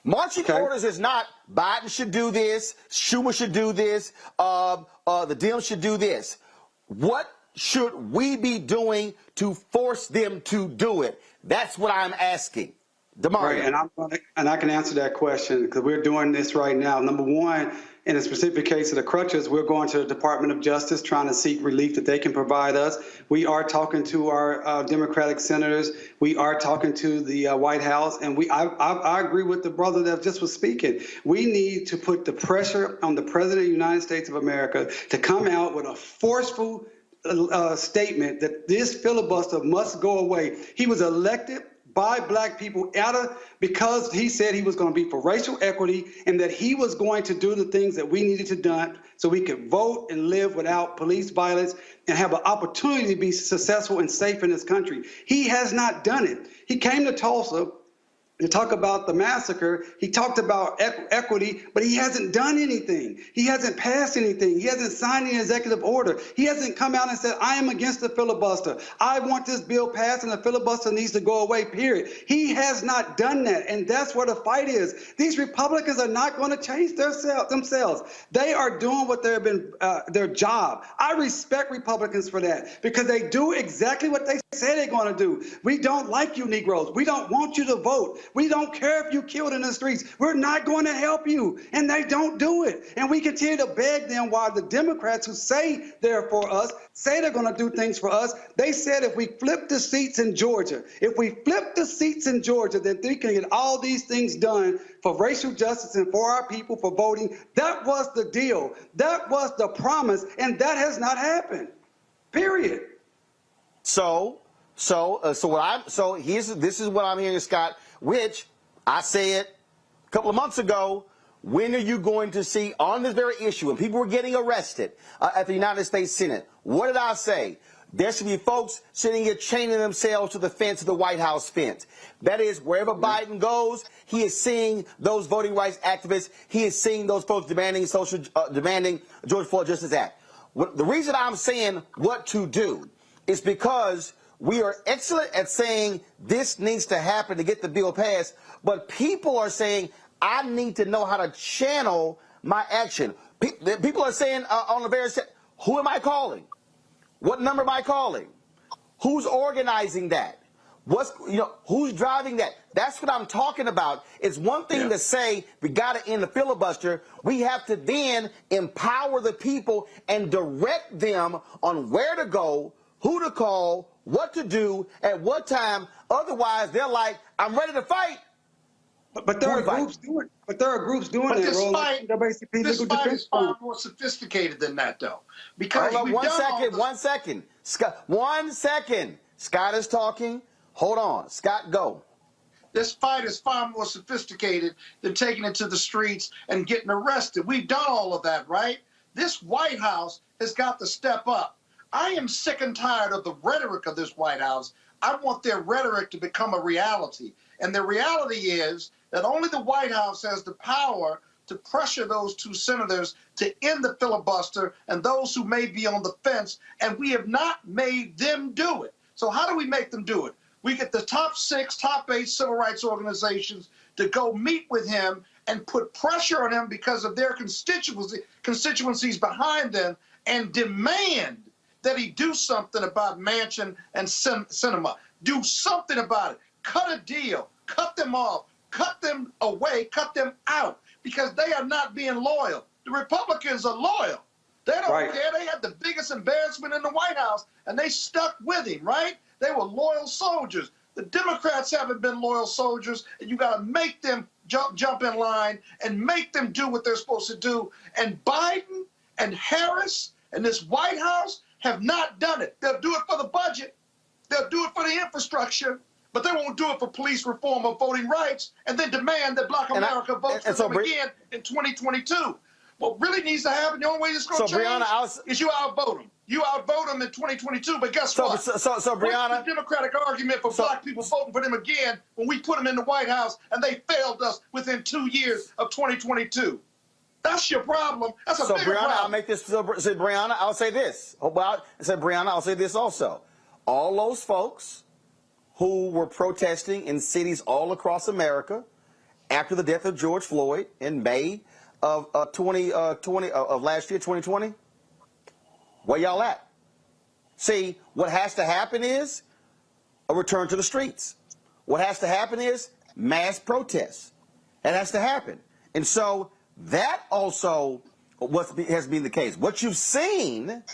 Marching orders is not Biden should do this, Schumer should do this, the Dems should do this. What should we be doing to force them to do it? That's what I'm asking. DeMario. Right, and I can answer that question because we're doing this right now. Number one, in a specific case of the crutches, we're going to the Department of Justice trying to seek relief that they can provide us. We are talking to our Democratic senators. We are talking to the White House, and I agree with the brother that just was speaking. We need to put the pressure on the President of the United States of America to come out with a forceful statement that this filibuster must go away. He was elected by black people because he said he was going to be for racial equity and that he was going to do the things that we needed to do so we could vote and live without police violence and have an opportunity to be successful and safe in this country. He has not done it. He came to Tulsa to talk about the massacre. He talked about equity, but he hasn't done anything. He hasn't passed anything. He hasn't signed an executive order. He hasn't come out and said, I am against the filibuster. I want this bill passed and the filibuster needs to go away, period. He has not done that, and that's where the fight is. These Republicans are not going to change themselves. They are doing what they've been their job. I respect Republicans for that because they do exactly what they say they're going to do. We don't like you Negroes. We don't want you to vote. We don't care if you killed in the streets. We're not going to help you. And they don't do it. And we continue to beg them while the Democrats who say they're for us, say they're going to do things for us. They said if we flip the seats in Georgia, then we can get all these things done for racial justice and for our people for voting. That was the deal. That was the promise. And that has not happened. Period. This is what I'm hearing, Scott, which I said a couple of months ago. When are you going to see on this very issue, when people were getting arrested at the United States Senate? What did I say? There should be folks sitting here chaining themselves to the fence of the White House fence. That is, wherever Biden goes, he is seeing those voting rights activists. He is seeing those folks demanding George Floyd Justice Act. The reason I'm saying what to do is because we are excellent at saying this needs to happen to get the bill passed, but people are saying, I need to know how to channel my action. People are saying on the various, who am I calling? What number am I calling? Who's organizing that? Who's driving that? That's what I'm talking about. It's one thing to say we got to end the filibuster. We have to then empower the people and direct them on where to go, who to call, what to do, at what time. Otherwise, they're like, I'm ready to fight. But there are groups doing it. But there are groups doing it. This fight is far more sophisticated than that, though. Because one second. Scott, 1 second. Scott is talking. Hold on. Scott, go. This fight is far more sophisticated than taking it to the streets and getting arrested. We've done all of that, right? This White House has got to step up. I am sick and tired of the rhetoric of this White House. I want their rhetoric to become a reality. And the reality is that only the White House has the power to pressure those two senators to end the filibuster and those who may be on the fence, and we have not made them do it. So how do we make them do it? We get the top 6, top 8 civil rights organizations to go meet with him and put pressure on him because of their constituencies behind them and demand that he do something about Manchin and Sinema. Do something about it. Cut a deal. Cut them off. Cut them away. Cut them out because they are not being loyal. The Republicans are loyal. They don't care. They had the biggest embarrassment in the White House, and they stuck with him, right? They were loyal soldiers. The Democrats haven't been loyal soldiers, and you got to make them jump in line and make them do what they're supposed to do. And Biden and Harris and this White House have not done it. They'll do it for the budget. They'll do it for the infrastructure, but they won't do it for police reform or voting rights and then demand that Black America votes for them again in 2022. What really needs to happen, the only way it's going to change is you outvote them. You outvote them in 2022, but guess what? So Brianna, what's the Democratic argument for Black people voting for them again when we put them in the White House and they failed us within 2 years of 2022? That's your problem. That's a So, bigger Brianna, problem. I'll make this. So, Brianna, I'll say this. Brianna, I'll say this also. All those folks who were protesting in cities all across America after the death of George Floyd in May of 2020 of last year, 2020, where y'all at? See, what has to happen is a return to the streets. What has to happen is mass protests. That has to happen. And so that also has been the case. What you've seen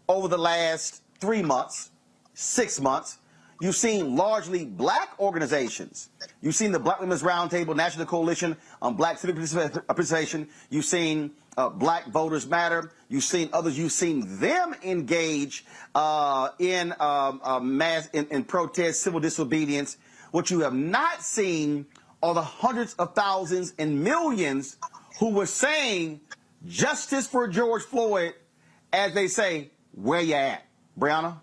over the last 3 months, 6 months, you've seen largely black organizations. You've seen the Black Women's Roundtable, National Coalition on Black Civic Participation. You've seen Black Voters Matter. You've seen others. You've seen them engage in protest, civil disobedience. What you have not seen are the hundreds of thousands and millions who were saying justice for George Floyd, as they say, where you at? Brianna?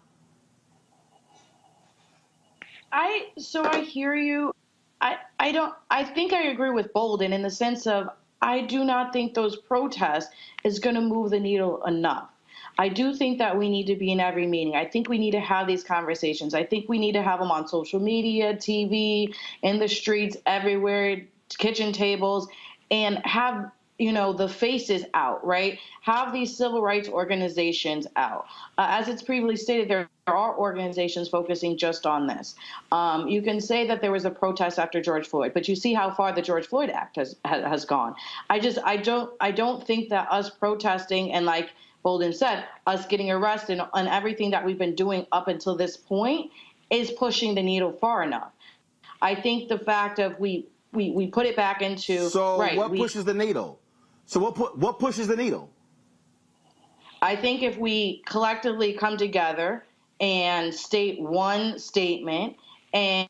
I hear you. I think I agree with Bolden in the sense of I do not think those protests is going to move the needle enough. I do think that we need to be in every meeting. I think we need to have these conversations. I think we need to have them on social media, TV, in the streets, everywhere, kitchen tables, and have, the faces out, right? Have these civil rights organizations out. As it's previously stated, there are organizations focusing just on this. You can say that there was a protest after George Floyd, but you see how far the George Floyd Act has gone. I don't think that us protesting and, like Bolden said, us getting arrested and everything that we've been doing up until this point is pushing the needle far enough. I think the fact of we put it back into what pushes the needle? So what pushes the needle? I think if we collectively come together and state one statement and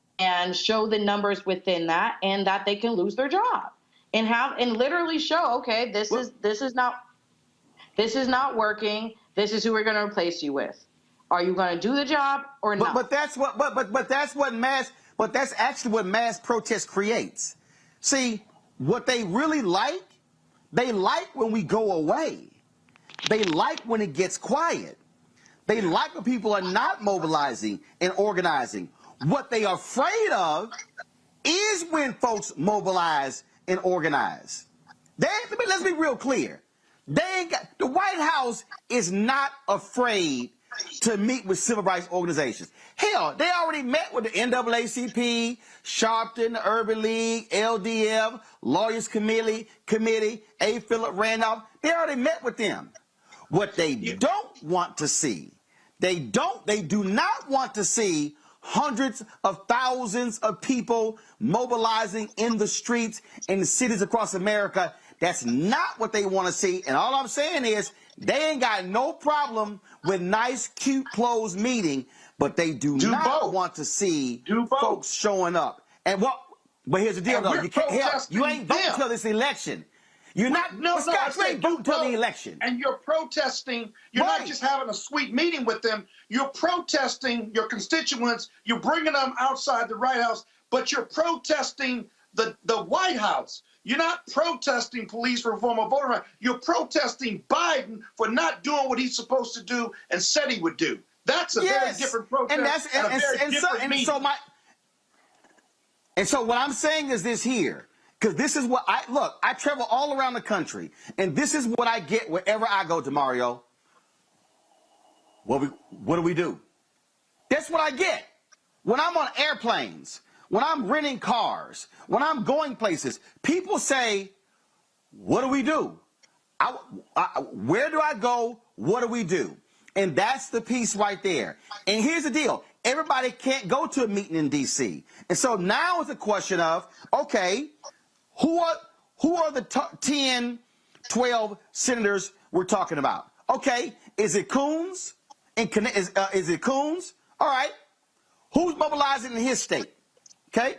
show the numbers within that, and that they can lose their job, and literally show, okay, this is not working. This is who we're going to replace you with. Are you going to do the job or not? But that's actually what mass protest creates. See, what they really like, they like when we go away. They like when it gets quiet. They like when people are not mobilizing and organizing. What they are afraid of is when folks mobilize and organize. Let's be real clear. The White House is not afraid to meet with civil rights organizations. Hell, they already met with the NAACP, Sharpton, the Urban League, LDF, Lawyers Committee, A. Philip Randolph. They already met with them. What they don't want to see, they do not want to see hundreds of thousands of people mobilizing in the streets in the cities across America. That's not what they want to see. And all I'm saying is they ain't got no problem with nice, cute clothes meeting, but they do not want to see folks showing up. And but here's the deal, though. You ain't voting until this election. You're not. You ain't voting until the election. And you're protesting. You're not just having a sweet meeting with them. You're protesting your constituents. You're bringing them outside the White House, but you're protesting the White House. You're not protesting police reform or voter rights. You're protesting Biden for not doing what he's supposed to do and said he would do. That's a very different protest and a very different meeting. And so what I'm saying is this here, because this is what I travel all around the country, and this is what I get wherever I go, DeMario. What do we do? That's what I get. When I'm on airplanes, when I'm renting cars, when I'm going places, people say, what do we do? Where do I go? What do we do? And that's the piece right there. And here's the deal. Everybody can't go to a meeting in D.C. And so now it's a question of, okay, who are the 10, 12 senators we're talking about? Okay, is it Coons? Is it Coons? All right. Who's mobilizing in his state? Okay?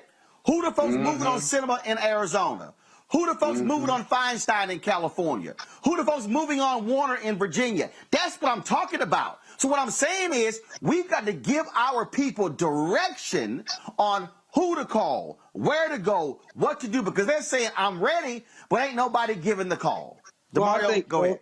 Who the folks moving on Cinema in Arizona? Who the folks moving on Feinstein in California? Who the folks moving on Warner in Virginia? That's what I'm talking about. So what I'm saying is we've got to give our people direction on who to call, where to go, what to do, because they're saying, I'm ready, but ain't nobody giving the call. DeMario, go ahead.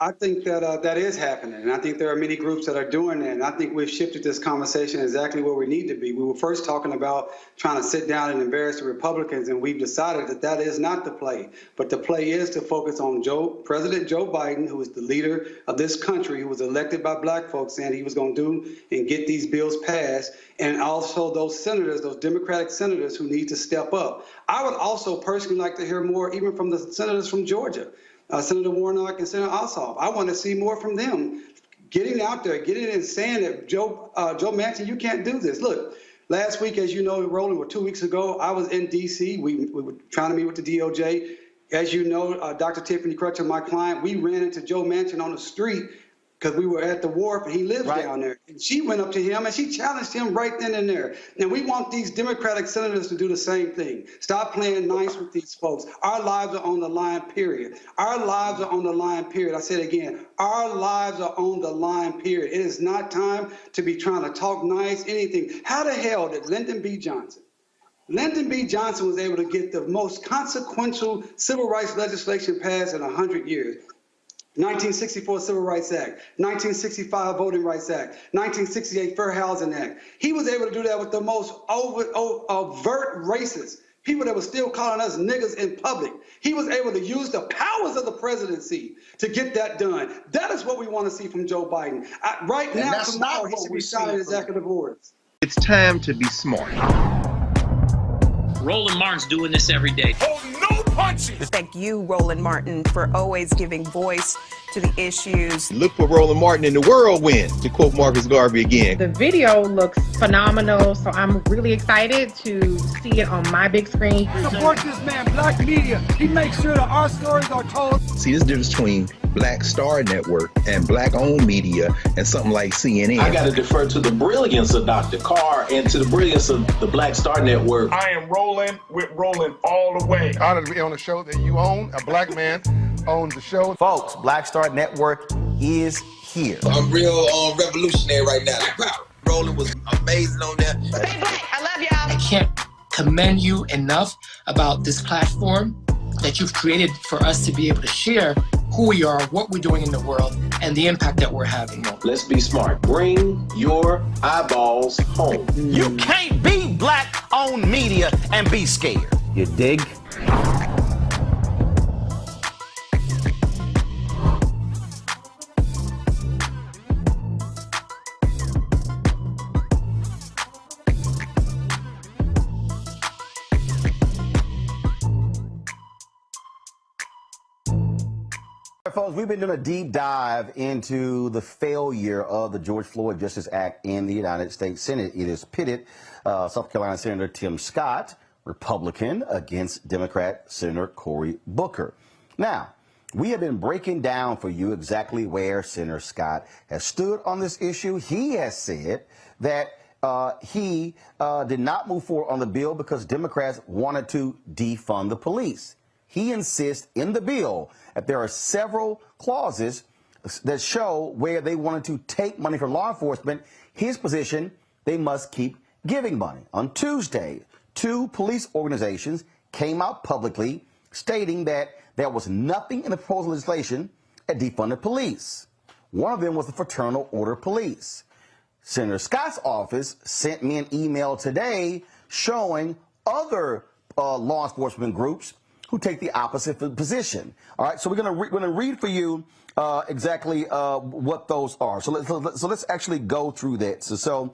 I think that that is happening, and I think there are many groups that are doing that. And I think we've shifted this conversation exactly where we need to be. We were first talking about trying to sit down and embarrass the Republicans, and we've decided that that is not the play. But the play is to focus on President Joe Biden, who is the leader of this country, who was elected by black folks, saying he was going to do and get these bills passed, and also those senators, those Democratic senators who need to step up. I would also personally like to hear more, even from the senators from Georgia. Senator Warnock and Senator Ossoff. I want to see more from them, getting out there, getting in and saying that Joe Manchin, you can't do this. Look, last week, as you know, Roland, or 2 weeks ago, I was in D.C. We were trying to meet with the DOJ. As you know, Dr. Tiffany Crutcher, my client, we ran into Joe Manchin on the street because we were at the wharf and he lives down there. And she went up to him and she challenged him right then and there. And we want these Democratic senators to do the same thing. Stop playing nice with these folks. Our lives are on the line, period. Our lives are on the line, period. I said it again, our lives are on the line, period. It is not time to be trying to talk nice, anything. How the hell did Lyndon B. Johnson was able to get the most consequential civil rights legislation passed in 100 years? 1964 Civil Rights Act, 1965 Voting Rights Act, 1968 Fair Housing Act. He was able to do that with the most overt racists, people that were still calling us niggas in public. He was able to use the powers of the presidency to get that done. That is what we want to see from Joe Biden. Right now, tomorrow, he should be signing executive orders. It's time to be smart. Roland Martin's doing this every day. Oh, no punches! Thank you, Roland Martin, for always giving voice to the issues. Look for Roland Martin in the whirlwind, to quote Marcus Garvey again. The video looks phenomenal, so I'm really excited to see it on my big screen. Support this man, Black Media. He makes sure that our stories are told. See, this difference between Black Star Network and Black-owned media and something like CNN. I got to defer to the brilliance of Dr. Carr and to the brilliance of the Black Star Network. I am rolling with Roland all the way. Honored to be on a show that you own. A black man owns the show. Folks, Black Star Network is here. I'm real revolutionary right now. Roland was amazing on there. Stay black. I love y'all. I can't commend you enough about this platform that you've created for us to be able to share who we are, what we're doing in the world, and the impact that we're having. Let's be smart. Bring your eyeballs home. You can't be black-owned media and be scared. You dig? Folks, we've been doing a deep dive into the failure of the George Floyd Justice Act in the United States Senate. It has pitted South Carolina Senator Tim Scott, Republican, against Democrat Senator Cory Booker. Now, we have been breaking down for you exactly where Senator Scott has stood on this issue. He has said that he did not move forward on the bill because Democrats wanted to defund the police. He insists in the bill that there are several clauses that show where they wanted to take money from law enforcement. His position, they must keep giving money. On Tuesday, 2 police organizations came out publicly stating that there was nothing in the proposed legislation that defunded police. One of them was the Fraternal Order Police. Senator Scott's office sent me an email today showing other law enforcement groups who take the opposite position. All right, so we're going to read for you exactly what those are. So let's actually go through that. So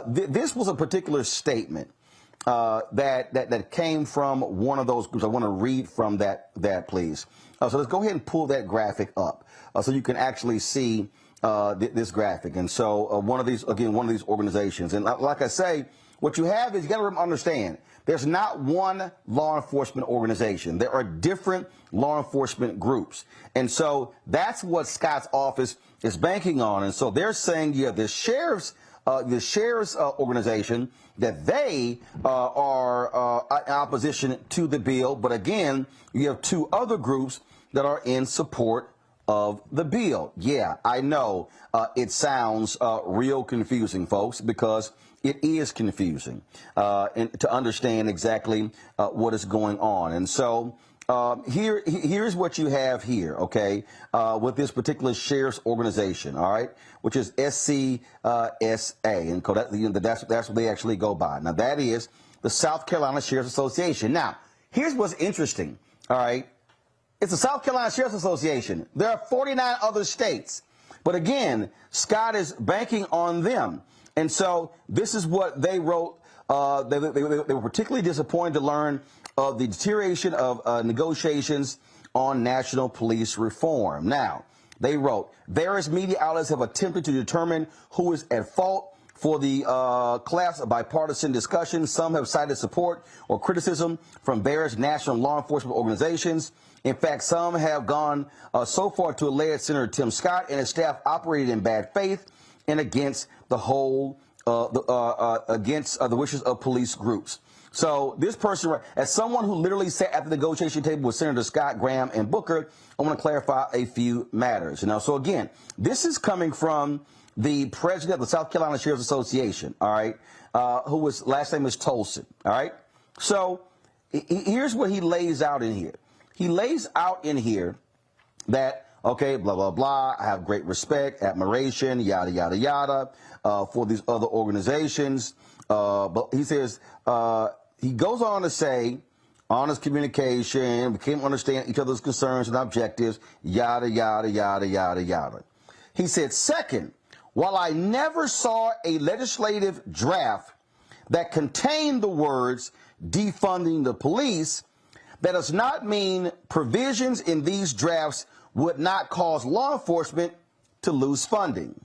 this was a particular statement that came from one of those groups. I want to read from that please. So let's go ahead and pull that graphic up so you can actually see this graphic. And so one of these organizations, and like I say, what you have is you got to understand. There's not one law enforcement organization. There are different law enforcement groups. And so that's what Scott's office is banking on. And so they're saying, yeah, the sheriff's organization, that they are in opposition to the bill. But again, you have 2 other groups that are in support of the bill. Yeah, I know it sounds real confusing, folks, because it is confusing and to understand exactly what is going on. And so Here's what you have here, okay, with this particular sheriff's organization, all right, which is SCSA, and that's what they actually go by. Now, that is the South Carolina Sheriff's Association. Now, here's what's interesting, all right. It's the South Carolina Sheriff's Association. There are 49 other states. But again, Scott is banking on them. And so this is what they wrote. They were particularly disappointed to learn of the deterioration of negotiations on national police reform. Now, they wrote, various media outlets have attempted to determine who is at fault for the collapse of bipartisan discussion. Some have cited support or criticism from various national law enforcement organizations. In fact, some have gone so far to allege Senator Tim Scott and his staff operated in bad faith and against the whole, against the wishes of police groups. So this person, as someone who literally sat at the negotiation table with Senator Scott, Graham, and Booker, I want to clarify a few matters. So again, this is coming from the president of the South Carolina Sheriff's Association, all right, whose last name is Tolson, all right? So here's what he lays out in here. He lays out in here that, okay, blah, blah, blah, I have great respect, admiration, yada, yada, yada, for these other organizations. But he says, he goes on to say, honest communication, we can't understand each other's concerns and objectives, yada, yada, yada, yada, yada. He said, second, while I never saw a legislative draft that contained the words defunding the police, that does not mean provisions in these drafts would not cause law enforcement to lose funding.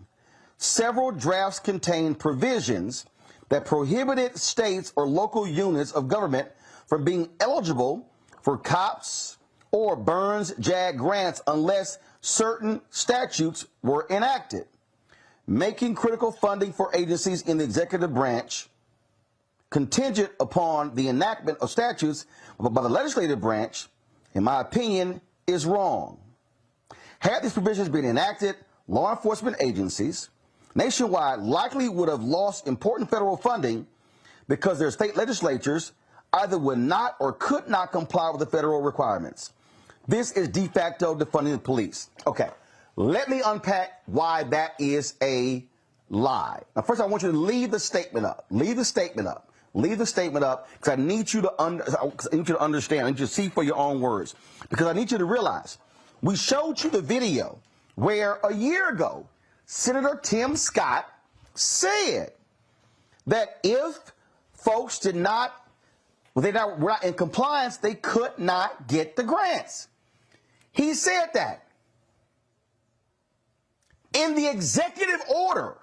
Several drafts contain provisions that prohibited states or local units of government from being eligible for COPS or Burns JAG grants unless certain statutes were enacted, making critical funding for agencies in the executive branch contingent upon the enactment of statutes by the legislative branch, in my opinion, is wrong. Had these provisions been enacted, law enforcement agencies nationwide likely would have lost important federal funding because their state legislatures either would not or could not comply with the federal requirements. This is de facto defunding the police. Okay, let me unpack why that is a lie. Now, first, I want you to leave the statement up. Leave the statement up. Leave the statement up because I need you to understand. I need you to see for your own words because I need you to realize we showed you the video where a year ago Senator Tim Scott said that if folks were not in compliance, they could not get the grants. He said that in the executive order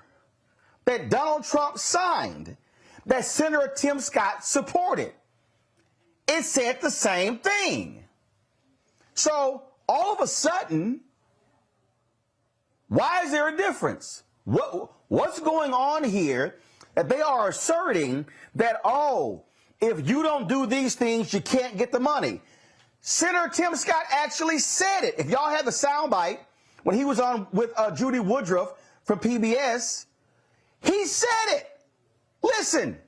that Donald Trump signed, that Senator Tim Scott supported. It said the same thing. So all of a sudden, why is there a difference? What's going on here that they are asserting that, oh, if you don't do these things, you can't get the money? Senator Tim Scott actually said it. If y'all had the soundbite when he was on with Judy Woodruff from PBS, he said it. Listen.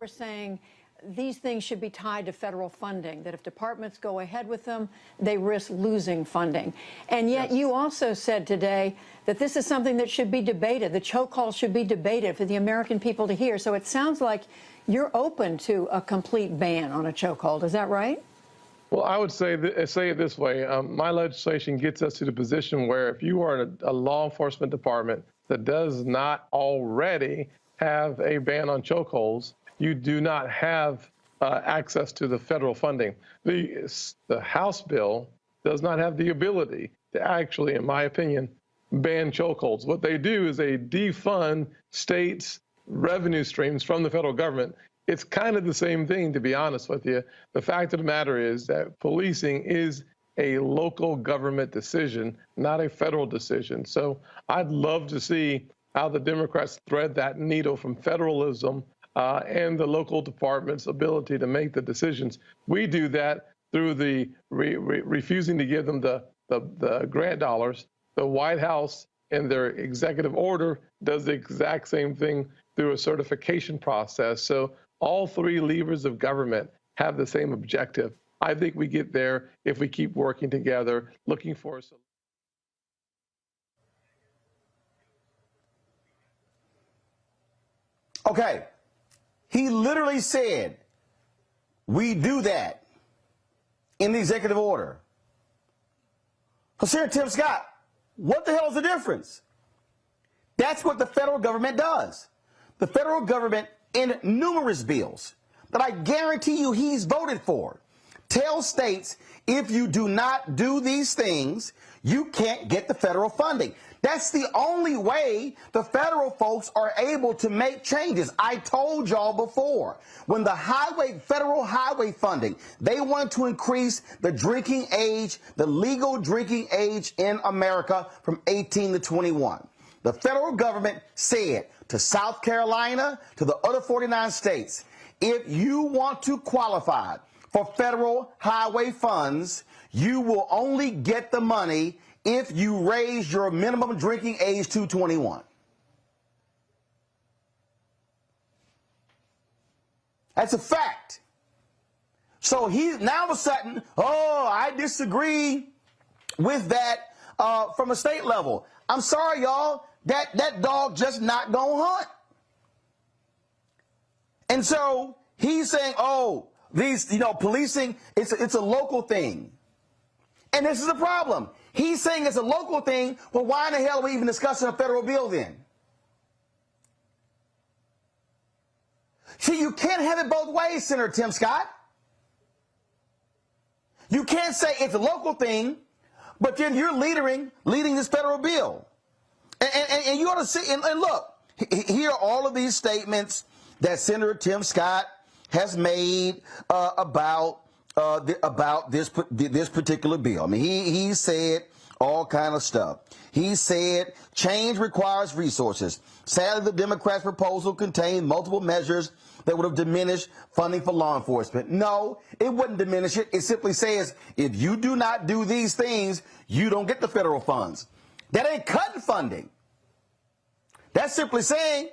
We're saying these things should be tied to federal funding, that if departments go ahead with them, they risk losing funding. And yet you also said today that this is something that should be debated. The chokehold should be debated for the American people to hear. So it sounds like you're open to a complete ban on a chokehold. Is that right? Well, I would say it this way. My legislation gets us to the position where if you are a law enforcement department that does not already have a ban on chokeholds, you do not have access to the federal funding. The House bill does not have the ability to actually, in my opinion, ban chokeholds. What they do is they defund states' revenue streams from the federal government. It's kind of the same thing, to be honest with you. The fact of the matter is that policing is a local government decision, not a federal decision. So I'd love to see how the Democrats thread that needle from federalism and the local department's ability to make the decisions. We do that through the refusing to give them the grant dollars. The White House, in their executive order, does the exact same thing through a certification process. So all three levers of government have the same objective. I think we get there if we keep working together, looking for a solution. Okay. He literally said, we do that in the executive order. So, Senator Tim Scott, what the hell is the difference? That's what the federal government does. The federal government, in numerous bills that I guarantee you he's voted for, tells states, if you do not do these things, you can't get the federal funding. That's the only way the federal folks are able to make changes. I told y'all before, when the federal highway funding, they wanted to increase the drinking age, the legal drinking age in America from 18 to 21. The federal government said to South Carolina, to the other 49 states, if you want to qualify for federal highway funds, you will only get the money if you raise your minimum drinking age to 21. That's a fact. So he's now all of a sudden, oh, I disagree with that from a state level. I'm sorry, y'all, that dog just not gonna hunt. And so he's saying, oh, these, policing, it's a local thing. And this is a problem. He's saying it's a local thing. Well, why in the hell are we even discussing a federal bill then? See, you can't have it both ways, Senator Tim Scott. You can't say it's a local thing, but then you're leading this federal bill. And you ought to see, and look, here are all of these statements that Senator Tim Scott has made about this particular bill. I mean, he said all kind of stuff. He said change requires resources. Sadly, the Democrats' proposal contained multiple measures that would have diminished funding for law enforcement. No, it wouldn't diminish it. It simply says if you do not do these things, you don't get the federal funds. That ain't cutting funding. That's simply saying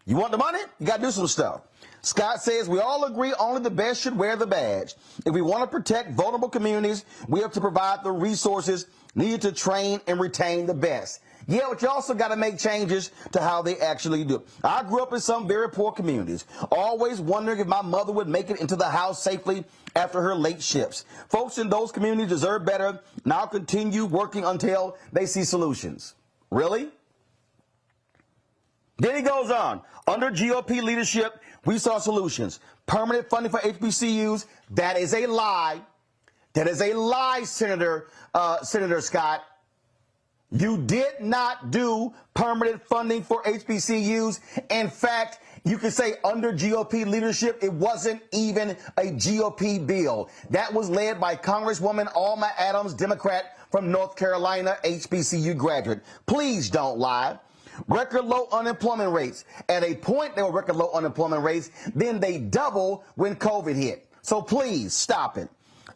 you want the money, you got to do some stuff. Scott says we all agree only the best should wear the badge. If we want to protect vulnerable communities, we have to provide the resources needed to train and retain the best. Yeah, but you also got to make changes to how they actually do it. I grew up in some very poor communities, always wondering if my mother would make it into the house safely after her late shifts. Folks in those communities deserve better. Now continue working until they see solutions. Really? Then he goes on. Under GOP leadership, we saw solutions. Permanent funding for HBCUs, that is a lie. That is a lie, Senator Scott. You did not do permanent funding for HBCUs. In fact, you can say under GOP leadership, it wasn't even a GOP bill. That was led by Congresswoman Alma Adams, Democrat from North Carolina, HBCU graduate. Please don't lie. Record low unemployment rates. At a point, there were record low unemployment rates. Then they double when COVID hit. So please stop it.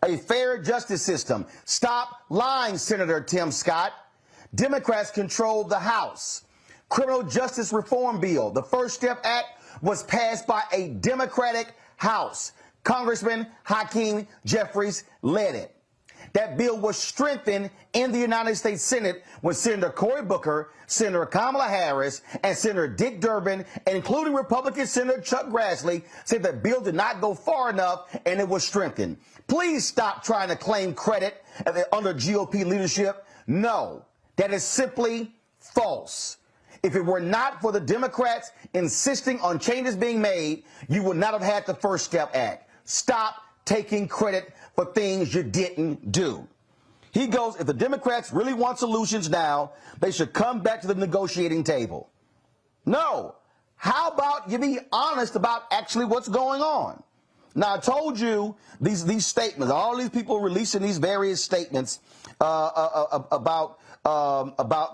A fair justice system. Stop lying, Senator Tim Scott. Democrats controlled the House. Criminal Justice Reform Bill, the First Step Act, was passed by a Democratic House. Congressman Hakeem Jeffries led it. That bill was strengthened in the United States Senate when Senator Cory Booker, Senator Kamala Harris, and Senator Dick Durbin, including Republican Senator Chuck Grassley, said the bill did not go far enough and it was strengthened. Please stop trying to claim credit under GOP leadership. No, that is simply false. If it were not for the Democrats insisting on changes being made, you would not have had the First Step Act. Stop taking credit for things you didn't do. He goes, if the Democrats really want solutions now, they should come back to the negotiating table. No. How about you be honest about actually what's going on? Now, I told you these statements, all these people releasing these various statements about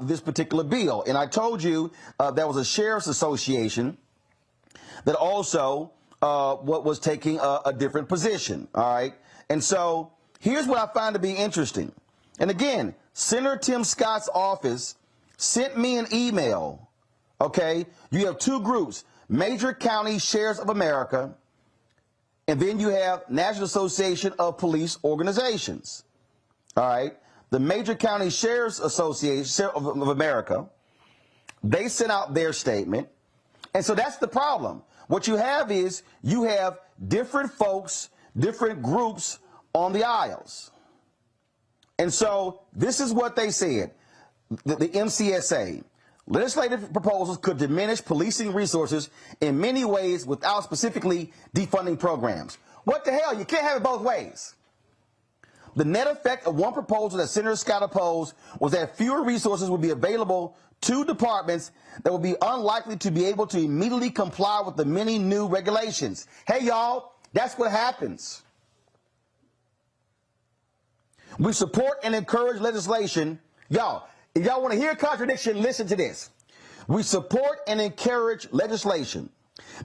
this particular bill. And I told you there was a sheriff's association that also was taking a different position. All right. And so here's what I find to be interesting. And again, Senator Tim Scott's office sent me an email. OK, you have two groups, Major County Sheriffs of America And then you have National Association of Police Organizations. All right. The Major County Sheriff's Association of America, they sent out their statement. And so that's the problem. What you have is you have different folks, different groups on the aisles. And so this is what they said. The MCSA, legislative proposals could diminish policing resources in many ways without specifically defunding programs. What the hell? You can't have it both ways. The net effect of one proposal that Senator Scott opposed was that fewer resources would be available to departments that would be unlikely to be able to immediately comply with the many new regulations. Hey, y'all, that's what happens. We support and encourage legislation. Y'all, if y'all want to hear a contradiction, listen to this. We support and encourage legislation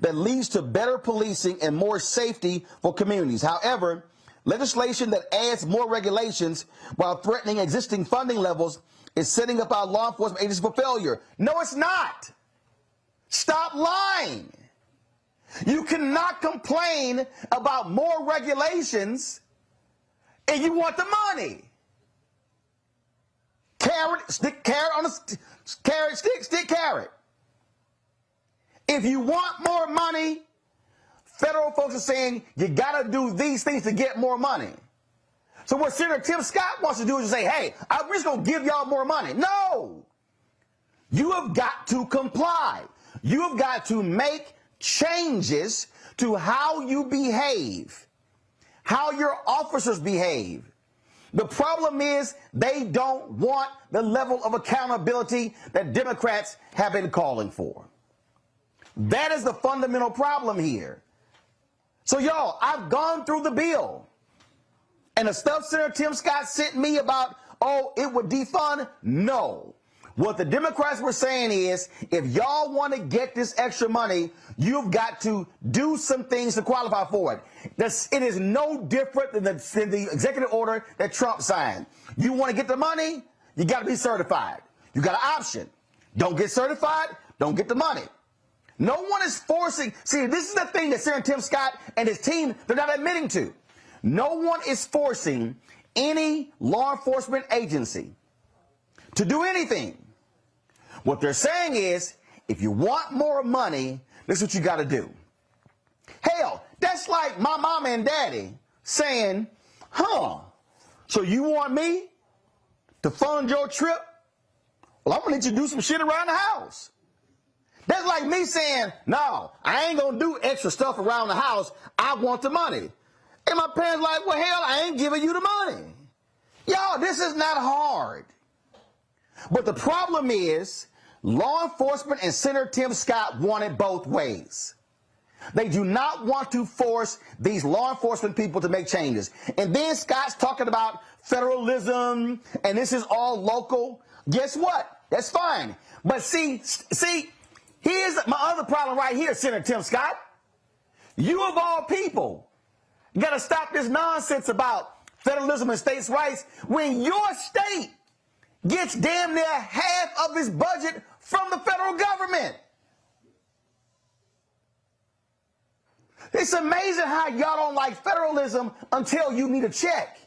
that leads to better policing and more safety for communities. However, legislation that adds more regulations while threatening existing funding levels is setting up our law enforcement agencies for failure. No, it's not. Stop lying. You cannot complain about more regulations and you want the money. Carrot, stick carrot on the carrot, stick carrot. If you want more money, federal folks are saying you got to do these things to get more money. So what Senator Tim Scott wants to do is say, hey, I'm just going to give y'all more money. No. You have got to comply. You have got to make changes to how you behave, how your officers behave. The problem is they don't want the level of accountability that Democrats have been calling for. That is the fundamental problem here. So, y'all, I've gone through the bill. And the stuff Senator Tim Scott sent me about, oh, it would defund, no. What the Democrats were saying is, if y'all want to get this extra money, you've got to do some things to qualify for it. It is no different than the executive order that Trump signed. You want to get the money, you got to be certified. You got an option. Don't get certified, don't get the money. No one is forcing. See, this is the thing that Senator Tim Scott and his team, they're not admitting to. No one is forcing any law enforcement agency to do anything. What they're saying is, if you want more money, this is what you got to do. Hell, that's like my mama and daddy saying, so you want me to fund your trip? Well, I'm going to let you do some shit around the house. That's like me saying, no, I ain't going to do extra stuff around the house. I want the money. And my parents like, well, hell, I ain't giving you the money. Y'all, this is not hard. But the problem is, law enforcement and Senator Tim Scott want it both ways. They do not want to force these law enforcement people to make changes. And then Scott's talking about federalism, and this is all local. Guess what? That's fine. But see, here's my other problem right here, Senator Tim Scott. You of all people got to stop this nonsense about federalism and states' rights when your state gets damn near half of its budget from the federal government. It's amazing how y'all don't like federalism until you need a check.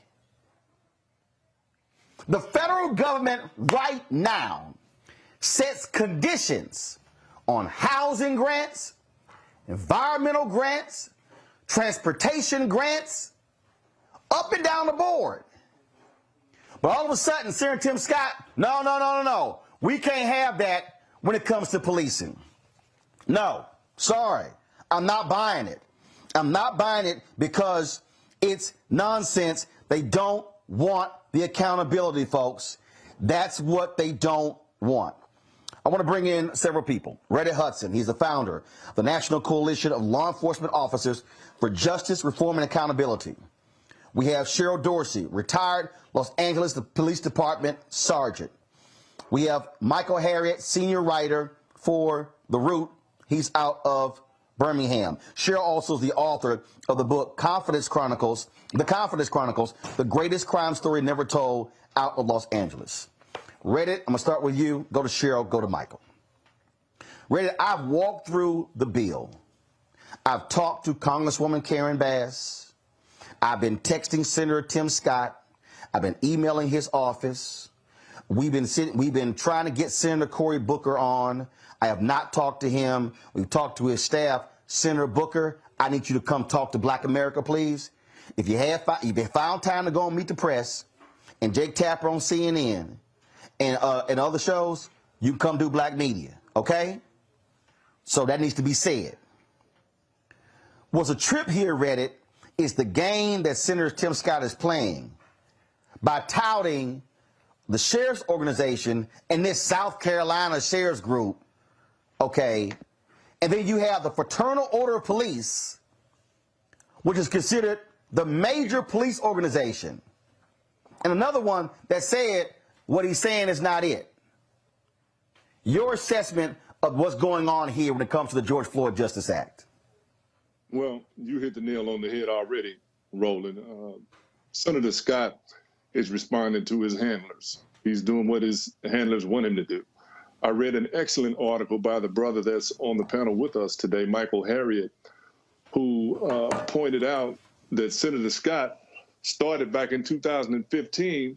The federal government right now sets conditions on housing grants, environmental grants, transportation grants, up and down the board. But all of a sudden, Senator Tim Scott, no. We can't have that when it comes to policing. No, sorry. I'm not buying it. I'm not buying it because it's nonsense. They don't want the accountability, folks. That's what they don't want. I want to bring in several people. Reddy Hudson, he's the founder of the National Coalition of Law Enforcement Officers for Justice, Reform, and Accountability. We have Cheryl Dorsey, retired Los Angeles Police Department Sergeant. We have Michael Harriet, senior writer for The Root. He's out of Birmingham. Cheryl also is the author of the book Confidence Chronicles, The Greatest Crime Story Never Told, out of Los Angeles. Reddy, I'm going to start with you. Go to Cheryl, go to Michael. Reddy, I've walked through the bill. I've talked to Congresswoman Karen Bass. I've been texting Senator Tim Scott. I've been emailing his office. We've been trying to get Senator Cory Booker on. I have not talked to him. We've talked to his staff. Senator Booker, I need you to come talk to Black America, please. If you found time to go and meet the press and Jake Tapper on CNN and other shows, you can come do Black Media, okay? So that needs to be said. What's a trip here, Reddit, is the game that Senator Tim Scott is playing by touting the sheriff's organization and this South Carolina sheriff's group, okay? And then you have the Fraternal Order of Police, which is considered the major police organization. And another one that said what he's saying is not it. Your assessment of what's going on here when it comes to the George Floyd Justice Act. Well, you hit the nail on the head already, Roland. Senator Scott is responding to his handlers. He's doing what his handlers want him to do. I read an excellent article by the brother that's on the panel with us today, Michael Harriot, who pointed out that Senator Scott started back in 2015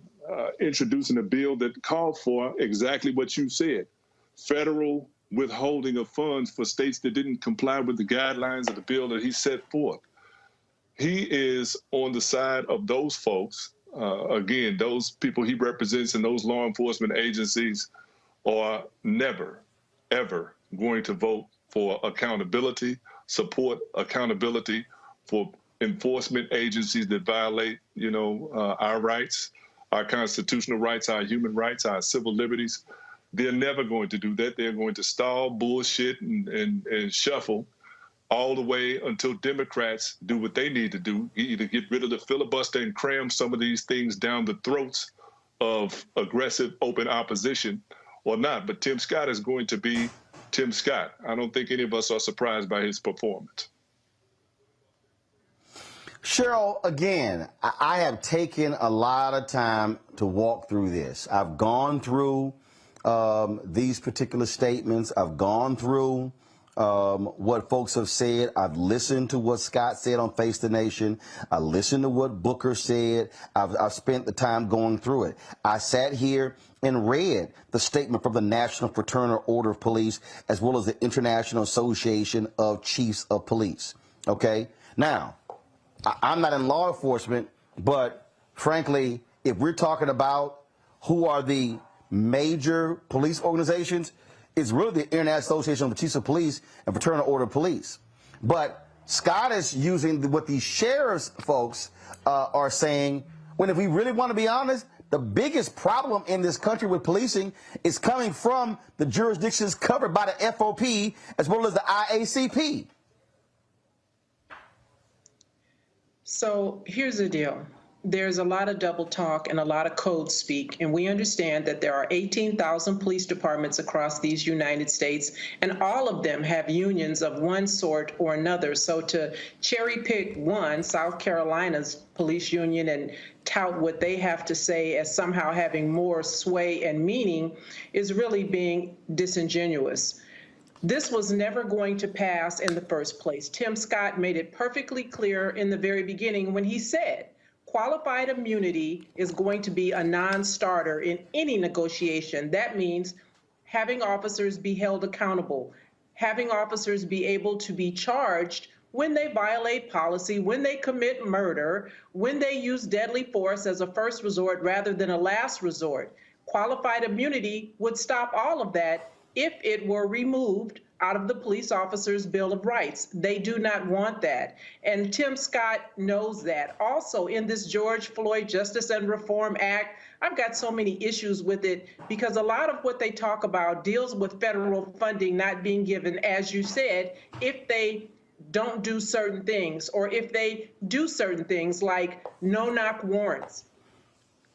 introducing a bill that called for exactly what you said, federal withholding of funds for states that didn't comply with the guidelines of the bill that he set forth. He is on the side of those folks. Again, those people he represents in those law enforcement agencies are never, ever going to vote for accountability, support accountability for enforcement agencies that violate, our rights, our constitutional rights, our human rights, our civil liberties. They're never going to do that. They're going to stall, bullshit, and shuffle all the way until Democrats do what they need to do, either get rid of the filibuster and cram some of these things down the throats of aggressive, open opposition or not. But Tim Scott is going to be Tim Scott. I don't think any of us are surprised by his performance. Cheryl, again, I have taken a lot of time to walk through this. I've gone through these particular statements. I've gone through what folks have said. I've listened to what Scott said on Face the Nation. I listened to what Booker said. I've spent the time going through it. I sat here and read the statement from the National Fraternal Order of Police as well as the International Association of Chiefs of Police. Okay? Now, I'm not in law enforcement, but frankly, if we're talking about who are the major police organizations, it's really the International Association of the Chiefs of Police and Fraternal Order of Police. But Scott is using what these sheriffs folks are saying, when if we really want to be honest, the biggest problem in this country with policing is coming from the jurisdictions covered by the FOP as well as the IACP. So here's the deal. There's a lot of double talk and a lot of code speak, and we understand that there are 18,000 police departments across these United States, and all of them have unions of one sort or another. So to cherry pick one, South Carolina's police union, and tout what they have to say as somehow having more sway and meaning is really being disingenuous. This was never going to pass in the first place. Tim Scott made it perfectly clear in the very beginning when he said, qualified immunity is going to be a non-starter in any negotiation. That means having officers be held accountable, having officers be able to be charged when they violate policy, when they commit murder, when they use deadly force as a first resort rather than a last resort. Qualified immunity would stop all of that if it were removed out of the police officers' Bill of Rights. They do not want that. And Tim Scott knows that. Also, in this George Floyd Justice and Reform Act, I've got so many issues with it because a lot of what they talk about deals with federal funding not being given, as you said, if they don't do certain things, or if they do certain things like no-knock warrants.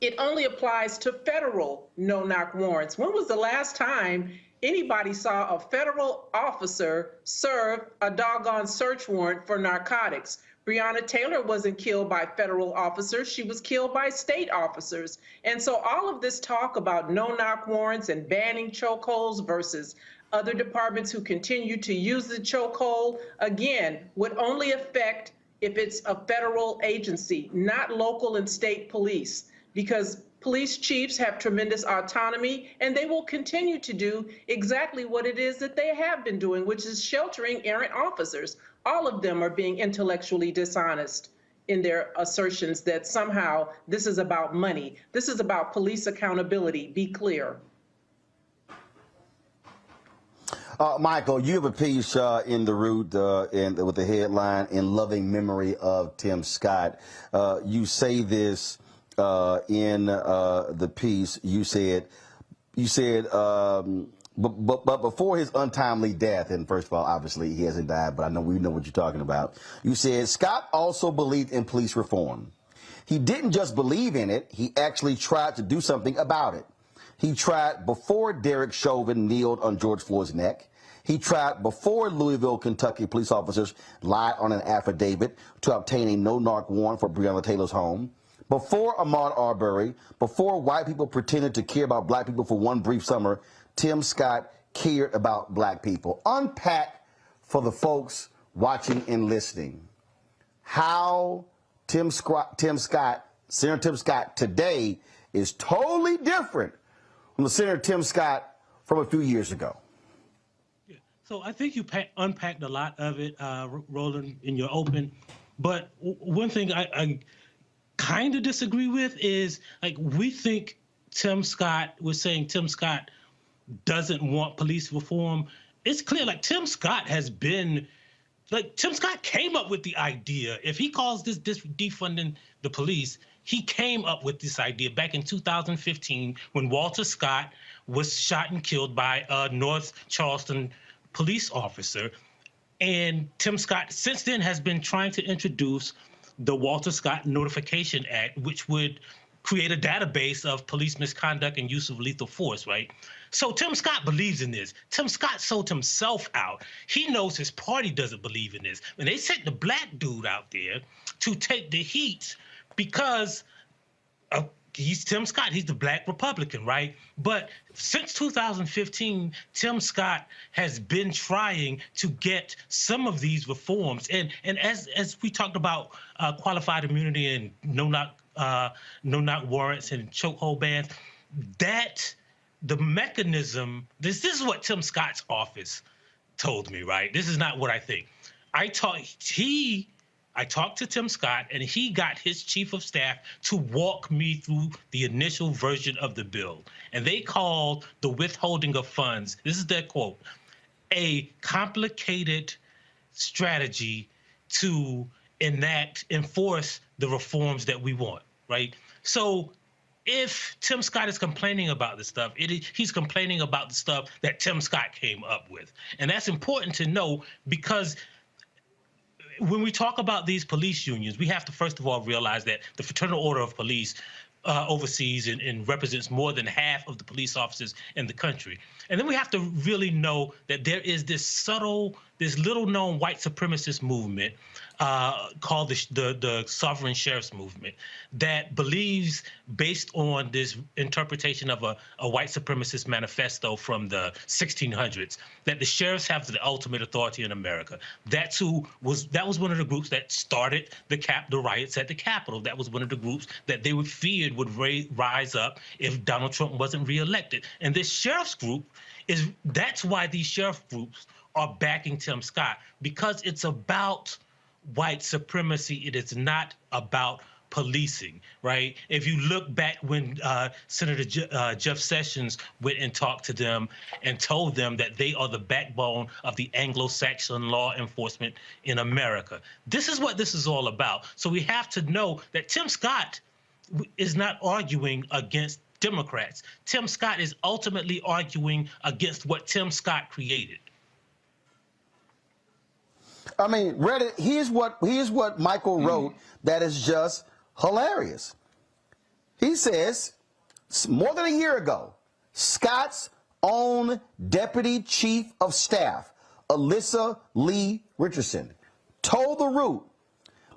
It only applies to federal no-knock warrants. When was the last time anybody saw a federal officer serve a doggone search warrant for narcotics? Breonna Taylor wasn't killed by federal officers. She was killed by state officers. And so all of this talk about no-knock warrants and banning chokeholds versus other departments who continue to use the chokehold, again, would only affect if it's a federal agency, not local and state police, because police chiefs have tremendous autonomy and they will continue to do exactly what it is that they have been doing, which is sheltering errant officers. All of them are being intellectually dishonest in their assertions that somehow this is about money. This is about police accountability. Be clear. Michael, you have a piece in The Root with the headline, "In Loving Memory of Tim Scott." You say this in the piece. You said, but before his untimely death, and first of all, obviously he hasn't died, but we know what you're talking about. You said Scott also believed in police reform. He didn't just believe in it, he actually tried to do something about it. He tried before Derek Chauvin kneeled on George Floyd's neck. He tried before Louisville, Kentucky police officers lied on an affidavit to obtain a no-knock warrant for Breonna Taylor's home. Before Ahmaud Arbery, before white people pretended to care about black people for one brief summer, Tim Scott cared about black people. Unpack for the folks watching and listening how Senator Tim Scott today is totally different from the Senator Tim Scott from a few years ago. Yeah. So I think you unpacked a lot of it, Roland, in your open. But one thing I kind of disagree with is, like, we're saying Tim Scott doesn't want police reform. It's clear, like, Tim Scott came up with the idea. If he calls this defunding the police, he came up with this idea back in 2015 when Walter Scott was shot and killed by a North Charleston police officer. And Tim Scott since then has been trying to introduce the Walter Scott Notification Act, which would create a database of police misconduct and use of lethal force, right? So Tim Scott believes in this. Tim Scott sold himself out. He knows his party doesn't believe in this. And they sent the black dude out there to take the heat because he's Tim Scott. He's the black Republican, right? But since 2015, Tim Scott has been trying to get some of these reforms. And as we talked about qualified immunity and no-knock warrants and chokehold bans, that the mechanism, this is what Tim Scott's office told me, right? This is not what I think. I talked to Tim Scott, and he got his chief of staff to walk me through the initial version of the bill. And they called the withholding of funds, this is their quote, a complicated strategy to enforce the reforms that we want, right? So if Tim Scott is complaining about this stuff, he's complaining about the stuff that Tim Scott came up with. And that's important to know, because when we talk about these police unions, we have to first of all realize that the Fraternal Order of Police oversees and represents more than half of the police officers in the country. And then we have to really know that there is this little known white supremacist movement called the Sovereign Sheriffs Movement that believes, based on this interpretation of a white supremacist manifesto from the 1600s, that the sheriffs have the ultimate authority in America. That was one of the groups that started the riots at the Capitol. That was one of the groups that they feared would rise up if Donald Trump wasn't reelected. And this sheriffs group that's why these sheriff groups are backing Tim Scott, because it's about white supremacy. It is not about policing, right? If you look back when Senator Jeff Sessions went and talked to them and told them that they are the backbone of the Anglo-Saxon law enforcement in America. This is what this is all about. So we have to know that Tim Scott is not arguing against Democrats. Tim Scott is ultimately arguing against what Tim Scott created. I mean, Reddit, here's what Michael wrote that is just hilarious. He says, more than a year ago, Scott's own Deputy Chief of Staff, Alyssa Lee Richardson, told The Root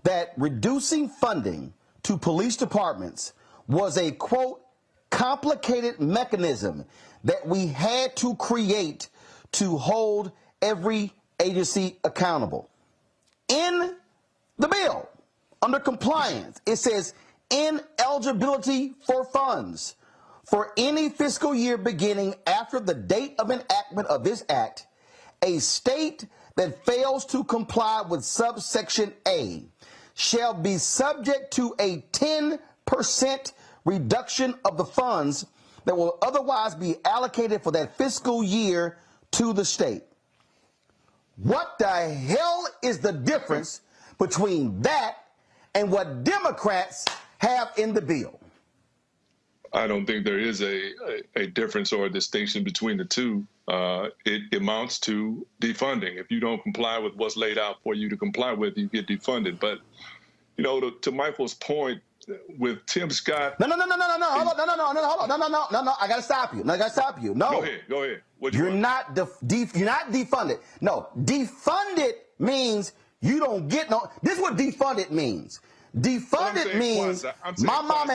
that reducing funding to police departments was a, quote, complicated mechanism that we had to create to hold every agency accountable. In the bill, under compliance, it says ineligibility for funds for any fiscal year beginning after the date of enactment of this act, a state that fails to comply with subsection A shall be subject to a 10% reduction of the funds that will otherwise be allocated for that fiscal year to the state. What the hell is the difference between that and what Democrats have in the bill? I don't think there is a difference or a distinction between the two. It amounts to defunding. If you don't comply with what's laid out for you to comply with, you get defunded. But, you know, to Michael's point, with Tim Scott. No, hold on, no, I gotta stop you. No. Go ahead. You're not defunded. No, defunded means you don't get no. This is what defunded means. Defunded means my mom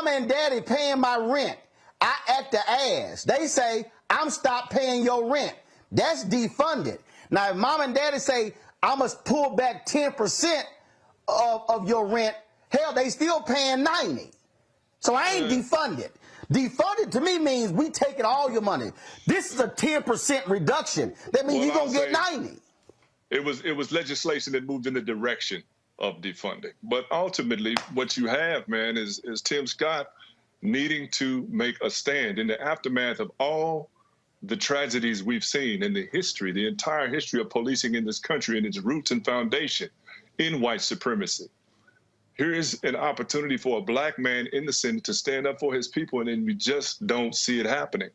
and daddy paying my rent. I act the ass. They say I'm stop paying your rent. That's defunded. Now, if mom and daddy say I must pull back 10% of your rent, hell, they still paying 90. So I ain't defunded. Defunded to me means we taking all your money. This is a 10% reduction. That means you're going to get 90. It was legislation that moved in the direction of defunding. But ultimately, what you have, man, is Tim Scott needing to make a stand in the aftermath of all the tragedies we've seen in the history, the entire history of policing in this country and its roots and foundation in white supremacy. Here is an opportunity for a black man in the Senate to stand up for his people, and then we just don't see it happening.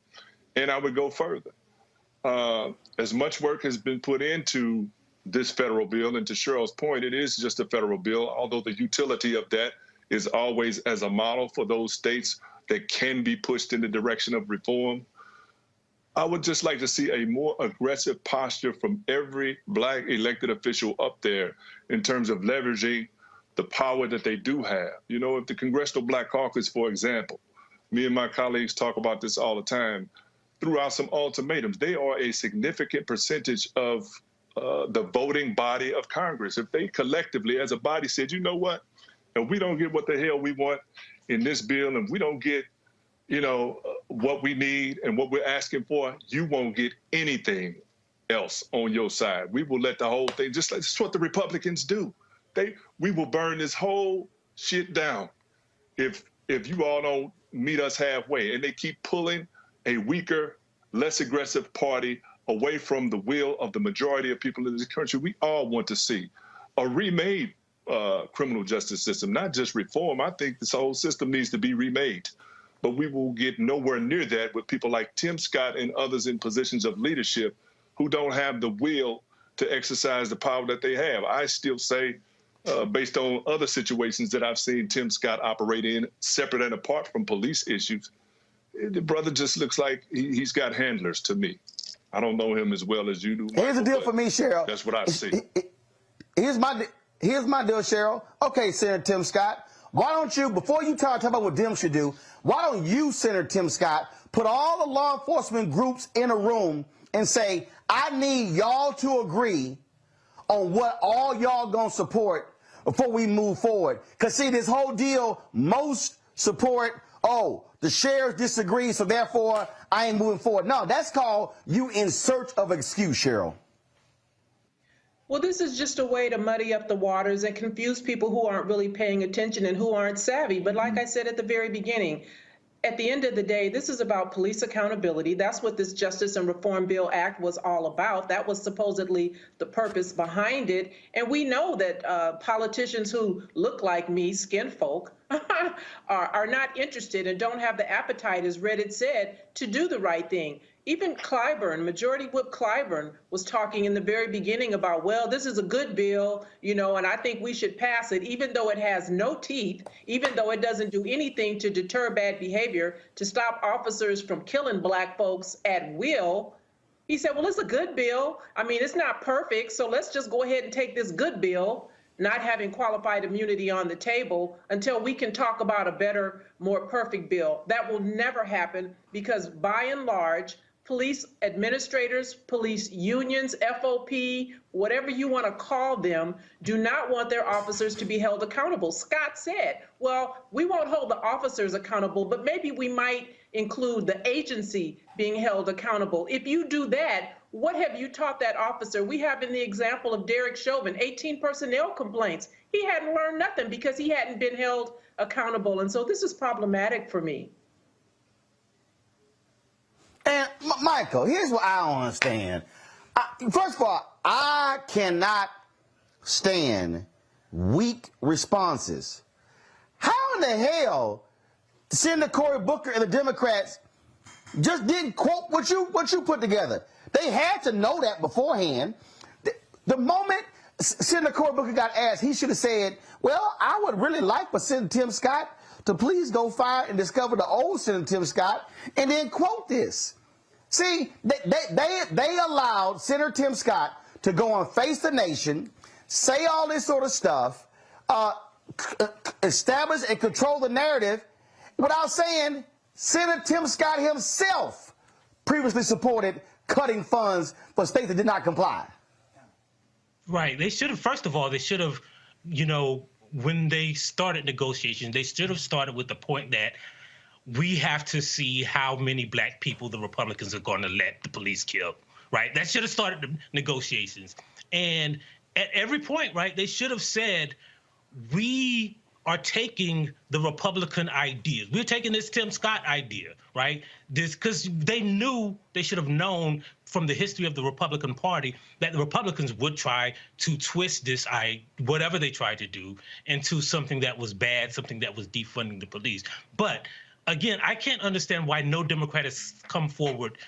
And I would go further. As much work has been put into this federal bill, and to Cheryl's point, it is just a federal bill, although the utility of that is always as a model for those states that can be pushed in the direction of reform. I would just like to see a more aggressive posture from every black elected official up there in terms of leveraging the power that they do have. You know, if the Congressional Black Caucus, for example, me and my colleagues talk about this all the time, threw out some ultimatums. They are a significant percentage of the voting body of Congress. If they collectively, as a body, said, you know what, if we don't get what the hell we want in this bill, and we don't get, you know, what we need and what we're asking for, you won't get anything else on your side. We will let the whole thing, just like that's what the Republicans do. We will burn this whole shit down if you all don't meet us halfway. And they keep pulling a weaker, less aggressive party away from the will of the majority of people in this country. We all want to see a remade criminal justice system, not just reform. I think this whole system needs to be remade. But we will get nowhere near that with people like Tim Scott and others in positions of leadership who don't have the will to exercise the power that they have. I still say, based on other situations that I've seen Tim Scott operate in, separate and apart from police issues, the brother just looks like he's got handlers to me. I don't know him as well as you do, Michael. Here's the deal for me, Cheryl. That's what I see. Here's my deal, Cheryl. Okay, Senator Tim Scott, why don't you, before you talk about what Dem should do, why don't you, Senator Tim Scott, put all the law enforcement groups in a room and say, I need y'all to agree on what all y'all gonna support before we move forward. Because see, this whole deal, most support, the sheriff disagree, so therefore I ain't moving forward. No, that's called you in search of excuse, Cheryl. Well, this is just a way to muddy up the waters and confuse people who aren't really paying attention and who aren't savvy. But like I said at the very beginning, at the end of the day, this is about police accountability. That's what this Justice and Reform Bill Act was all about. That was supposedly the purpose behind it. And we know that politicians who look like me, skin folk, are not interested and don't have the appetite, as Reddit said, to do the right thing. Even Clyburn, Majority Whip Clyburn, was talking in the very beginning about, well, this is a good bill, you know, and I think we should pass it, even though it has no teeth, even though it doesn't do anything to deter bad behavior, to stop officers from killing black folks at will. He said, well, it's a good bill. I mean, it's not perfect, so let's just go ahead and take this good bill, not having qualified immunity on the table, until we can talk about a better, more perfect bill. That will never happen because, by and large, police administrators, police unions, FOP, whatever you want to call them, do not want their officers to be held accountable. Scott said, well, we won't hold the officers accountable, but maybe we might include the agency being held accountable. If you do that, what have you taught that officer? We have in the example of Derek Chauvin, 18 personnel complaints. He hadn't learned nothing because he hadn't been held accountable. And so this is problematic for me. And Michael, here's what I don't understand. First of all, I cannot stand weak responses. How in the hell Senator Cory Booker and the Democrats just didn't quote what you put together? They had to know that beforehand. The moment Senator Cory Booker got asked, he should have said, well, I would really like for Senator Tim Scott to please go find and discover the old Senator Tim Scott and then quote this. See, they allowed Senator Tim Scott to go on Face the Nation, say all this sort of stuff, establish and control the narrative without saying Senator Tim Scott himself previously supported cutting funds for states that did not comply. Right. They should have, first of all, they should have, you know, when they started negotiations, they should have started with the point that we have to see how many black people the Republicans are going to let the police kill, right? That should have started the negotiations. And at every point, right, they should have said, we are taking the Republican ideas. We're taking this Tim Scott idea, right? This, because they knew, they should have known from the history of the Republican Party that the Republicans would try to twist this, whatever they tried to do, into something that was bad, something that was defunding the police. But again, I can't understand why no Democrat has come forward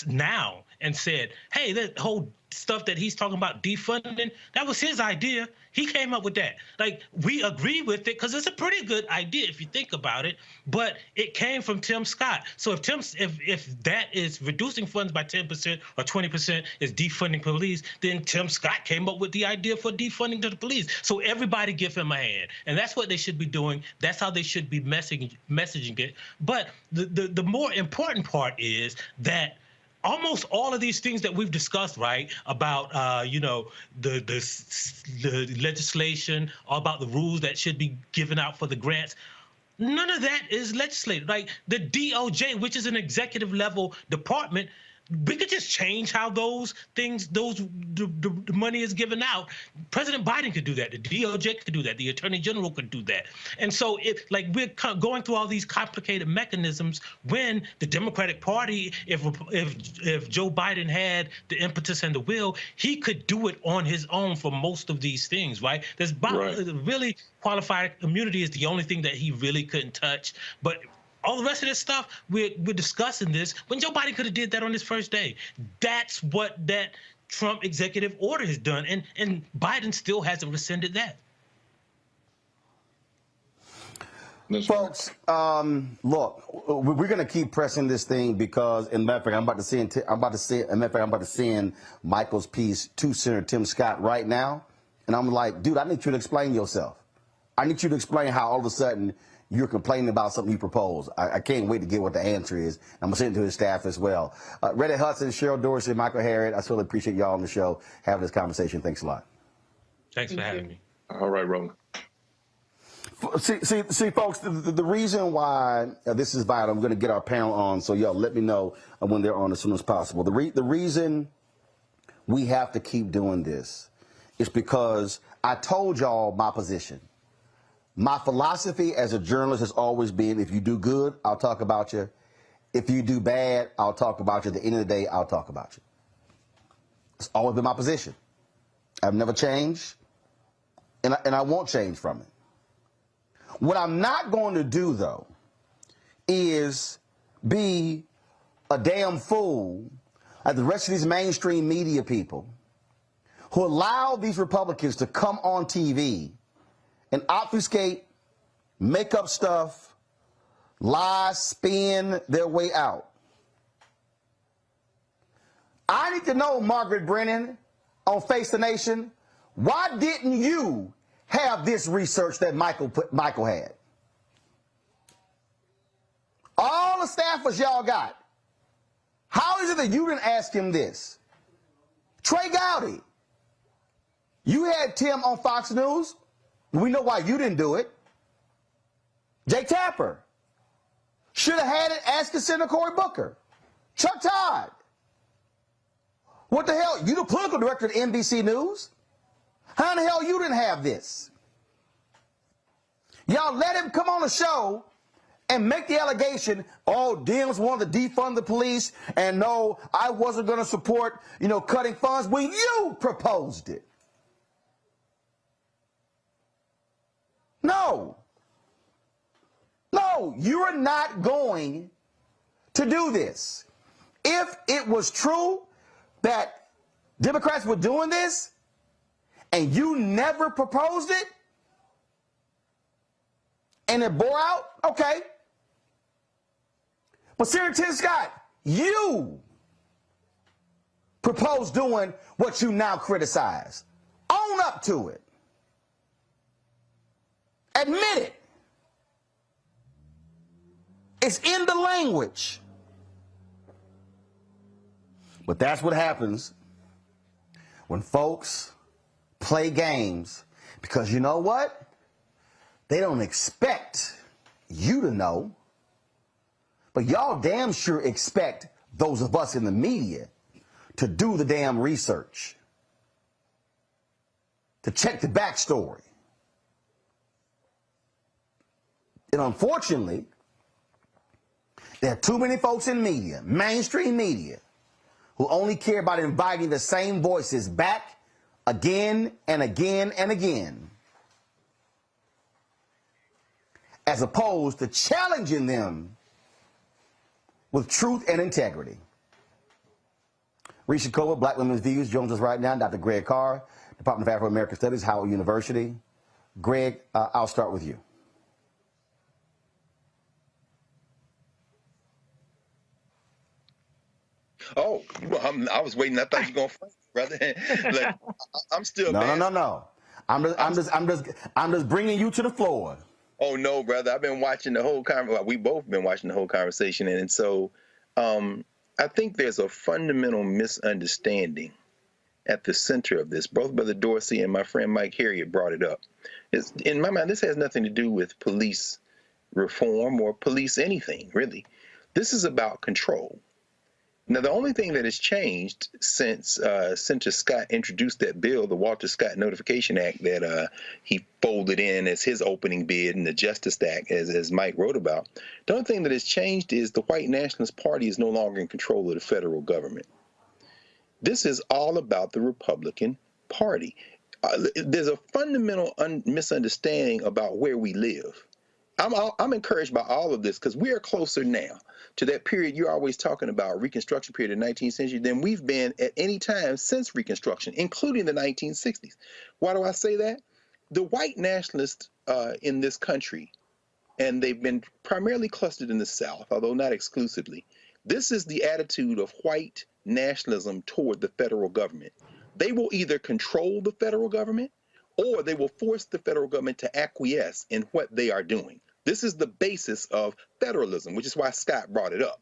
now and said, hey, that whole stuff that he's talking about defunding, that was his idea. He came up with that. Like, we agree with it because it's a pretty good idea if you think about it, but it came from Tim Scott. So if that is reducing funds by 10% or 20% is defunding police, then Tim Scott came up with the idea for defunding to the police. So everybody give him a hand. And that's what they should be doing. That's how they should be messaging it. But the more important part is that almost all of these things that we've discussed, right, about, you know, the legislation, all about the rules that should be given out for the grants, none of that is legislated. Like the DOJ, which is an executive level department, we could just change how those things, the money is given out. President Biden could do that. The DOJ could do that. The Attorney General could do that. And so like we're going through all these complicated mechanisms when the Democratic Party, if Joe Biden had the impetus and the will, he could do it on his own for most of these things, right? There's really qualified immunity is the only thing that he really couldn't touch. But all the rest of this stuff, we're discussing this when Joe Biden could have did that on his first day. That's what that Trump executive order has done, and Biden still hasn't rescinded that. Folks, look, we're going to keep pressing this thing because, in matter of fact, I'm about to send Michael's piece to Senator Tim Scott right now, and I'm like, dude, I need you to explain yourself. I need you to explain how all of a sudden you're complaining about something you proposed. I can't wait to get what the answer is. I'm going to send it to his staff as well. Reddy Hudson, Cheryl Dorsey, Michael Harriet, I certainly appreciate y'all on the show having this conversation. Thanks a lot. Thanks for having me. All right, Roland. See, folks, the reason why this is vital, I'm going to get our panel on, so y'all let me know when they're on as soon as possible. The reason we have to keep doing this is because I told y'all my position. My philosophy as a journalist has always been, if you do good, I'll talk about you. If you do bad, I'll talk about you. At the end of the day, I'll talk about you. It's always been my position. I've never changed, and I won't change from it. What I'm not going to do, though, is be a damn fool like the rest of these mainstream media people who allow these Republicans to come on TV and obfuscate, make up stuff, lie, spin their way out. I need to know, Margaret Brennan on Face the Nation, why didn't you have this research that Michael had? All the staffers y'all got, How is it that you didn't ask him this? Trey Gowdy, you had Tim on Fox News. We know why you didn't do it. Jake Tapper should have had it. Ask Senator Cory Booker. Chuck Todd. What the hell? You the political director of NBC News? How in the hell you didn't have this? Y'all let him come on the show and make the allegation, oh, Dems wanted to defund the police, and no, I wasn't going to support, cutting funds when you proposed it. No. No, you're not going to do this. If it was true that Democrats were doing this and you never proposed it and it bore out, okay. But Senator Tim Scott, you proposed doing what you now criticize. Own up to it. Admit it. It's in the language. But that's what happens when folks play games, because you know what? They don't expect you to know, but y'all damn sure expect those of us in the media to do the damn research, to check the backstory. And unfortunately, there are too many folks in media, mainstream media, who only care about inviting the same voices back again and again and again, as opposed to challenging them with truth and integrity. Risha Cova, Black Women's Views, joins us right now. Dr. Greg Carr, Department of Afro-American Studies, Howard University. Greg, I'll start with you. Oh, I was waiting. I thought you were going first, brother. Like, I'm still. No. I'm just bringing you to the floor. Oh no, brother! I've been watching the whole conversation. We both been watching the whole conversation, and so I think there's a fundamental misunderstanding at the center of this. Both Brother Dorsey and my friend Mike Harriet brought it up. In my mind, this has nothing to do with police reform or police anything, really. This is about control. Now, the only thing that has changed since Senator Scott introduced that bill, the Walter Scott Notification Act, that he folded in as his opening bid in the Justice Act, as Mike wrote about, the only thing that has changed is the white nationalist party is no longer in control of the federal government. This is all about the Republican Party. There's a fundamental misunderstanding about where we live. I'm encouraged by all of this because we are closer now to that period you're always talking about, Reconstruction period of the 19th century, than we've been at any time since Reconstruction, including the 1960s. Why do I say that? The white nationalists in this country, and they've been primarily clustered in the South, although not exclusively, this is the attitude of white nationalism toward the federal government. They will either control the federal government or they will force the federal government to acquiesce in what they are doing. This is the basis of federalism, which is why Scott brought it up.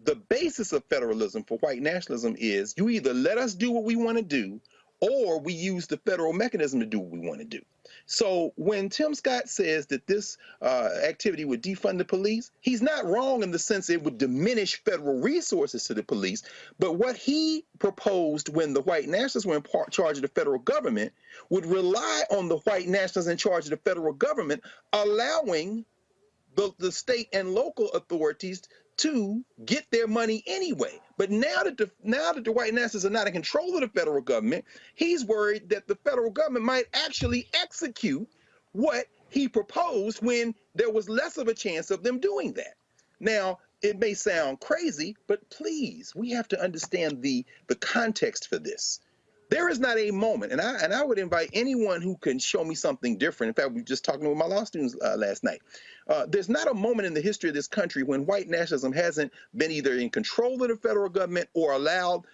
The basis of federalism for white nationalism is you either let us do what we want to do, or we use the federal mechanism to do what we want to do. So when Tim Scott says that this activity would defund the police, he's not wrong in the sense it would diminish federal resources to the police. But what he proposed when the white nationalists were in charge of the federal government would rely on the white nationalists in charge of the federal government, allowing the state and local authorities to get their money anyway. But now that the white nationalists are not in control of the federal government, he's worried that the federal government might actually execute what he proposed when there was less of a chance of them doing that. Now, it may sound crazy, but please, we have to understand the context for this. There is not a moment, and I would invite anyone who can show me something different. In fact, we were just talking with my law students last night. There's not a moment in the history of this country when white nationalism hasn't been either in control of the federal government or allowed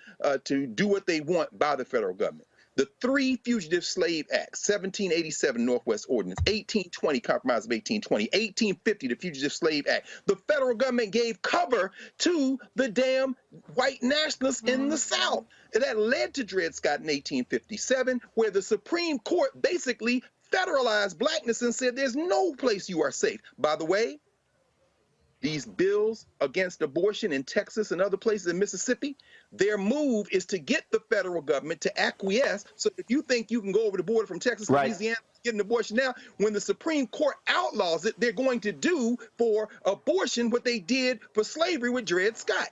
to do what they want by the federal government. The 3 Fugitive Slave Acts, 1787 Northwest Ordinance, 1820 Compromise of 1820, 1850 the Fugitive Slave Act. The federal government gave cover to the damn white nationalists in the South. And that led to Dred Scott in 1857, where the Supreme Court basically federalized blackness and said there's no place you are safe. By the way, these bills against abortion in Texas and other places in Mississippi, their move is to get the federal government to acquiesce. So if you think you can go over the border from Texas to Louisiana to get an abortion now, when the Supreme Court outlaws it, they're going to do for abortion what they did for slavery with Dred Scott.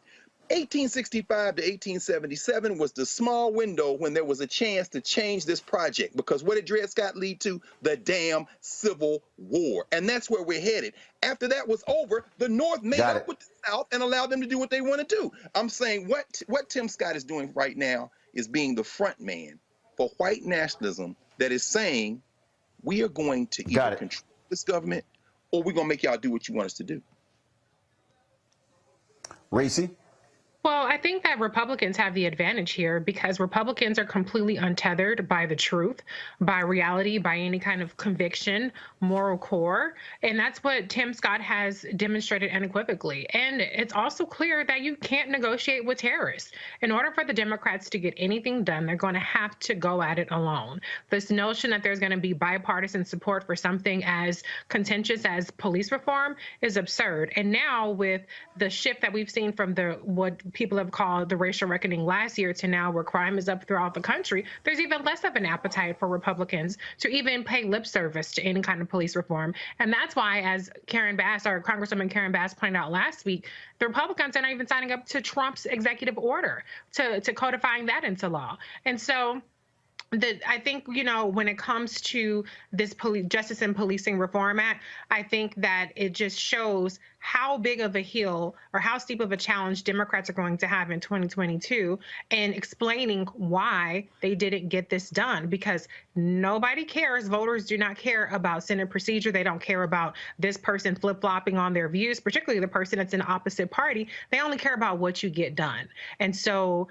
1865 to 1877 was the small window when there was a chance to change this project, because what did Dred Scott lead to? The damn Civil War. And that's where we're headed. After that was over, the North made up with the South and allowed them to do what they want to do. I'm saying what Tim Scott is doing right now is being the front man for white nationalism that is saying we are going to either control this government or we're going to make y'all do what you want us to do. Racy? Well, I think that Republicans have the advantage here because Republicans are completely untethered by the truth, by reality, by any kind of conviction, moral core. And that's what Tim Scott has demonstrated unequivocally. And it's also clear that you can't negotiate with terrorists. In order for the Democrats to get anything done, they're going to have to go at it alone. This notion that there's going to be bipartisan support for something as contentious as police reform is absurd. And now with the shift that we've seen from what people have called the racial reckoning last year to now where crime is up throughout the country, there's even less of an appetite for Republicans to even pay lip service to any kind of police reform. And that's why, as Congresswoman Karen Bass pointed out last week, the Republicans are not even signing up to Trump's executive order to codifying that into law. And so I think, when it comes to this Justice and Policing Reform Act, I think that it just shows how big of a hill or how steep of a challenge Democrats are going to have in 2022 and explaining why they didn't get this done, because nobody cares. Voters do not care about Senate procedure. They don't care about this person flip-flopping on their views, particularly the person that's in the opposite party. They only care about what you get done. And so,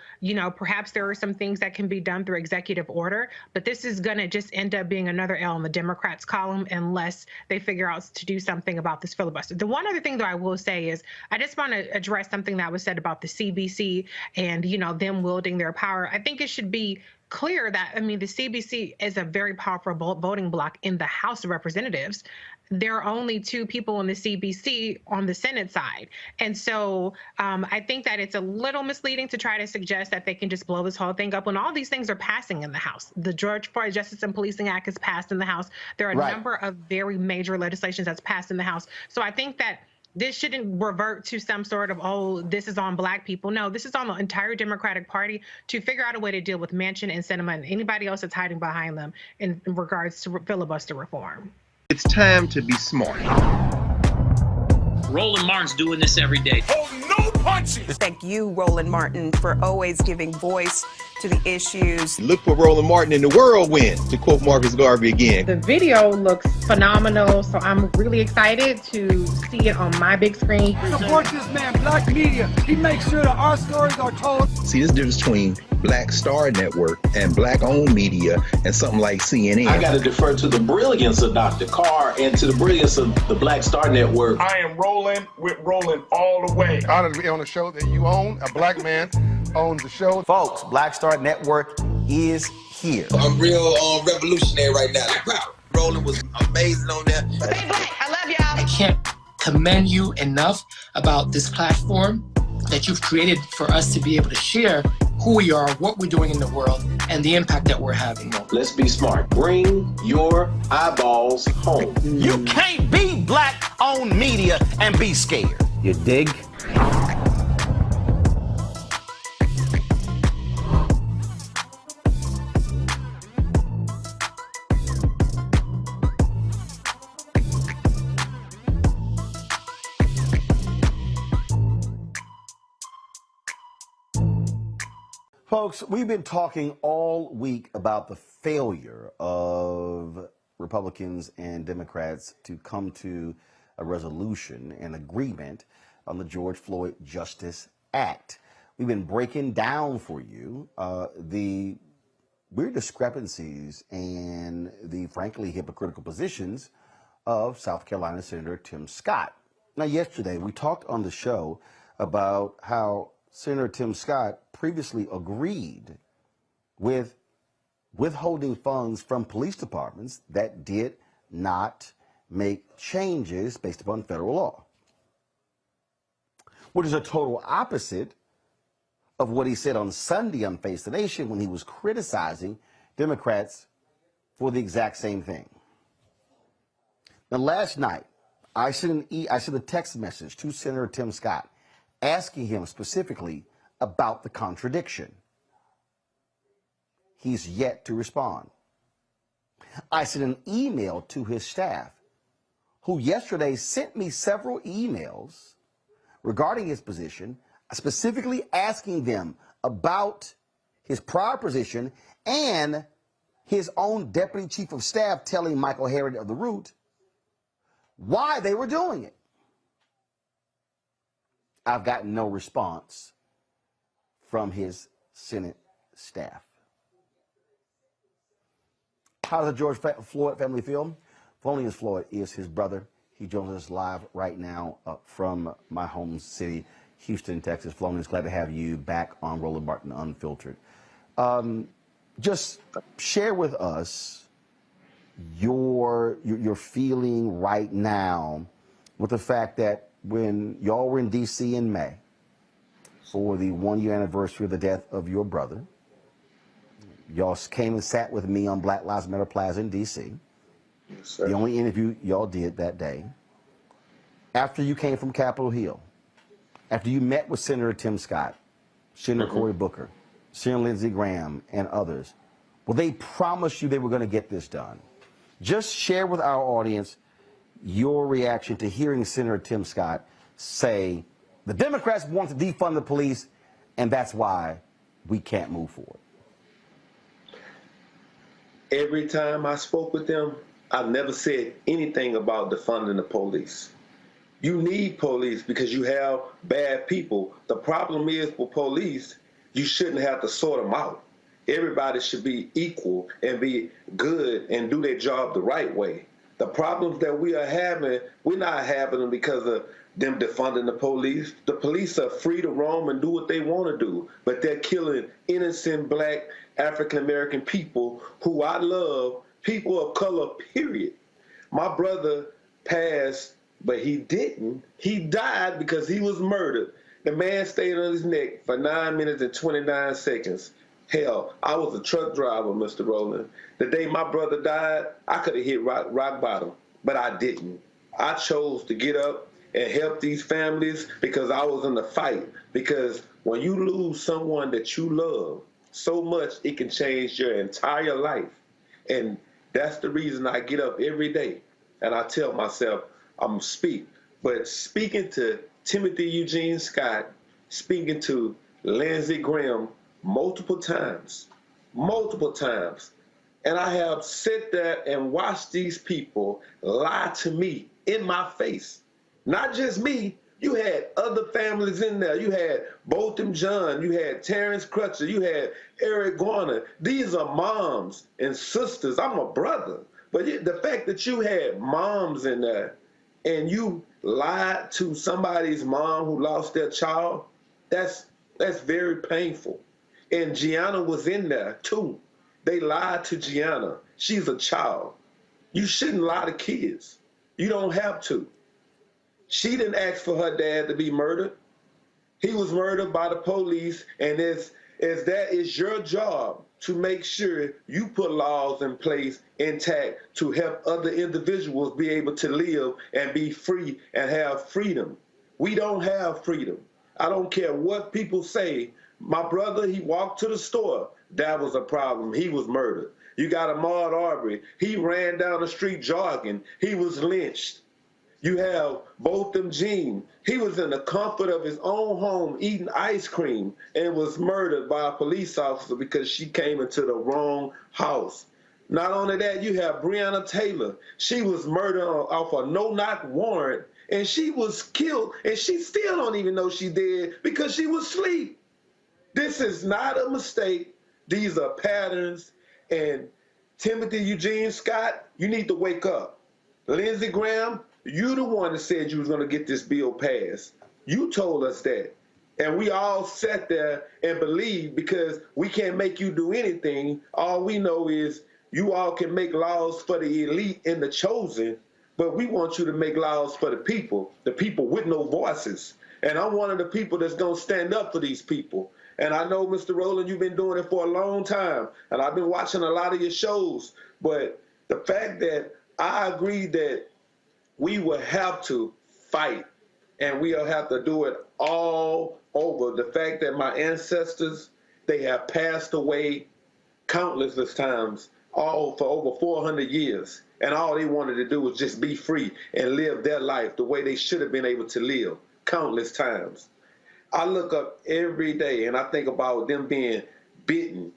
perhaps there are some things that can be done through executive order, but this is going to just end up being another L in the Democrats' column unless they figure out to do something about this filibuster. The one other thing that I will say is I just want to address something that was said about the CBC and, them wielding their power. I think it should be clear that, the CBC is a very powerful voting bloc in the House of Representatives. There are only 2 people in the CBC on the Senate side. And so I think that it's a little misleading to try to suggest that they can just blow this whole thing up when all these things are passing in the House. The George Floyd Justice and Policing Act is passed in the House. There are a number of very major legislations that's passed in the House. So I think that this shouldn't revert to some sort of, this is on Black people. No, this is on the entire Democratic Party to figure out a way to deal with Manchin and Sinema and anybody else that's hiding behind them in regards to filibuster reform. It's time to be smart. Roland Martin's doing this every day. Oh, no punches! Thank you, Roland Martin, for always giving voice to the issues. Look for Roland Martin in the whirlwind, to quote Marcus Garvey again. The video looks phenomenal, so I'm really excited to see it on my big screen. Support this man, Black media. He makes sure that our stories are told. See, this difference between Black Star Network and Black-owned media and something like CNN. I got to defer to the brilliance of Dr. Carr and to the brilliance of the Black Star Network. I am rolling with Roland all the way. Honored to be on a show that you own. A Black man owns the show. Folks, Black Star Network is here. I'm real revolutionary right now. Roland was amazing on there. Stay Black. I love y'all. I can't commend you enough about this platform that you've created for us to be able to share who we are, what we're doing in the world, and the impact that we're having. Let's be smart. Bring your eyeballs home. You can't be Black-owned media and be scared. You dig? Folks, we've been talking all week about the failure of Republicans and Democrats to come to a resolution and agreement on the George Floyd Justice Act. We've been breaking down for you the weird discrepancies and the frankly hypocritical positions of South Carolina Senator Tim Scott. Now, yesterday we talked on the show about how Senator Tim Scott previously agreed with withholding funds from police departments that did not make changes based upon federal law, which is a total opposite of what he said on Sunday on Face the Nation when he was criticizing Democrats for the exact same thing. Now, last night, I sent a text message to Senator Tim Scott asking him specifically about the contradiction. He's yet to respond. I sent an email to his staff, who yesterday sent me several emails regarding his position, specifically asking them about his prior position and his own deputy chief of staff telling Michael Harriot of the Root why they were doing it. I've gotten no response from his Senate staff. How does the George Floyd family feel? Thelonious Floyd is his brother. He joins us live right now from my home city, Houston, Texas. Thelonious, glad to have you back on Roland Martin Unfiltered. Just share with us your feeling right now with the fact that when y'all were in D.C. in May for the 1-year anniversary of the death of your brother, y'all came and sat with me on Black Lives Matter Plaza in D.C. Yes, the only interview y'all did that day. After you came from Capitol Hill, after you met with Senator Tim Scott, Senator Cory Booker, Senator Lindsey Graham, and others, well, they promised you they were going to get this done. Just share with our audience your reaction to hearing Senator Tim Scott say the Democrats want to defund the police, and that's why we can't move forward. Every time I spoke with them, I never said anything about defunding the police. You need police because you have bad people. The problem is with police, you shouldn't have to sort them out. Everybody should be equal and be good and do their job the right way. The problems that we are having, we're not having them because of them defunding the police. The police are free to roam and do what they want to do, but they're killing innocent black African-American people who I love, people of color, period. My brother passed, but he didn't. He died because he was murdered. The man stayed on his neck for 9 minutes and 29 seconds. Hell, I was a truck driver, Mr. Rowland. The day my brother died, I could have hit rock bottom, but I didn't. I chose to get up and help these families because I was in the fight. Because when you lose someone that you love so much, it can change your entire life. And that's the reason I get up every day and I tell myself, I'm going to speak. But speaking to Timothy Eugene Scott, speaking to Lindsey Graham multiple times, and I have sat there and watched these people lie to me in my face. Not just me. You had other families in there. You had Botham Jean. You had Terrence Crutcher. You had Eric Garner. These are moms and sisters. I'm a brother. But the fact that you had moms in there and you lied to somebody's mom who lost their child, that's very painful. And Gianna was in there too. They lied to Gianna. She's a child. You shouldn't lie to kids. You don't have to. She didn't ask for her dad to be murdered. He was murdered by the police, and as that is your job to make sure you put laws in place intact to help other individuals be able to live and be free and have freedom. We don't have freedom. I don't care what people say. My brother, he walked to the store. That was a problem. He was murdered. You got Ahmaud Arbery. He ran down the street jogging. He was lynched. You have Botham Jean. He was in the comfort of his own home eating ice cream and was murdered by a police officer because she came into the wrong house. Not only that, you have Breonna Taylor. She was murdered off a no-knock warrant, and she was killed, and she still don't even know she did because she was asleep. This is not a mistake. These are patterns, And Timothy Eugene Scott, you need to wake up. Lindsey Graham, you the one that said you was going to get this bill passed. You told us that. And we all sat there and believed, because we can't make you do anything. All we know is you all can make laws for the elite and the chosen, but we want you to make laws for the people with no voices. And I'm one of the people that's going to stand up for these people. And I know, Mr. Rowland, you've been doing it for a long time, and I've been watching a lot of your shows. But the fact that I agree that we will have to fight, and we'll have to do it all over. The fact that my ancestors, they have passed away countless times, all for over 400 years, and all they wanted to do was just be free and live their life the way they should have been able to live countless times. I look up every day and I think about them being bitten,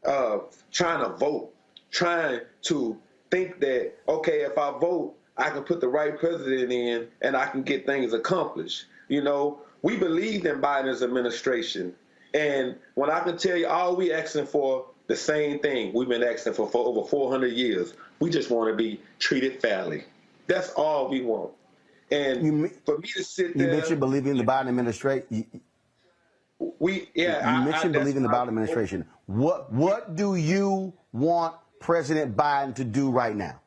trying to vote, trying to think that, okay, if I vote, I can put the right president in and I can get things accomplished. You know, we believed in Biden's administration. And when I can tell you, all we asking for the same thing we've been asking for over 400 years. We just want to be treated fairly. That's all we want. And for me to sit there... You mentioned believing in the Biden administration. You mentioned believing in the Biden administration. What do you want President Biden to do right now?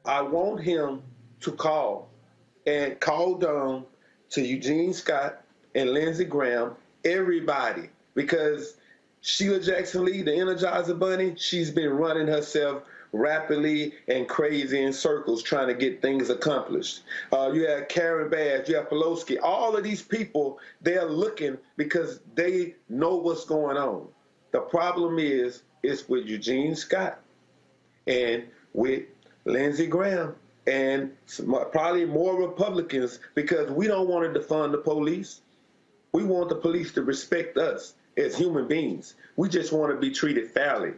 I want him to call down to Eugene Scott and Lindsey Graham, everybody, because Sheila Jackson Lee, the Energizer Bunny, she's been running herself rapidly and crazy in circles trying to get things accomplished. You have Karen Bass, you have Pelosi, all of these people, they're looking because they know what's going on. The problem is with Eugene Scott and with Lindsey Graham and probably more Republicans, because we don't want to defund the police. We want the police to respect us as human beings. We just want to be treated fairly.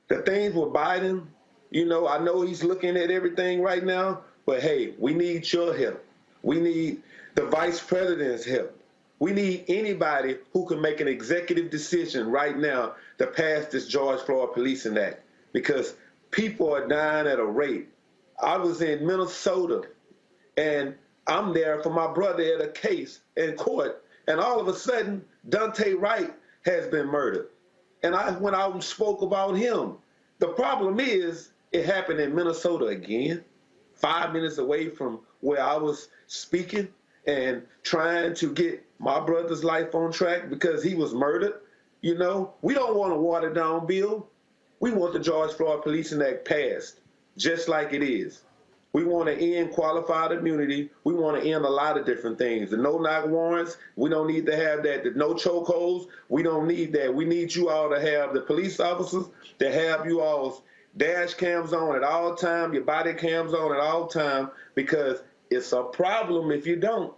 The things with Biden, you know, I know he's looking at everything right now, but hey, we need your help. We need the vice president's help. We need anybody who can make an executive decision right now to pass this George Floyd Policing Act, because people are dying at a rate. I was in Minnesota, and I'm there for my brother at a case in court, and all of a sudden, Dante Wright has been murdered. And I went out and spoke about him. The problem is, it happened in Minnesota again, 5 minutes away from where I was speaking and trying to get my brother's life on track because he was murdered. You know, we don't want a watered down bill. We want the George Floyd Policing Act passed, just like it is. We want to end qualified immunity. We want to end a lot of different things. The no-knock warrants, we don't need to have that. The no chokeholds, we don't need that. We need you all to have the police officers to have you all's dash cams on at all time, your body cams on at all time, because it's a problem if you don't.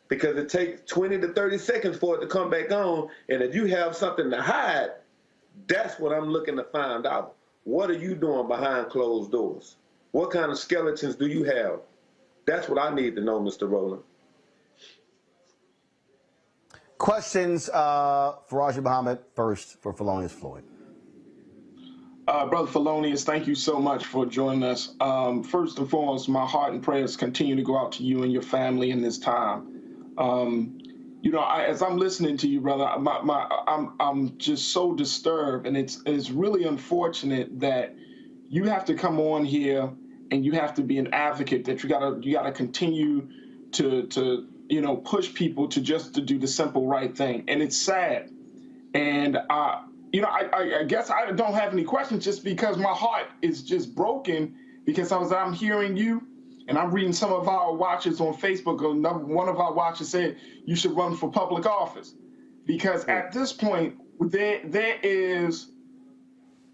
Because it takes 20 to 30 seconds for it to come back on, and if you have something to hide, that's what I'm looking to find out. What are you doing behind closed doors? What kind of skeletons do you have? That's what I need to know, Mr. Rowland. Questions for Raji Muhammad first for Felonious Floyd. Brother Felonious, thank you so much for joining us. First and foremost, my heart and prayers continue to go out to you and your family in this time. You know, as I'm listening to you, brother, I'm just so disturbed, and it's really unfortunate that you have to come on here and you have to be an advocate, that you gotta continue to you know, push people to do the simple right thing, and it's sad. And you know, I guess I don't have any questions, just because my heart is just broken, because I'm hearing you, and I'm reading some of our watchers on Facebook. One of our watchers said you should run for public office, because at this point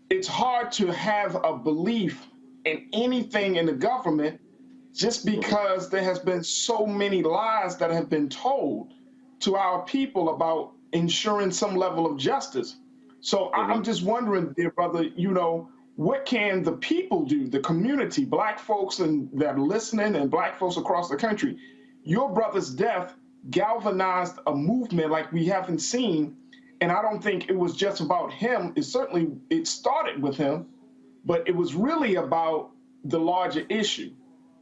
it's hard to have a belief in anything in the government, just because there has been so many lies that have been told to our people about ensuring some level of justice. So I'm just wondering, dear brother, you know, what can the people do, the community, black folks that are listening, and black folks across the country? Your brother's death galvanized a movement like we haven't seen, And I don't think it was just about him. It started with him, but it was really about the larger issue.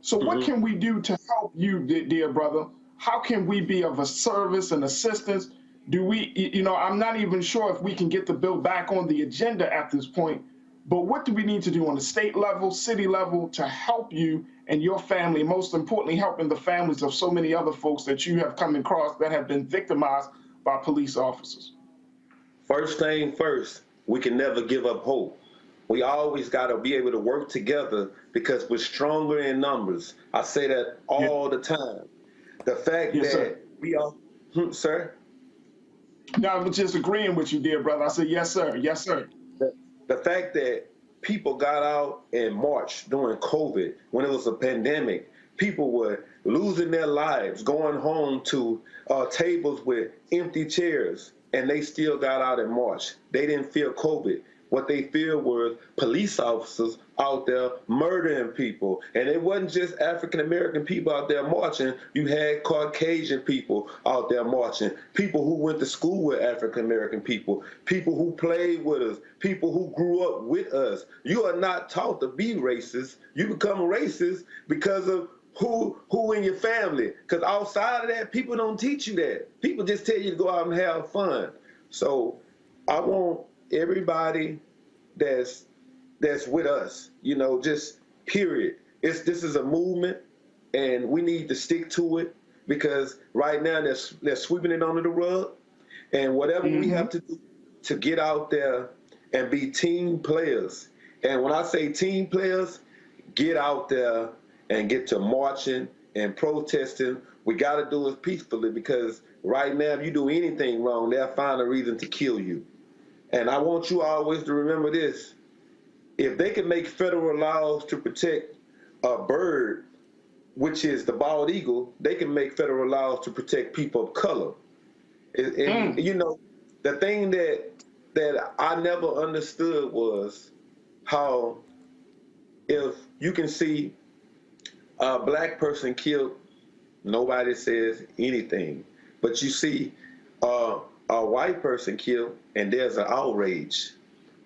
So what can we do to help you, dear brother? How can we be of a service and assistance? I'm not even sure if we can get the bill back on the agenda at this point, but what do we need to do on the state level, city level to help you and your family, most importantly, helping the families of so many other folks that you have come across that have been victimized by police officers? First thing first, we can never give up hope. We always got to be able to work together because we're stronger in numbers. I say that all the time. The fact that sir. we are, sir? No, I was just agreeing with you, dear brother. I said, yes, sir. Yes, sir. The fact that people got out and marched during COVID, when it was a pandemic, people were losing their lives, going home to tables with empty chairs, and they still got out and marched. They didn't fear COVID. What they feared were police officers out there murdering people. And it wasn't just African-American people out there marching. You had Caucasian people out there marching, people who went to school with African-American people, people who played with us, people who grew up with us. You are not taught to be racist. You become racist because of who in your family. Because outside of that, people don't teach you that. People just tell you to go out and have fun. So I want everybody that's with us, just period. This is a movement, and we need to stick to it because right now they're sweeping it under the rug, and whatever we have to do to get out there and be team players. And when I say team players, get out there and get to marching and protesting. We got to do it peacefully because right now, if you do anything wrong, they'll find a reason to kill you. And I want you always to remember this. If they can make federal laws to protect a bird, which is the bald eagle, they can make federal laws to protect people of color. And the thing that I never understood was how if you can see a black person killed, nobody says anything. But you see a white person killed, and there's an outrage.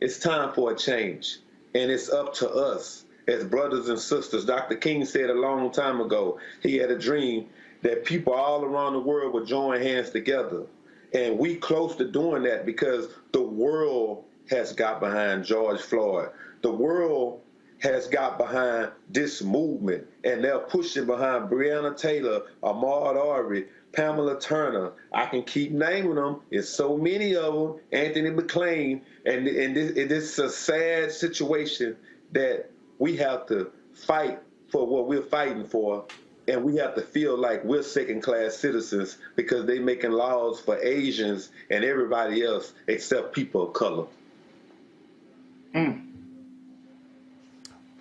It's time for a change, and it's up to us as brothers and sisters. Dr. King said a long time ago, he had a dream that people all around the world would join hands together, and we close to doing that because the world has got behind George Floyd. The world has got behind this movement, and they're pushing behind Breonna Taylor, Ahmaud Arbery, Pamela Turner. I can keep naming them. It's so many of them. Anthony McClain. And this is a sad situation that we have to fight for what we're fighting for. And we have to feel like we're second-class citizens because they're making laws for Asians and everybody else except people of color.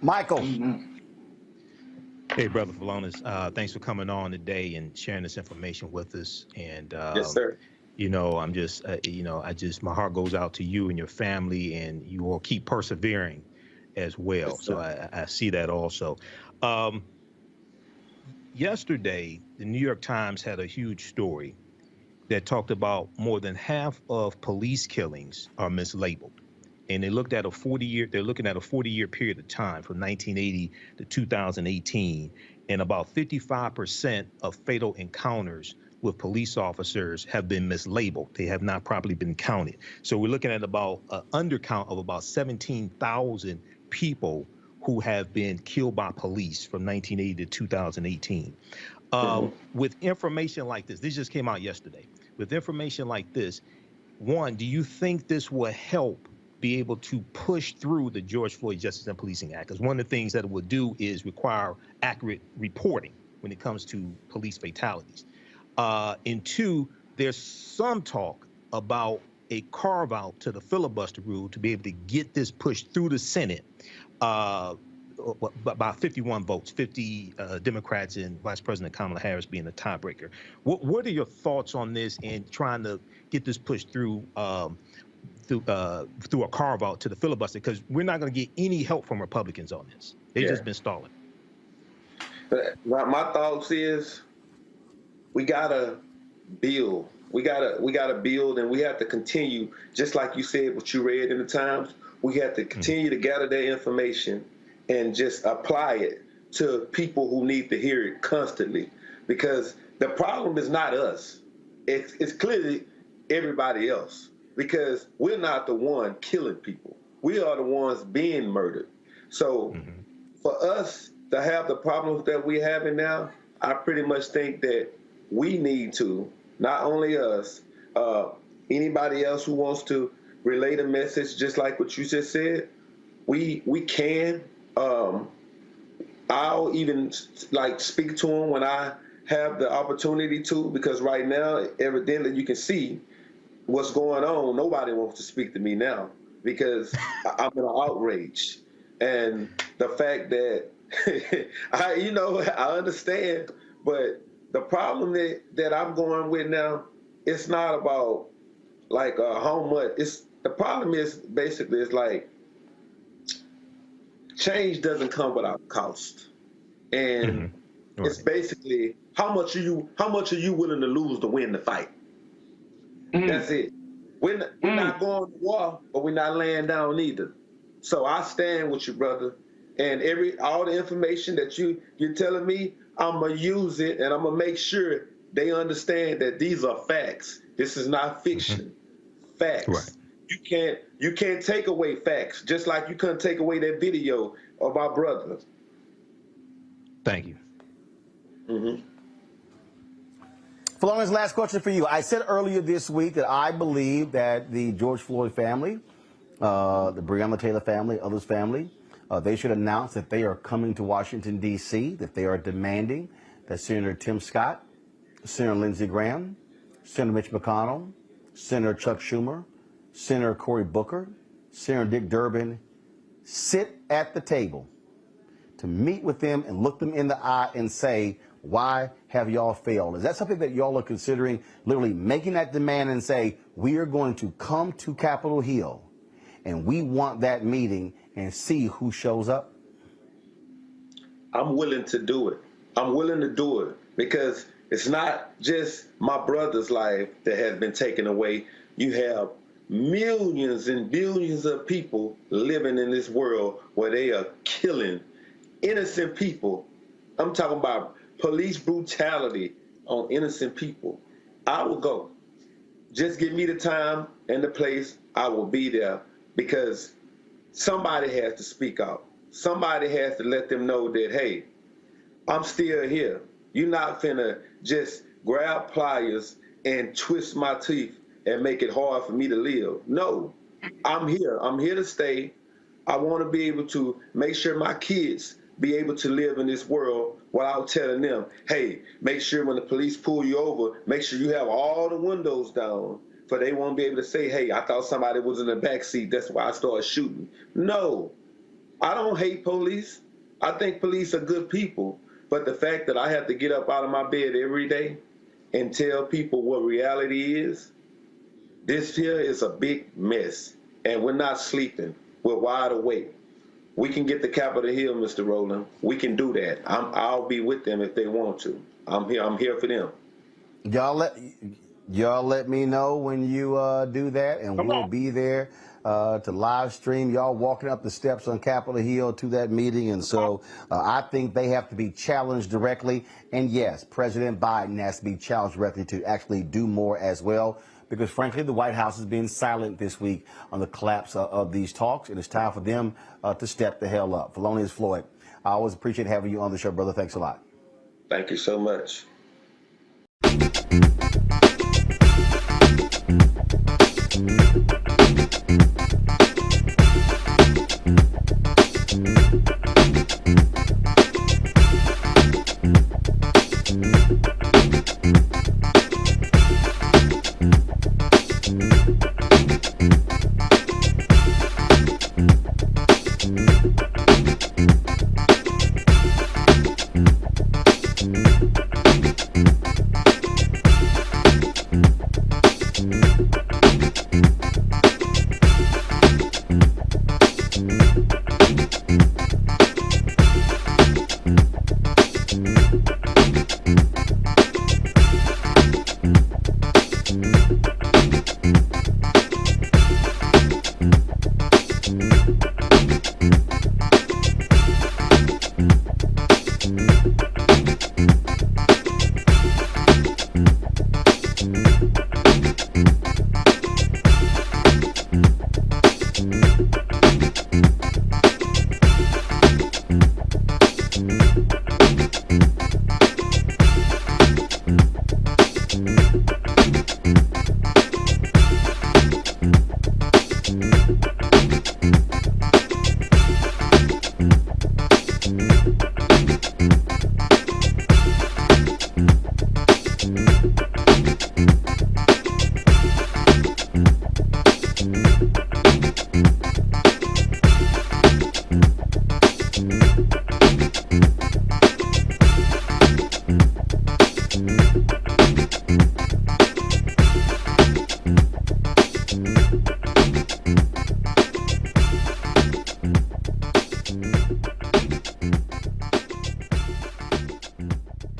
Michael. Hey, Brother Phalonis, thanks for coming on today and sharing this information with us. And yes, sir. I'm just, my heart goes out to you and your family, and you will keep persevering as well. Yes, so I see that also. Yesterday, the New York Times had a huge story that talked about more than half of police killings are mislabeled. And they looked at a 40-year, they're looking at a 40-year period of time from 1980 to 2018. And about 55% of fatal encounters with police officers have been mislabeled. They have not properly been counted. So we're looking at about an undercount of about 17,000 people who have been killed by police from 1980 to 2018. With information like this just came out yesterday. With information like this, one, do you think this will help be able to push through the George Floyd Justice and Policing Act? Because one of the things that it will do is require accurate reporting when it comes to police fatalities. And two, there's some talk about a carve out to the filibuster rule to be able to get this pushed through the Senate by 51 votes, 50 Democrats and Vice President Kamala Harris being the tiebreaker. What are your thoughts on this and trying to get this pushed through through a carve out to the filibuster? Because we're not going to get any help from Republicans on this. They've just been stalling. But my thoughts is we got to build We gotta build, and we have to continue, just like you said, what you read in the Times. We have to continue to gather that information and just apply it to people who need to hear it constantly. Because the problem is not us. It's clearly everybody else. Because we're not the one killing people. We are the ones being murdered. So for us to have the problems that we're having now, I pretty much think that we need to, not only us, anybody else who wants to relay the message, just like what you just said, we can. I'll even like speak to them when I have the opportunity to, because right now, evidently you can see what's going on. Nobody wants to speak to me now because I'm in an outrage. And the fact that, I understand, but the problem that I'm going with now, it's not about like how much. The problem is basically it's like change doesn't come without cost, and it's basically how much are you willing to lose to win the fight? That's it. We're not going to war, but we're not laying down either. So I stand with you, brother. And all the information that you're telling me, I'm gonna use it, and I'm gonna make sure they understand that these are facts. This is not fiction. Facts. Right. You can't take away facts, just like you couldn't take away that video of our brother. Thank you. Felonious, last question for you. I said earlier this week that I believe that the George Floyd family, the Breonna Taylor family, others' family, they should announce that they are coming to Washington, D.C., that they are demanding that Senator Tim Scott, Senator Lindsey Graham, Senator Mitch McConnell, Senator Chuck Schumer, Senator Cory Booker, Senator Dick Durbin sit at the table to meet with them and look them in the eye and say, why have y'all failed? Is that something that y'all are considering, literally making that demand and say, we are going to come to Capitol Hill and we want that meeting and see who shows up? I'm willing to do it. I'm willing to do it because it's not just my brother's life that has been taken away. You have millions and billions of people living in this world where they are killing innocent people. I'm talking about police brutality on innocent people. I will go. Just give me the time and the place. I will be there because somebody has to speak out. Somebody has to let them know that, hey, I'm still here. You're not finna just grab pliers and twist my teeth and make it hard for me to live. No, I'm here. I'm here to stay. I want to be able to make sure my kids be able to live in this world without telling them, hey, make sure when the police pull you over, make sure you have all the windows down, for they won't be able to say, hey, I thought somebody was in the back seat, that's why I started shooting. No, I don't hate police. I think police are good people. But the fact that I have to get up out of my bed every day and tell people what reality is, this here is a big mess. And we're not sleeping. We're wide awake. We can get to Capitol Hill, Mr. Rowland. We can do that. I'll be with them if they want to. I'm here for them. Y'all let me know when you do that, and we'll be there to live stream y'all walking up the steps on Capitol Hill to that meeting. And so I think they have to be challenged directly. And yes, President Biden has to be challenged directly to actually do more as well. Because frankly, the White House has been silent this week on the collapse of these talks, and it's time for them to step the hell up. Felonious Floyd, I always appreciate having you on the show, brother. Thanks a lot. Thank you so much. Mm-hmm.